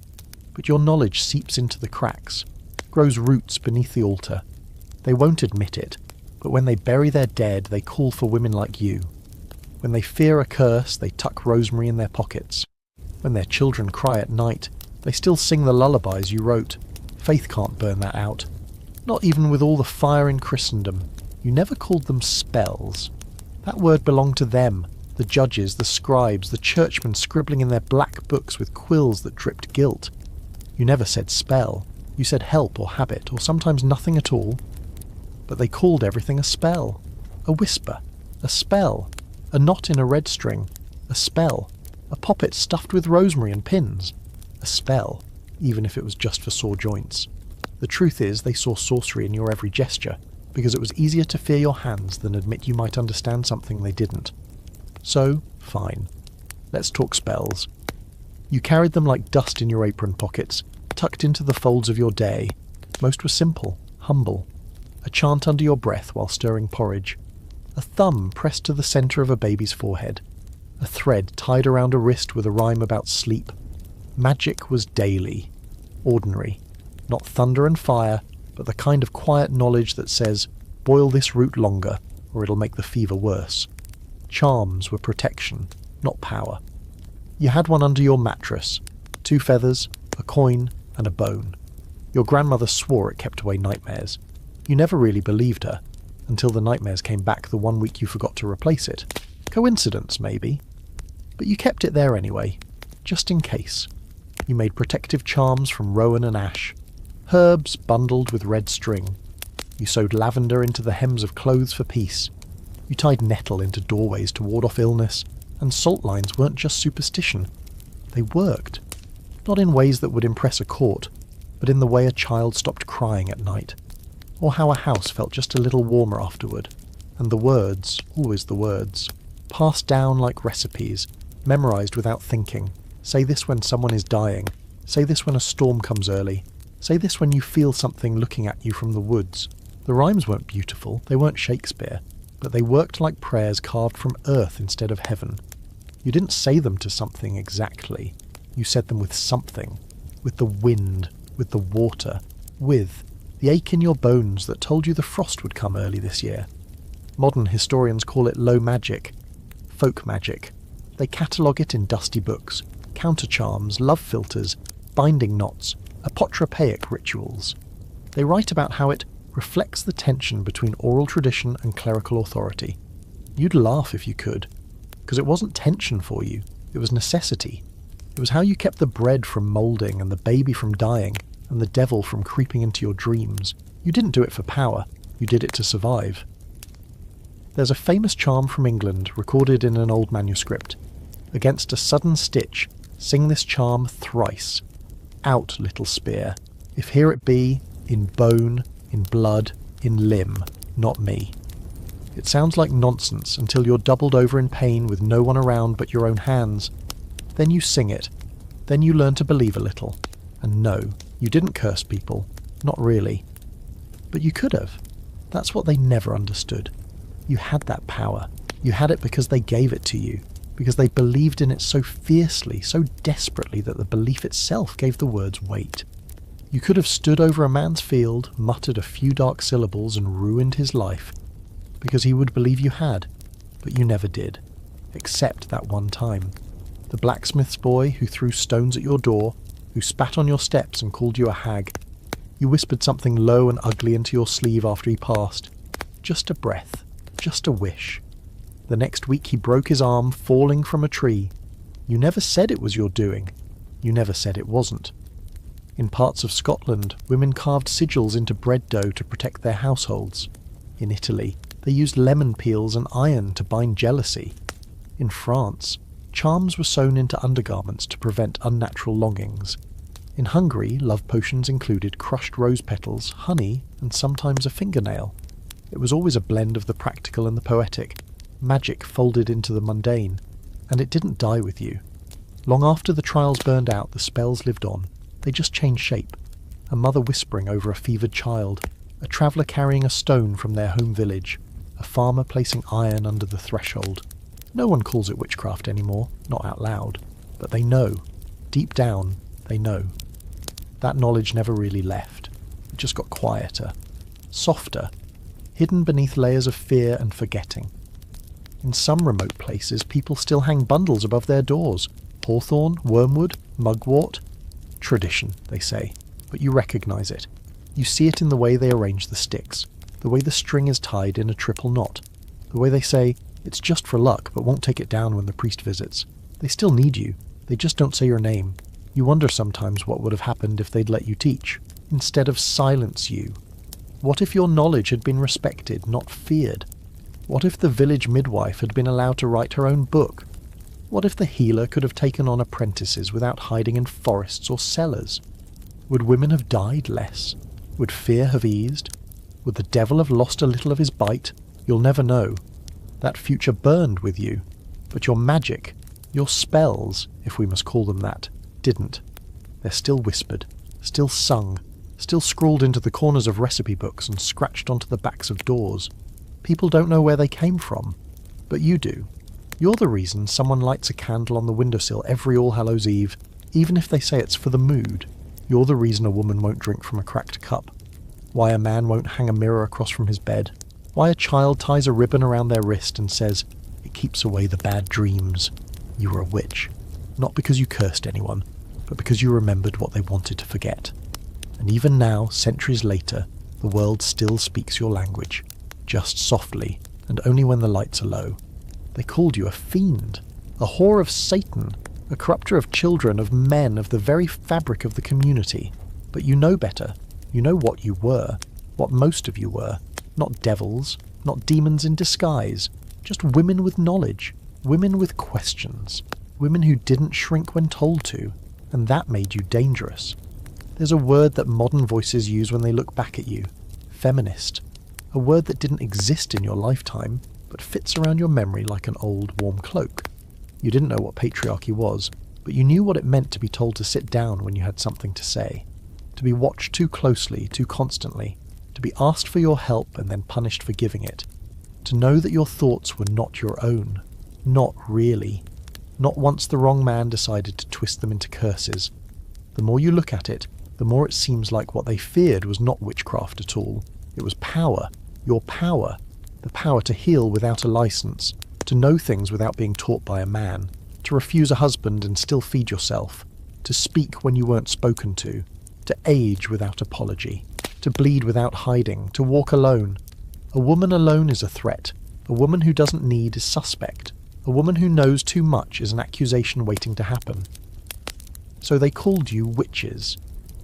but your knowledge seeps into the cracks, grows roots beneath the altar. They won't admit it, but when they bury their dead, they call for women like you. When they fear a curse, they tuck rosemary in their pockets. When their children cry at night, they still sing the lullabies you wrote. Faith can't burn that out. Not even with all the fire in Christendom. You never called them spells. That word belonged to them, the judges, the scribes, the churchmen scribbling in their black books with quills that dripped guilt. You never said spell. You said help or habit, or sometimes nothing at all. But they called everything a spell. A whisper. A spell. A knot in a red string. A spell. A poppet stuffed with rosemary and pins. A spell, even if it was just for sore joints. The truth is, they saw sorcery in your every gesture, because it was easier to fear your hands than admit you might understand something they didn't. So, fine. Let's talk spells. You carried them like dust in your apron pockets, tucked into the folds of your day. Most were simple, humble. A chant under your breath while stirring porridge. A thumb pressed to the centre of a baby's forehead. A thread tied around a wrist with a rhyme about sleep. Magic was daily. Ordinary. Not thunder and fire, but the kind of quiet knowledge that says, boil this root longer, or it'll make the fever worse. Charms were protection, not power. You had one under your mattress. 2 feathers, a coin, and a bone. Your grandmother swore it kept away nightmares. You never really believed her, until the nightmares came back the one week you forgot to replace it. Coincidence, maybe. But you kept it there anyway, just in case. You made protective charms from rowan and ash. Herbs bundled with red string. You sewed lavender into the hems of clothes for peace. You tied nettle into doorways to ward off illness, and salt lines weren't just superstition. They worked. Not in ways that would impress a court, but in the way a child stopped crying at night, or how a house felt just a little warmer afterward. And the words, always the words, passed down like recipes, memorized without thinking. Say this when someone is dying. Say this when a storm comes early. Say this when you feel something looking at you from the woods. The rhymes weren't beautiful, they weren't Shakespeare, but they worked like prayers carved from earth instead of heaven. You didn't say them to something exactly. You said them with something. With the wind, with the water, with the ache in your bones that told you the frost would come early this year. Modern historians call it low magic, folk magic. They catalogue it in dusty books, counter charms, love philters, binding knots, apotropaic rituals. They write about how it reflects the tension between oral tradition and clerical authority. You'd laugh if you could, because it wasn't tension for you, it was necessity. It was how you kept the bread from moulding and the baby from dying and the devil from creeping into your dreams. You didn't do it for power, you did it to survive. There's a famous charm from England recorded in an old manuscript. Against a sudden stitch, sing this charm thrice. Out, little spear, if here it be, in bone, in blood, in limb, not me. It sounds like nonsense until you're doubled over in pain with no one around but your own hands. Then you sing it. Then you learn to believe a little. And no, you didn't curse people. Not really. But you could have. That's what they never understood. You had that power. You had it because they gave it to you. Because they believed in it so fiercely, so desperately that the belief itself gave the words weight. You could have stood over a man's field, muttered a few dark syllables and ruined his life, because he would believe you had, but you never did, except that one time. The blacksmith's boy who threw stones at your door, who spat on your steps and called you a hag. You whispered something low and ugly into your sleeve after he passed. Just a breath, just a wish. The next week he broke his arm falling from a tree. You never said it was your doing. You never said it wasn't. In parts of Scotland, women carved sigils into bread dough to protect their households. In Italy, they used lemon peels and iron to bind jealousy. In France, charms were sewn into undergarments to prevent unnatural longings. In Hungary, love potions included crushed rose petals, honey, and sometimes a fingernail. It was always a blend of the practical and the poetic, magic folded into the mundane, and it didn't die with you. Long after the trials burned out, the spells lived on. They just changed shape. A mother whispering over a fevered child, a traveller carrying a stone from their home village, a farmer placing iron under the threshold. No one calls it witchcraft anymore, not out loud, but they know. Deep down, they know. That knowledge never really left. It just got quieter, softer, hidden beneath layers of fear and forgetting. In some remote places, people still hang bundles above their doors. Hawthorn, wormwood, mugwort. Tradition, they say, but you recognise it. You see it in the way they arrange the sticks, the way the string is tied in a triple knot, the way they say, it's just for luck, but won't take it down when the priest visits. They still need you, they just don't say your name. You wonder sometimes what would have happened if they'd let you teach, instead of silence you. What if your knowledge had been respected, not feared? What if the village midwife had been allowed to write her own book? What if the healer could have taken on apprentices without hiding in forests or cellars? Would women have died less? Would fear have eased? Would the devil have lost a little of his bite? You'll never know. That future burned with you, but your magic, your spells, if we must call them that, didn't. They're still whispered, still sung, still scrawled into the corners of recipe books and scratched onto the backs of doors. People don't know where they came from, but you do. You're the reason someone lights a candle on the windowsill every All Hallows Eve, even if they say it's for the mood. You're the reason a woman won't drink from a cracked cup. Why a man won't hang a mirror across from his bed. Why a child ties a ribbon around their wrist and says, it keeps away the bad dreams. You were a witch. Not because you cursed anyone, but because you remembered what they wanted to forget. And even now, centuries later, the world still speaks your language. Just softly, and only when the lights are low. They called you a fiend, a whore of Satan, a corrupter of children, of men, of the very fabric of the community. But you know better. You know what you were, what most of you were. Not devils, not demons in disguise, just women with knowledge, women with questions, women who didn't shrink when told to, and that made you dangerous. There's a word that modern voices use when they look back at you. Feminist. A word that didn't exist in your lifetime, but fits around your memory like an old, warm cloak. You didn't know what patriarchy was, but you knew what it meant to be told to sit down when you had something to say, to be watched too closely, too constantly, to be asked for your help and then punished for giving it, to know that your thoughts were not your own, not really, not once the wrong man decided to twist them into curses. The more you look at it, the more it seems like what they feared was not witchcraft at all. It was power, your power, the power to heal without a license, to know things without being taught by a man, to refuse a husband and still feed yourself, to speak when you weren't spoken to age without apology, to bleed without hiding, to walk alone. A woman alone is a threat. A woman who doesn't need is suspect. A woman who knows too much is an accusation waiting to happen. So they called you witches,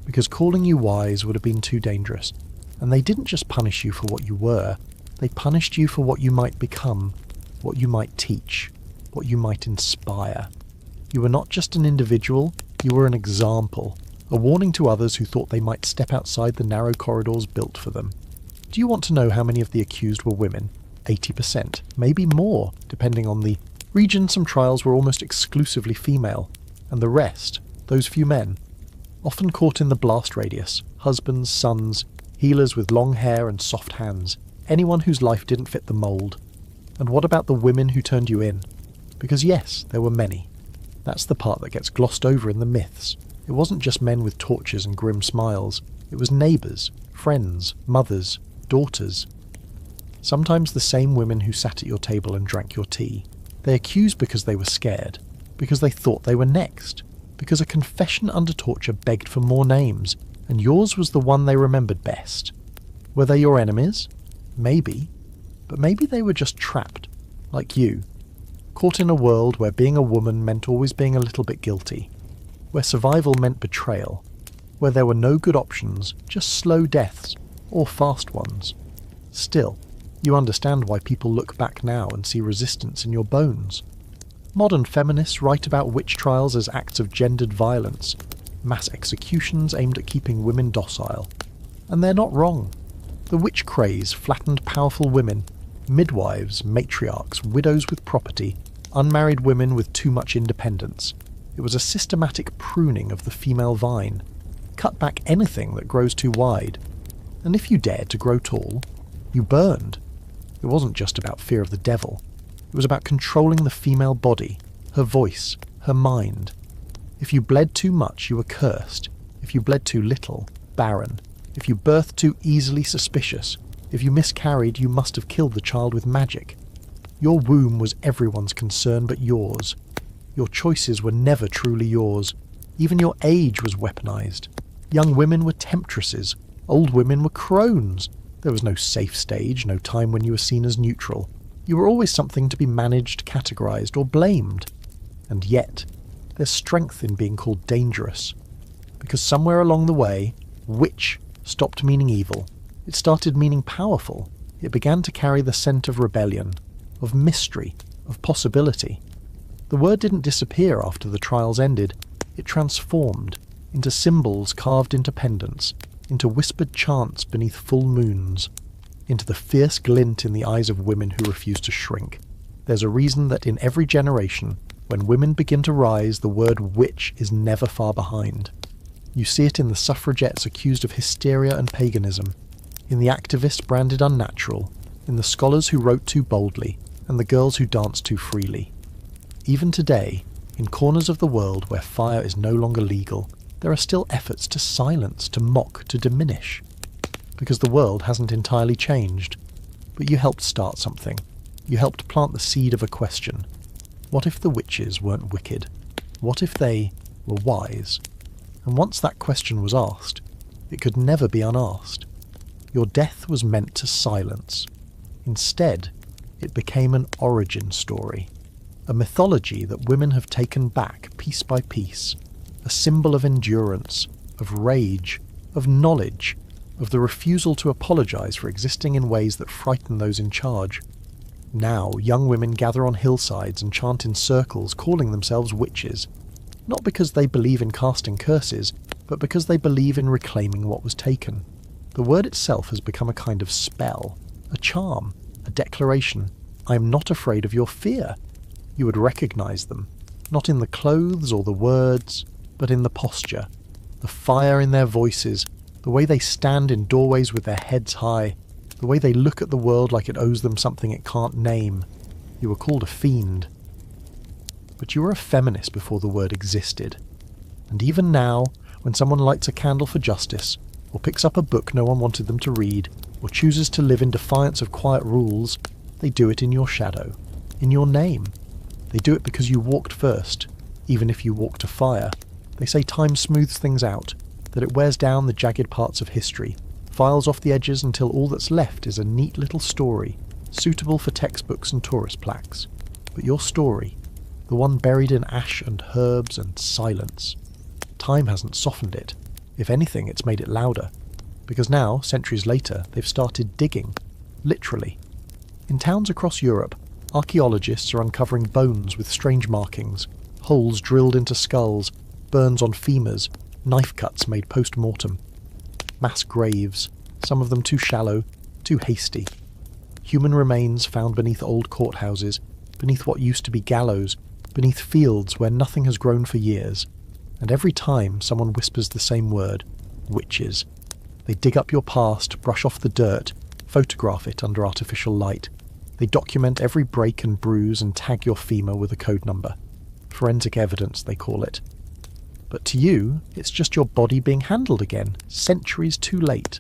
because calling you wise would have been too dangerous. And they didn't just punish you for what you were, they punished you for what you might become, what you might teach, what you might inspire. You were not just an individual, you were an example, a warning to others who thought they might step outside the narrow corridors built for them. Do you want to know how many of the accused were women? 80%, maybe more, depending on the region. Some trials were almost exclusively female, and the rest, those few men, often caught in the blast radius, husbands, sons, healers with long hair and soft hands, anyone whose life didn't fit the mould. And what about the women who turned you in? Because yes, there were many. That's the part that gets glossed over in the myths. It wasn't just men with torches and grim smiles. It was neighbours, friends, mothers, daughters. Sometimes the same women who sat at your table and drank your tea. They accused because they were scared, because they thought they were next, because a confession under torture begged for more names, and yours was the one they remembered best. Were they your enemies? Maybe. But maybe they were just trapped, like you, caught in a world where being a woman meant always being a little bit guilty, where survival meant betrayal, where there were no good options, just slow deaths, or fast ones. Still, you understand why people look back now and see resistance in your bones. Modern feminists write about witch trials as acts of gendered violence, mass executions aimed at keeping women docile. And they're not wrong. The witch craze flattened powerful women, midwives, matriarchs, widows with property, unmarried women with too much independence. It was a systematic pruning of the female vine. Cut back anything that grows too wide. And if you dared to grow tall, you burned. It wasn't just about fear of the devil. It was about controlling the female body, her voice, her mind. If you bled too much, you were cursed. If you bled too little, barren. If you birthed too easily, suspicious. If you miscarried, you must have killed the child with magic. Your womb was everyone's concern but yours. Your choices were never truly yours. Even your age was weaponized. Young women were temptresses. Old women were crones. There was no safe stage, no time when you were seen as neutral. You were always something to be managed, categorized, or blamed. And yet, there's strength in being called dangerous. Because somewhere along the way, witch stopped meaning evil. It started meaning powerful. It began to carry the scent of rebellion, of mystery, of possibility. The word didn't disappear after the trials ended. It transformed into symbols carved into pendants, into whispered chants beneath full moons, into the fierce glint in the eyes of women who refuse to shrink. There's a reason that in every generation, when women begin to rise, the word witch is never far behind. You see it in the suffragettes accused of hysteria and paganism, in the activists branded unnatural, in the scholars who wrote too boldly, and the girls who danced too freely. Even today, in corners of the world where fire is no longer legal, there are still efforts to silence, to mock, to diminish. Because the world hasn't entirely changed. But you helped start something. You helped plant the seed of a question. What if the witches weren't wicked? What if they were wise? And once that question was asked, it could never be unasked. Your death was meant to silence. Instead, it became an origin story. A mythology that women have taken back piece by piece. A symbol of endurance, of rage, of knowledge, of the refusal to apologize for existing in ways that frighten those in charge. Now, young women gather on hillsides and chant in circles, calling themselves witches. Not because they believe in casting curses, but because they believe in reclaiming what was taken. The word itself has become a kind of spell, a charm, a declaration. I am not afraid of your fear. You would recognize them, not in the clothes or the words, but in the posture, the fire in their voices, the way they stand in doorways with their heads high, the way they look at the world like it owes them something it can't name. You were called a fiend. But you were a feminist before the word existed. And even now, when someone lights a candle for justice, or picks up a book no one wanted them to read, or chooses to live in defiance of quiet rules, they do it in your shadow, in your name. They do it because you walked first, even if you walked to fire. They say time smooths things out, that it wears down the jagged parts of history, files off the edges until all that's left is a neat little story, suitable for textbooks and tourist plaques. But your story, the one buried in ash and herbs and silence, time hasn't softened it. If anything, it's made it louder. Because now, centuries later, they've started digging. Literally. In towns across Europe, archaeologists are uncovering bones with strange markings, holes drilled into skulls, burns on femurs, knife cuts made post-mortem. Mass graves, some of them too shallow, too hasty. Human remains found beneath old courthouses, beneath what used to be gallows, beneath fields where nothing has grown for years. And every time someone whispers the same word, witches, they dig up your past, brush off the dirt, photograph it under artificial light. They document every break and bruise and tag your femur with a code number. Forensic evidence, they call it. But to you, it's just your body being handled again, centuries too late.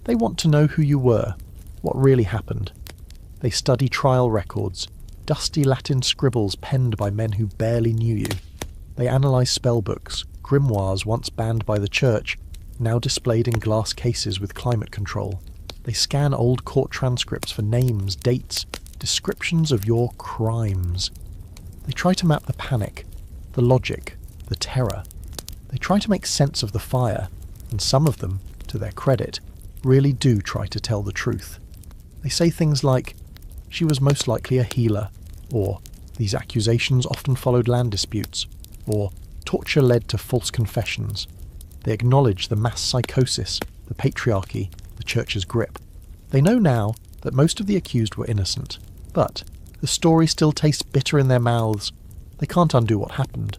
They want to know who you were, what really happened. They study trial records, dusty Latin scribbles penned by men who barely knew you. They analyse spellbooks, grimoires once banned by the church, now displayed in glass cases with climate control. They scan old court transcripts for names, dates, descriptions of your crimes. They try to map the panic, the logic, the terror. They try to make sense of the fire, and some of them, to their credit, really do try to tell the truth. They say things like, she was most likely a healer, or these accusations often followed land disputes, or torture led to false confessions. They acknowledge the mass psychosis, the patriarchy, the church's grip. They know now that most of the accused were innocent, but the story still tastes bitter in their mouths. They can't undo what happened.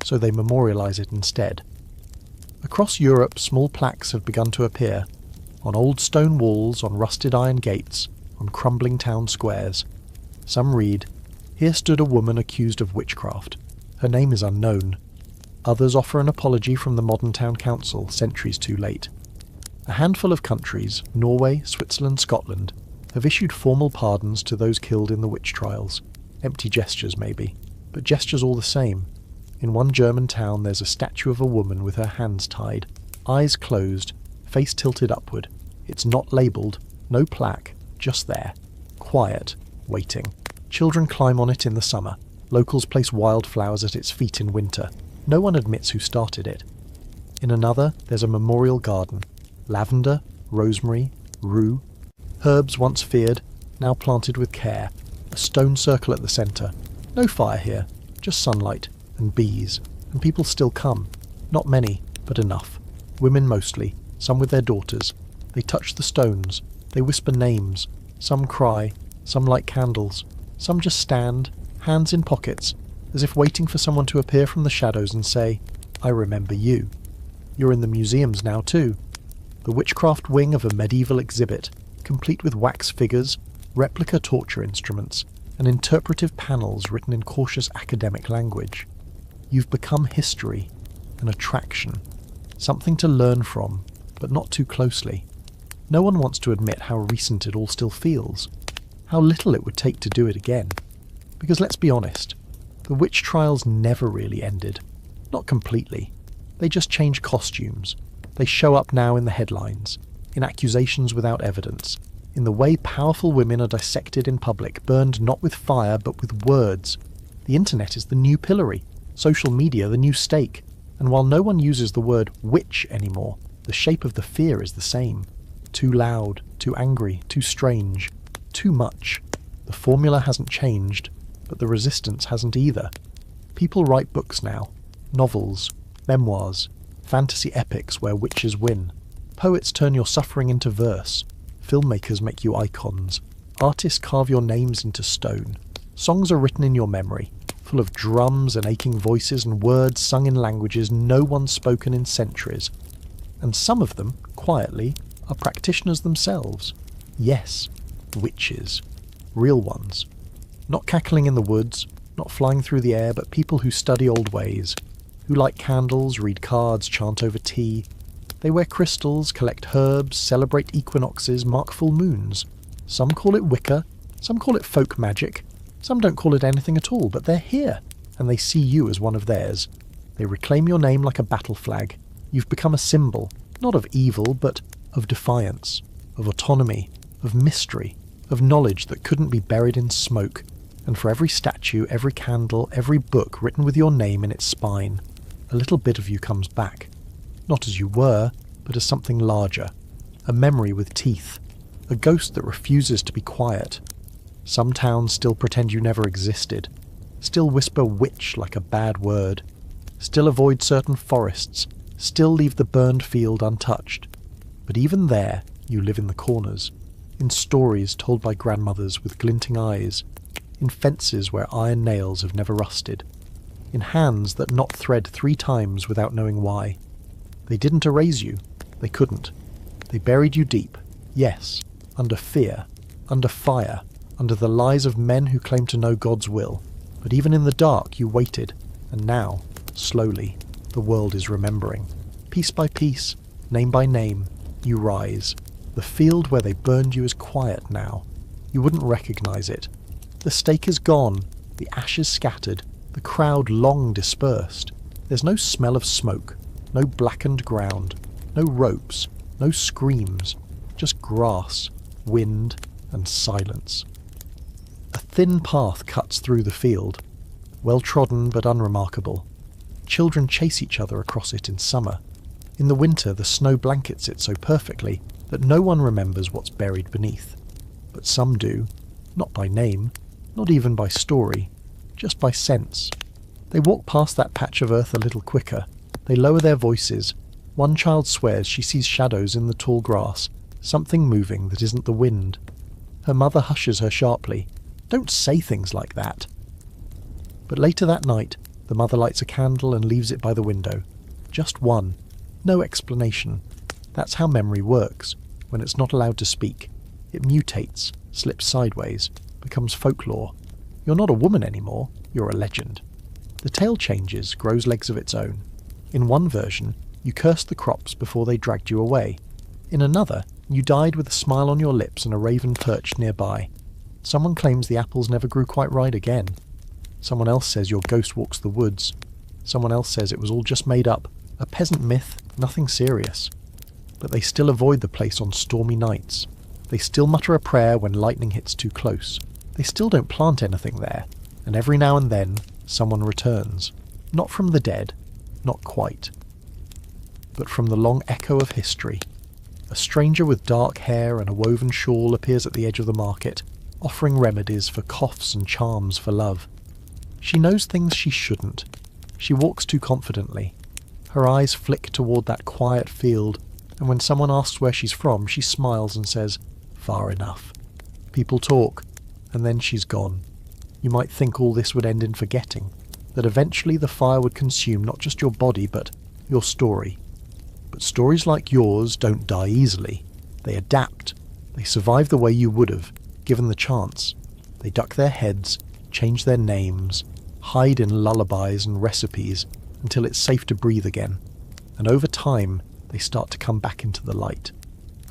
so they memorialise it instead. Across Europe, small plaques have begun to appear, on old stone walls, on rusted iron gates, on crumbling town squares. Some read, "Here stood a woman accused of witchcraft. Her name is unknown." Others offer an apology from the modern town council, centuries too late. A handful of countries, Norway, Switzerland, Scotland, have issued formal pardons to those killed in the witch trials. Empty gestures, maybe, but gestures all the same. In one German town there's a statue of a woman with her hands tied, eyes closed, face tilted upward. It's not labelled, no plaque, just there. Quiet, waiting. Children climb on it in the summer. Locals place wildflowers at its feet in winter. No one admits who started it. In another, there's a memorial garden. Lavender, rosemary, rue. Herbs once feared, now planted with care. A stone circle at the centre. No fire here, just sunlight and bees. And people still come. Not many, but enough. Women mostly, some with their daughters. They touch the stones. They whisper names. Some cry, some light candles. Some just stand, hands in pockets, as if waiting for someone to appear from the shadows and say, "I remember you." You're in the museums now too. The witchcraft wing of a medieval exhibit, complete with wax figures, replica torture instruments, and interpretive panels written in cautious academic language. You've become history, an attraction, something to learn from, but not too closely. No one wants to admit how recent it all still feels, how little it would take to do it again. Because let's be honest, the witch trials never really ended. Not completely. They just change costumes. They show up now in the headlines, in accusations without evidence, in the way powerful women are dissected in public, burned not with fire but with words. The internet is the new pillory, social media the new stake, and while no one uses the word witch anymore, the shape of the fear is the same. Too loud, too angry, too strange, too much. The formula hasn't changed, but the resistance hasn't either. People write books now, novels, memoirs, fantasy epics where witches win. Poets turn your suffering into verse. Filmmakers make you icons. Artists carve your names into stone. Songs are written in your memory, full of drums and aching voices and words sung in languages no one's spoken in centuries. And some of them, quietly, are practitioners themselves. Yes, witches. Real ones. Not cackling in the woods, not flying through the air, but people who study old ways, who light candles, read cards, chant over tea. They wear crystals, collect herbs, celebrate equinoxes, mark full moons. Some call it Wicca, some call it folk magic, some don't call it anything at all, but they're here, and they see you as one of theirs. They reclaim your name like a battle flag. You've become a symbol, not of evil, but of defiance, of autonomy, of mystery, of knowledge that couldn't be buried in smoke. And for every statue, every candle, every book written with your name in its spine, a little bit of you comes back. Not as you were, but as something larger. A memory with teeth. A ghost that refuses to be quiet. Some towns still pretend you never existed. Still whisper witch like a bad word. Still avoid certain forests. Still leave the burned field untouched. But even there, you live in the corners. In stories told by grandmothers with glinting eyes. In fences where iron nails have never rusted. In hands that knot thread 3 times without knowing why. They didn't erase you. They couldn't. They buried you deep, yes, under fear, under fire, under the lies of men who claim to know God's will. But even in the dark you waited, and now, slowly, the world is remembering. Piece by piece, name by name, you rise. The field where they burned you is quiet now. You wouldn't recognize it. The stake is gone, the ashes scattered, the crowd long dispersed. There's no smell of smoke, no blackened ground, no ropes, no screams, just grass, wind, and silence. A thin path cuts through the field, well-trodden but unremarkable. Children chase each other across it in summer. In the winter the snow blankets it so perfectly that no one remembers what's buried beneath. But some do, not by name, not even by story, just by sense. They walk past that patch of earth a little quicker. They lower their voices. One child swears she sees shadows in the tall grass, something moving that isn't the wind. Her mother hushes her sharply. Don't say things like that. But later that night, The mother lights a candle and leaves it by the window. Just one. No explanation. That's how memory works. When it's not allowed to speak, it mutates, slips sideways, becomes folklore. You're not a woman anymore, you're a legend. The tale changes, grows legs of its own. In one version, you cursed the crops before they dragged you away. In another, you died with a smile on your lips and a raven perched nearby. Someone claims the apples never grew quite right again. Someone else says your ghost walks the woods. Someone else says it was all just made up, a peasant myth, nothing serious. But they still avoid the place on stormy nights. They still mutter a prayer when lightning hits too close. They still don't plant anything there, and every now and then, someone returns. Not from the dead, not quite, but from the long echo of history. A stranger with dark hair and a woven shawl appears at the edge of the market, offering remedies for coughs and charms for love. She knows things she shouldn't. She walks too confidently. Her eyes flick toward that quiet field, and when someone asks where she's from, she smiles and says, "Far enough." People talk, and then she's gone. You might think all this would end in forgetting, that eventually the fire would consume not just your body, but your story. But stories like yours don't die easily. They adapt. They survive the way you would have, given the chance. They duck their heads, change their names, hide in lullabies and recipes until it's safe to breathe again. And over time, they start to come back into the light.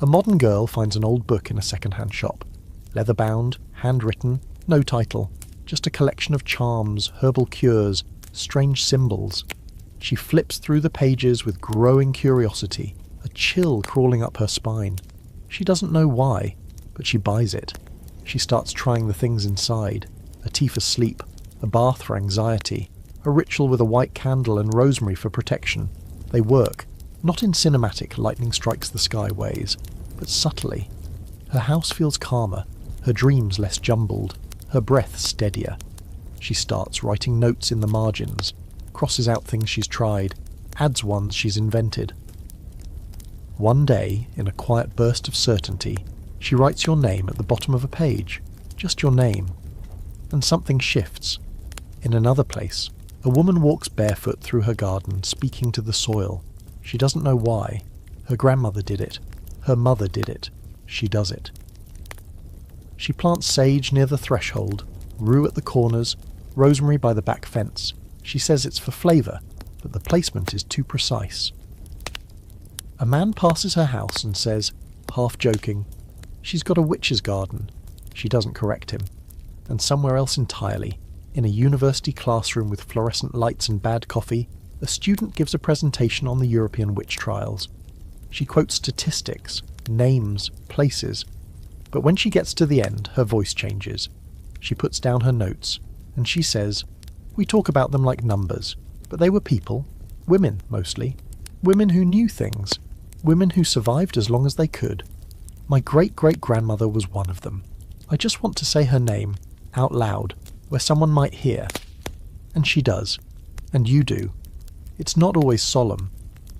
A modern girl finds an old book in a second-hand shop. Leather-bound, handwritten, no title, just a collection of charms, herbal cures, strange symbols. She flips through the pages with growing curiosity, a chill crawling up her spine. She doesn't know why, but she buys it. She starts trying the things inside. A tea for sleep, a bath for anxiety, a ritual with a white candle and rosemary for protection. They work, not in cinematic lightning strikes the sky ways, but subtly. Her house feels calmer, her dreams less jumbled, her breath steadier. She starts writing notes in the margins, crosses out things she's tried, adds ones she's invented. One day, in a quiet burst of certainty, she writes your name at the bottom of a page, just your name. And something shifts. In another place, a woman walks barefoot through her garden, speaking to the soil. She doesn't know why. Her grandmother did it. Her mother did it. She does it. She plants sage near the threshold, rue at the corners, rosemary by the back fence. She says it's for flavour, but the placement is too precise. A man passes her house and says, half joking, "She's got a witch's garden." She doesn't correct him. And somewhere else entirely, in a university classroom with fluorescent lights and bad coffee, a student gives a presentation on the European witch trials. She quotes statistics, names, places, but when she gets to the end, her voice changes. She puts down her notes, and she says, "We talk about them like numbers, but they were people, women mostly, women who knew things, women who survived as long as they could. My great-great-grandmother was one of them. I just want to say her name, out loud, where someone might hear." And she does. And you do. It's not always solemn.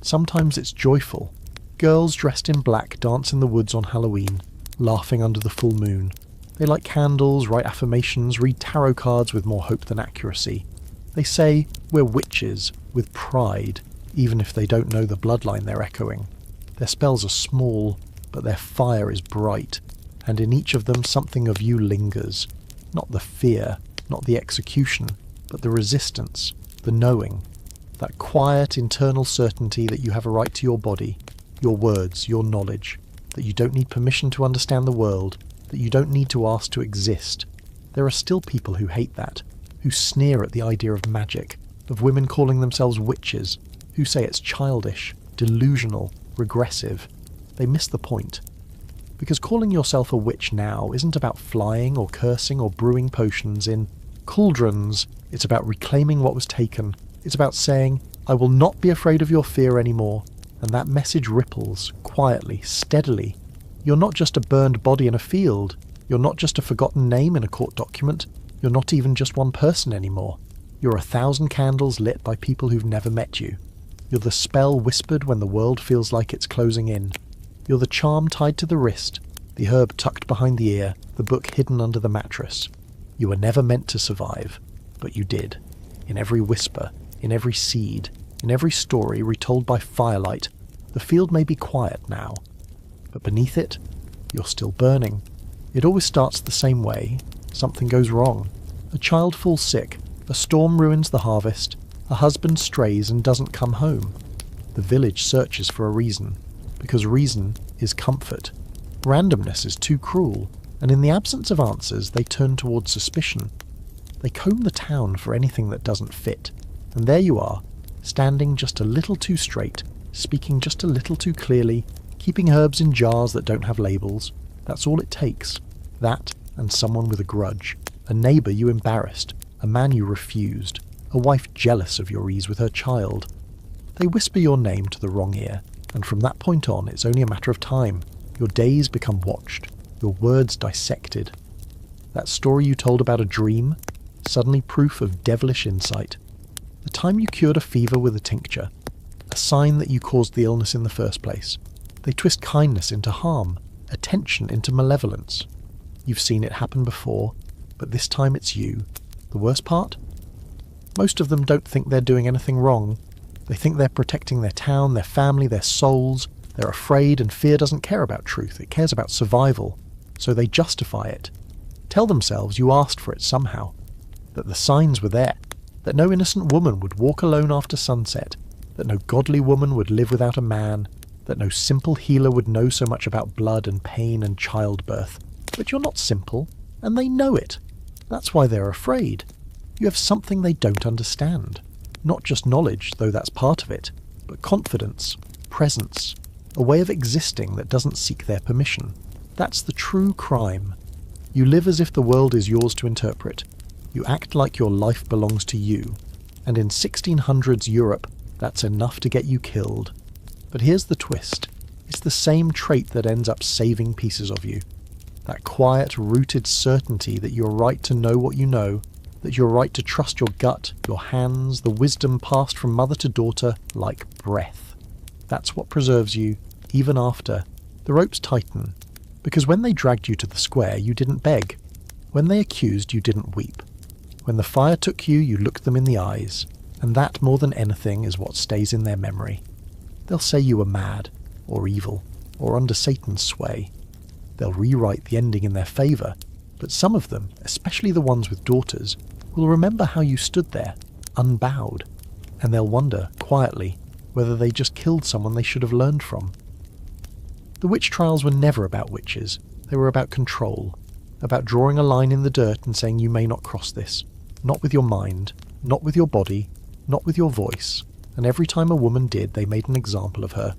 Sometimes it's joyful. Girls dressed in black dance in the woods on Halloween, laughing under the full moon. They light candles, write affirmations, read tarot cards with more hope than accuracy. They say, "We're witches," with pride, even if they don't know the bloodline they're echoing. Their spells are small, but their fire is bright, and in each of them something of you lingers. Not the fear, not the execution, but the resistance, the knowing. That quiet internal certainty that you have a right to your body, your words, your knowledge, that you don't need permission to understand the world, that you don't need to ask to exist. There are still people who hate that, who sneer at the idea of magic, of women calling themselves witches, who say it's childish, delusional, regressive. They miss the point. Because calling yourself a witch now isn't about flying or cursing or brewing potions in cauldrons. It's about reclaiming what was taken. It's about saying, "I will not be afraid of your fear anymore." And that message ripples, quietly, steadily. You're not just a burned body in a field. You're not just a forgotten name in a court document. You're not even just one person anymore. You're 1,000 candles lit by people who've never met you. You're the spell whispered when the world feels like it's closing in. You're the charm tied to the wrist, the herb tucked behind the ear, the book hidden under the mattress. You were never meant to survive, but you did. in every whisper, in every seed, in every story retold by firelight, the field may be quiet now, but beneath it, you're still burning. It always starts the same way. Something goes wrong. A child falls sick, a storm ruins the harvest, a husband strays and doesn't come home. The village searches for a reason, because reason is comfort. Randomness is too cruel, and in the absence of answers, they turn towards suspicion. They comb the town for anything that doesn't fit, and there you are, standing just a little too straight, speaking just a little too clearly, keeping herbs in jars that don't have labels. That's all it takes. That and someone with a grudge, a neighbour you embarrassed, a man you refused, a wife jealous of your ease with her child. They whisper your name to the wrong ear, and from that point on it's only a matter of time. Your days become watched, your words dissected. That story you told about a dream, suddenly proof of devilish insight. The time you cured a fever with a tincture, a sign that you caused the illness in the first place. They twist kindness into harm, attention into malevolence. You've seen it happen before, but this time it's you. The worst part? Most of them don't think they're doing anything wrong. They think they're protecting their town, their family, their souls. They're afraid, and fear doesn't care about truth, it cares about survival. So they justify it. Tell themselves you asked for it somehow. That the signs were there. That no innocent woman would walk alone after sunset. That no godly woman would live without a man. That no simple healer would know so much about blood and pain and childbirth. But you're not simple, and they know it. That's why they're afraid. You have something they don't understand. Not just knowledge, though that's part of it, but confidence, presence, a way of existing that doesn't seek their permission. That's the true crime. You live as if the world is yours to interpret. You act like your life belongs to you. And in 1600s Europe, that's enough to get you killed. But here's the twist. It's the same trait that ends up saving pieces of you. That quiet, rooted certainty that you're right to know what you know, that you're right to trust your gut, your hands, the wisdom passed from mother to daughter like breath. That's what preserves you, even after. The ropes tighten, because when they dragged you to the square, you didn't beg. When they accused, you didn't weep. When the fire took you, you looked them in the eyes, and that more than anything is what stays in their memory. They'll say you were mad, or evil, or under Satan's sway. They'll rewrite the ending in their favour, but some of them, especially the ones with daughters, will remember how you stood there, unbowed, and they'll wonder, quietly, whether they just killed someone they should have learned from. The witch trials were never about witches. They were about control, about drawing a line in the dirt and saying you may not cross this, not with your mind, not with your body, not with your voice, and every time a woman did, they made an example of her.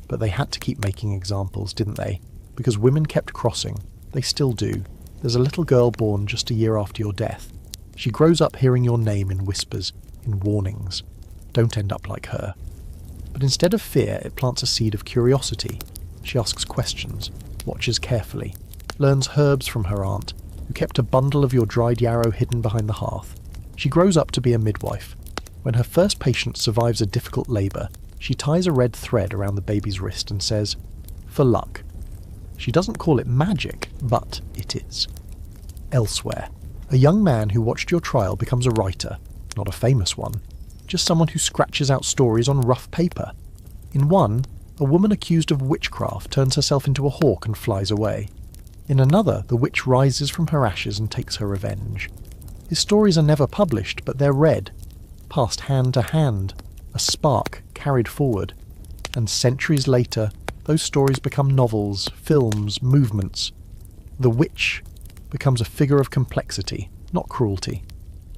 But they had to keep making examples, didn't they? Because women kept crossing. They still do. There's a little girl born just a year after your death. She grows up hearing your name in whispers, in warnings. Don't end up like her. But instead of fear, it plants a seed of curiosity. She asks questions, watches carefully, learns herbs from her aunt, who kept a bundle of your dried yarrow hidden behind the hearth. She grows up to be a midwife. When her first patient survives a difficult labour, she ties a red thread around the baby's wrist and says, "For luck." She doesn't call it magic, but it is. Elsewhere, a young man who watched your trial becomes a writer, not a famous one, just someone who scratches out stories on rough paper. In one, a woman accused of witchcraft turns herself into a hawk and flies away. In another, the witch rises from her ashes and takes her revenge. His stories are never published, but they're read, passed hand to hand, a spark carried forward. And centuries later, those stories become novels, films, movements. The witch becomes a figure of complexity, not cruelty.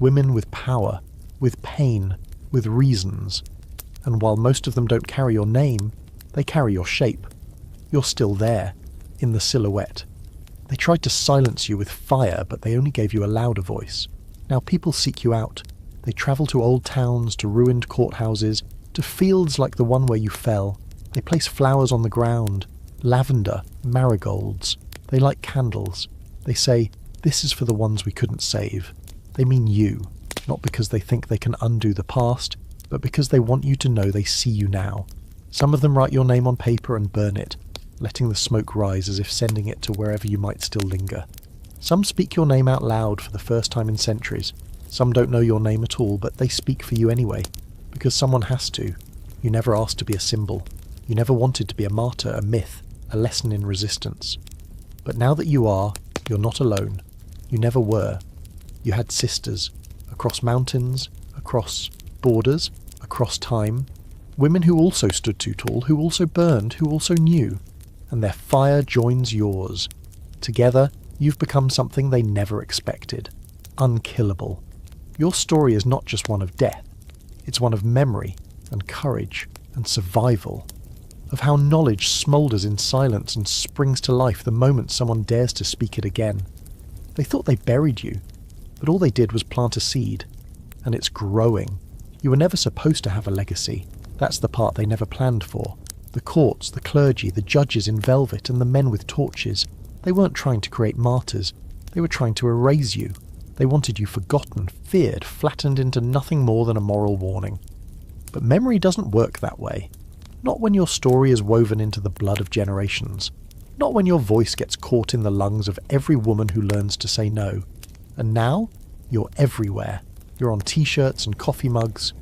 Women with power, with pain, with reasons. And while most of them don't carry your name, they carry your shape. You're still there, in the silhouette. They tried to silence you with fire, but they only gave you a louder voice. Now people seek you out. They travel to old towns, to ruined courthouses, to fields like the one where you fell. They place flowers on the ground, lavender, marigolds. They light candles. They say, "This is for the ones we couldn't save." They mean you, not because they think they can undo the past, but because they want you to know they see you now. Some of them write your name on paper and burn it, letting the smoke rise as if sending it to wherever you might still linger. Some speak your name out loud for the first time in centuries. Some don't know your name at all, but they speak for you anyway, because someone has to. You never asked to be a symbol. You never wanted to be a martyr, a myth, a lesson in resistance. But now that you are, you're not alone. You never were. You had sisters, across mountains, across borders, across time. Women who also stood too tall, who also burned, who also knew. And their fire joins yours. Together, you've become something they never expected. Unkillable. Your story is not just one of death. It's one of memory and courage and survival. Of how knowledge smoulders in silence and springs to life the moment someone dares to speak it again. They thought they buried you, but all they did was plant a seed. And it's growing. You were never supposed to have a legacy. That's the part they never planned for. The courts, the clergy, the judges in velvet, and the men with torches. They weren't trying to create martyrs. They were trying to erase you. They wanted you forgotten, feared, flattened into nothing more than a moral warning. But memory doesn't work that way. Not when your story is woven into the blood of generations. Not when your voice gets caught in the lungs of every woman who learns to say no. And now, you're everywhere. You're on t-shirts and coffee mugs.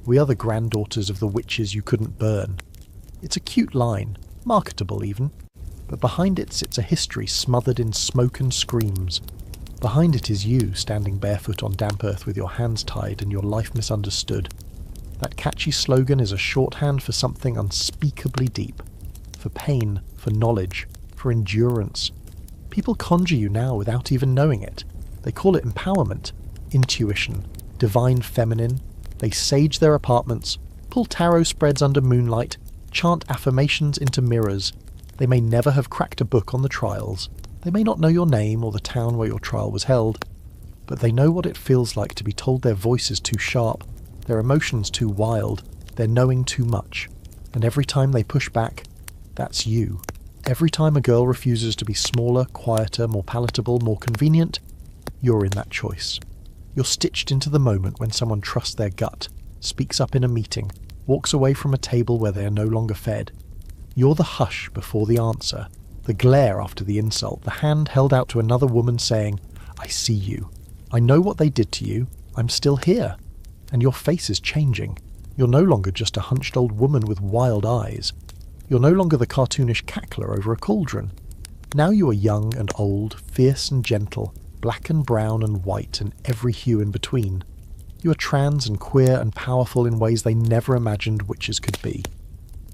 We are the granddaughters of the witches you couldn't burn. It's a cute line, marketable even. But behind it sits a history smothered in smoke and screams. Behind it is you, standing barefoot on damp earth with your hands tied and your life misunderstood. That catchy slogan is a shorthand for something unspeakably deep. For pain, for knowledge, for endurance. People conjure you now without even knowing it. They call it empowerment, intuition, divine feminine. They sage their apartments, pull tarot spreads under moonlight, chant affirmations into mirrors. They may never have cracked a book on the trials. They may not know your name or the town where your trial was held. But they know what it feels like to be told their voice is too sharp, their emotions too wild, their knowing too much. And every time they push back, that's you. Every time a girl refuses to be smaller, quieter, more palatable, more convenient, you're in that choice. You're stitched into the moment when someone trusts their gut, speaks up in a meeting, walks away from a table where they are no longer fed. You're the hush before the answer, the glare after the insult, the hand held out to another woman saying, I see you. I know what they did to you. I'm still here. And your face is changing. You're no longer just a hunched old woman with wild eyes. You're no longer the cartoonish cackler over a cauldron. Now you are young and old, fierce and gentle, black and brown and white and every hue in between. You are trans and queer and powerful in ways they never imagined witches could be.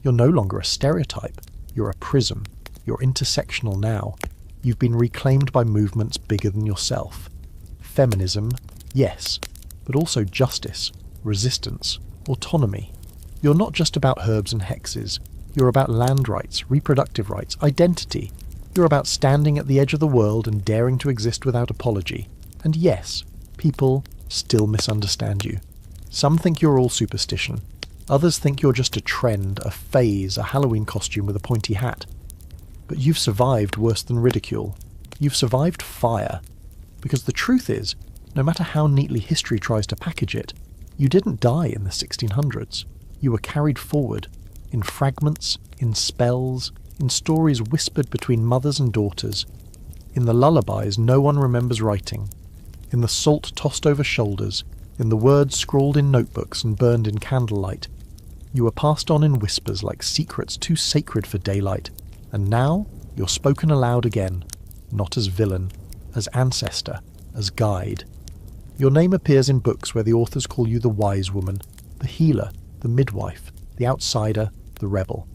You're no longer a stereotype. You're a prism. You're intersectional now. You've been reclaimed by movements bigger than yourself. Feminism, yes, but also justice, resistance, autonomy. You're not just about herbs and hexes. You're about land rights, reproductive rights, identity. You're about standing at the edge of the world and daring to exist without apology. And yes, people still misunderstand you. Some think you're all superstition. Others think you're just a trend, a phase, a Halloween costume with a pointy hat. But you've survived worse than ridicule. You've survived fire. Because the truth is, no matter how neatly history tries to package it, you didn't die in the 1600s. You were carried forward, in fragments, in spells, in stories whispered between mothers and daughters, in the lullabies no one remembers writing, in the salt tossed over shoulders, in the words scrawled in notebooks and burned in candlelight. You were passed on in whispers like secrets too sacred for daylight, and now you're spoken aloud again, not as villain, as ancestor, as guide. Your name appears in books where the authors call you the wise woman, the healer, the midwife, the outsider, the rebel.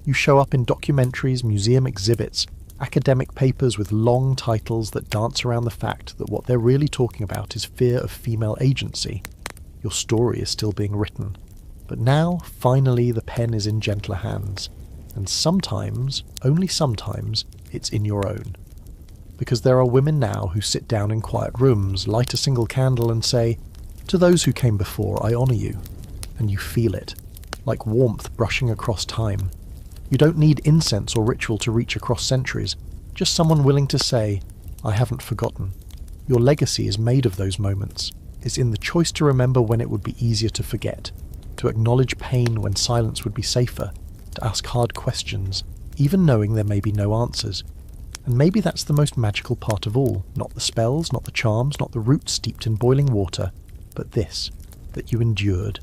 You show up in documentaries, museum exhibits, academic papers with long titles that dance around the fact that what they're really talking about is fear of female agency. Your story is still being written. But now, finally, the pen is in gentler hands. And sometimes, only sometimes, it's in your own. Because there are women now who sit down in quiet rooms, light a single candle and say, to those who came before, I honour you. And you feel it, like warmth brushing across time. You don't need incense or ritual to reach across centuries, just someone willing to say, I haven't forgotten. Your legacy is made of those moments. It's in the choice to remember when it would be easier to forget, to acknowledge pain when silence would be safer, to ask hard questions, even knowing there may be no answers. And maybe that's the most magical part of all. Not the spells, not the charms, not the roots steeped in boiling water, but this, that you endured,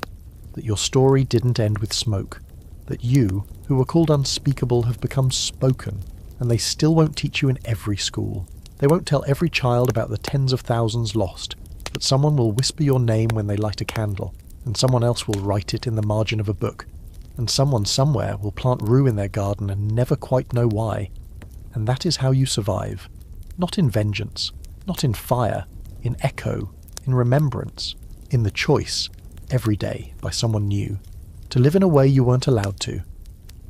that your story didn't end with smoke, that you, who were called unspeakable, have become spoken, and they still won't teach you in every school. They won't tell every child about the tens of thousands lost, but someone will whisper your name when they light a candle, and someone else will write it in the margin of a book, and someone somewhere will plant rue in their garden and never quite know why. And that is how you survive. Not in vengeance, not in fire, in echo, in remembrance, in the choice, every day, by someone new, to live in a way you weren't allowed to.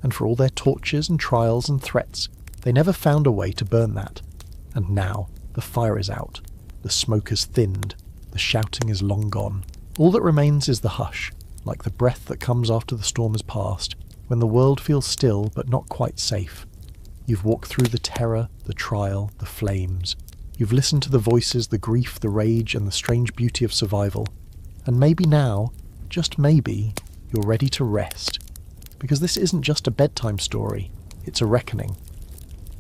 And for all their tortures and trials and threats, they never found a way to burn that. And now, the fire is out, the smoke has thinned, the shouting is long gone. All that remains is the hush, like the breath that comes after the storm has passed, when the world feels still but not quite safe. You've walked through the terror, the trial, the flames. You've listened to the voices, the grief, the rage, and the strange beauty of survival. And maybe now, just maybe, you're ready to rest. Because this isn't just a bedtime story, it's a reckoning.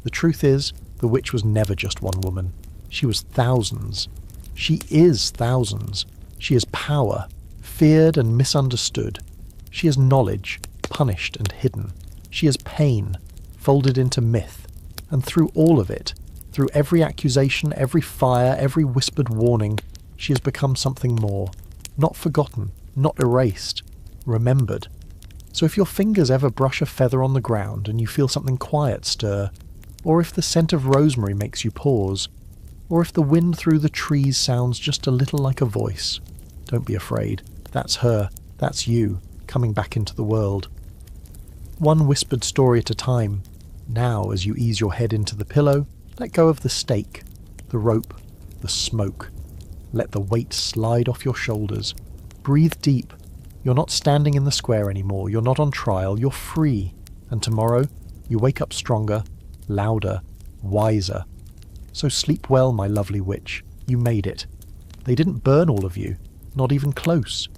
The truth is, the witch was never just one woman. She was thousands. She is thousands. She is power, feared and misunderstood. She is knowledge, punished and hidden. She is pain, folded into myth. And through all of it, through every accusation, every fire, every whispered warning, she has become something more. Not forgotten, not erased, remembered. So if your fingers ever brush a feather on the ground and you feel something quiet stir, or if the scent of rosemary makes you pause, or if the wind through the trees sounds just a little like a voice, don't be afraid. That's her, that's you, coming back into the world. One whispered story at a time. Now, as you ease your head into the pillow, let go of the stake, the rope, the smoke. Let the weight slide off your shoulders. Breathe deep. You're not standing in the square anymore. You're not on trial. You're free. And tomorrow, you wake up stronger, louder, wiser. So sleep well, my lovely witch. You made it. They didn't burn all of you. Not even close.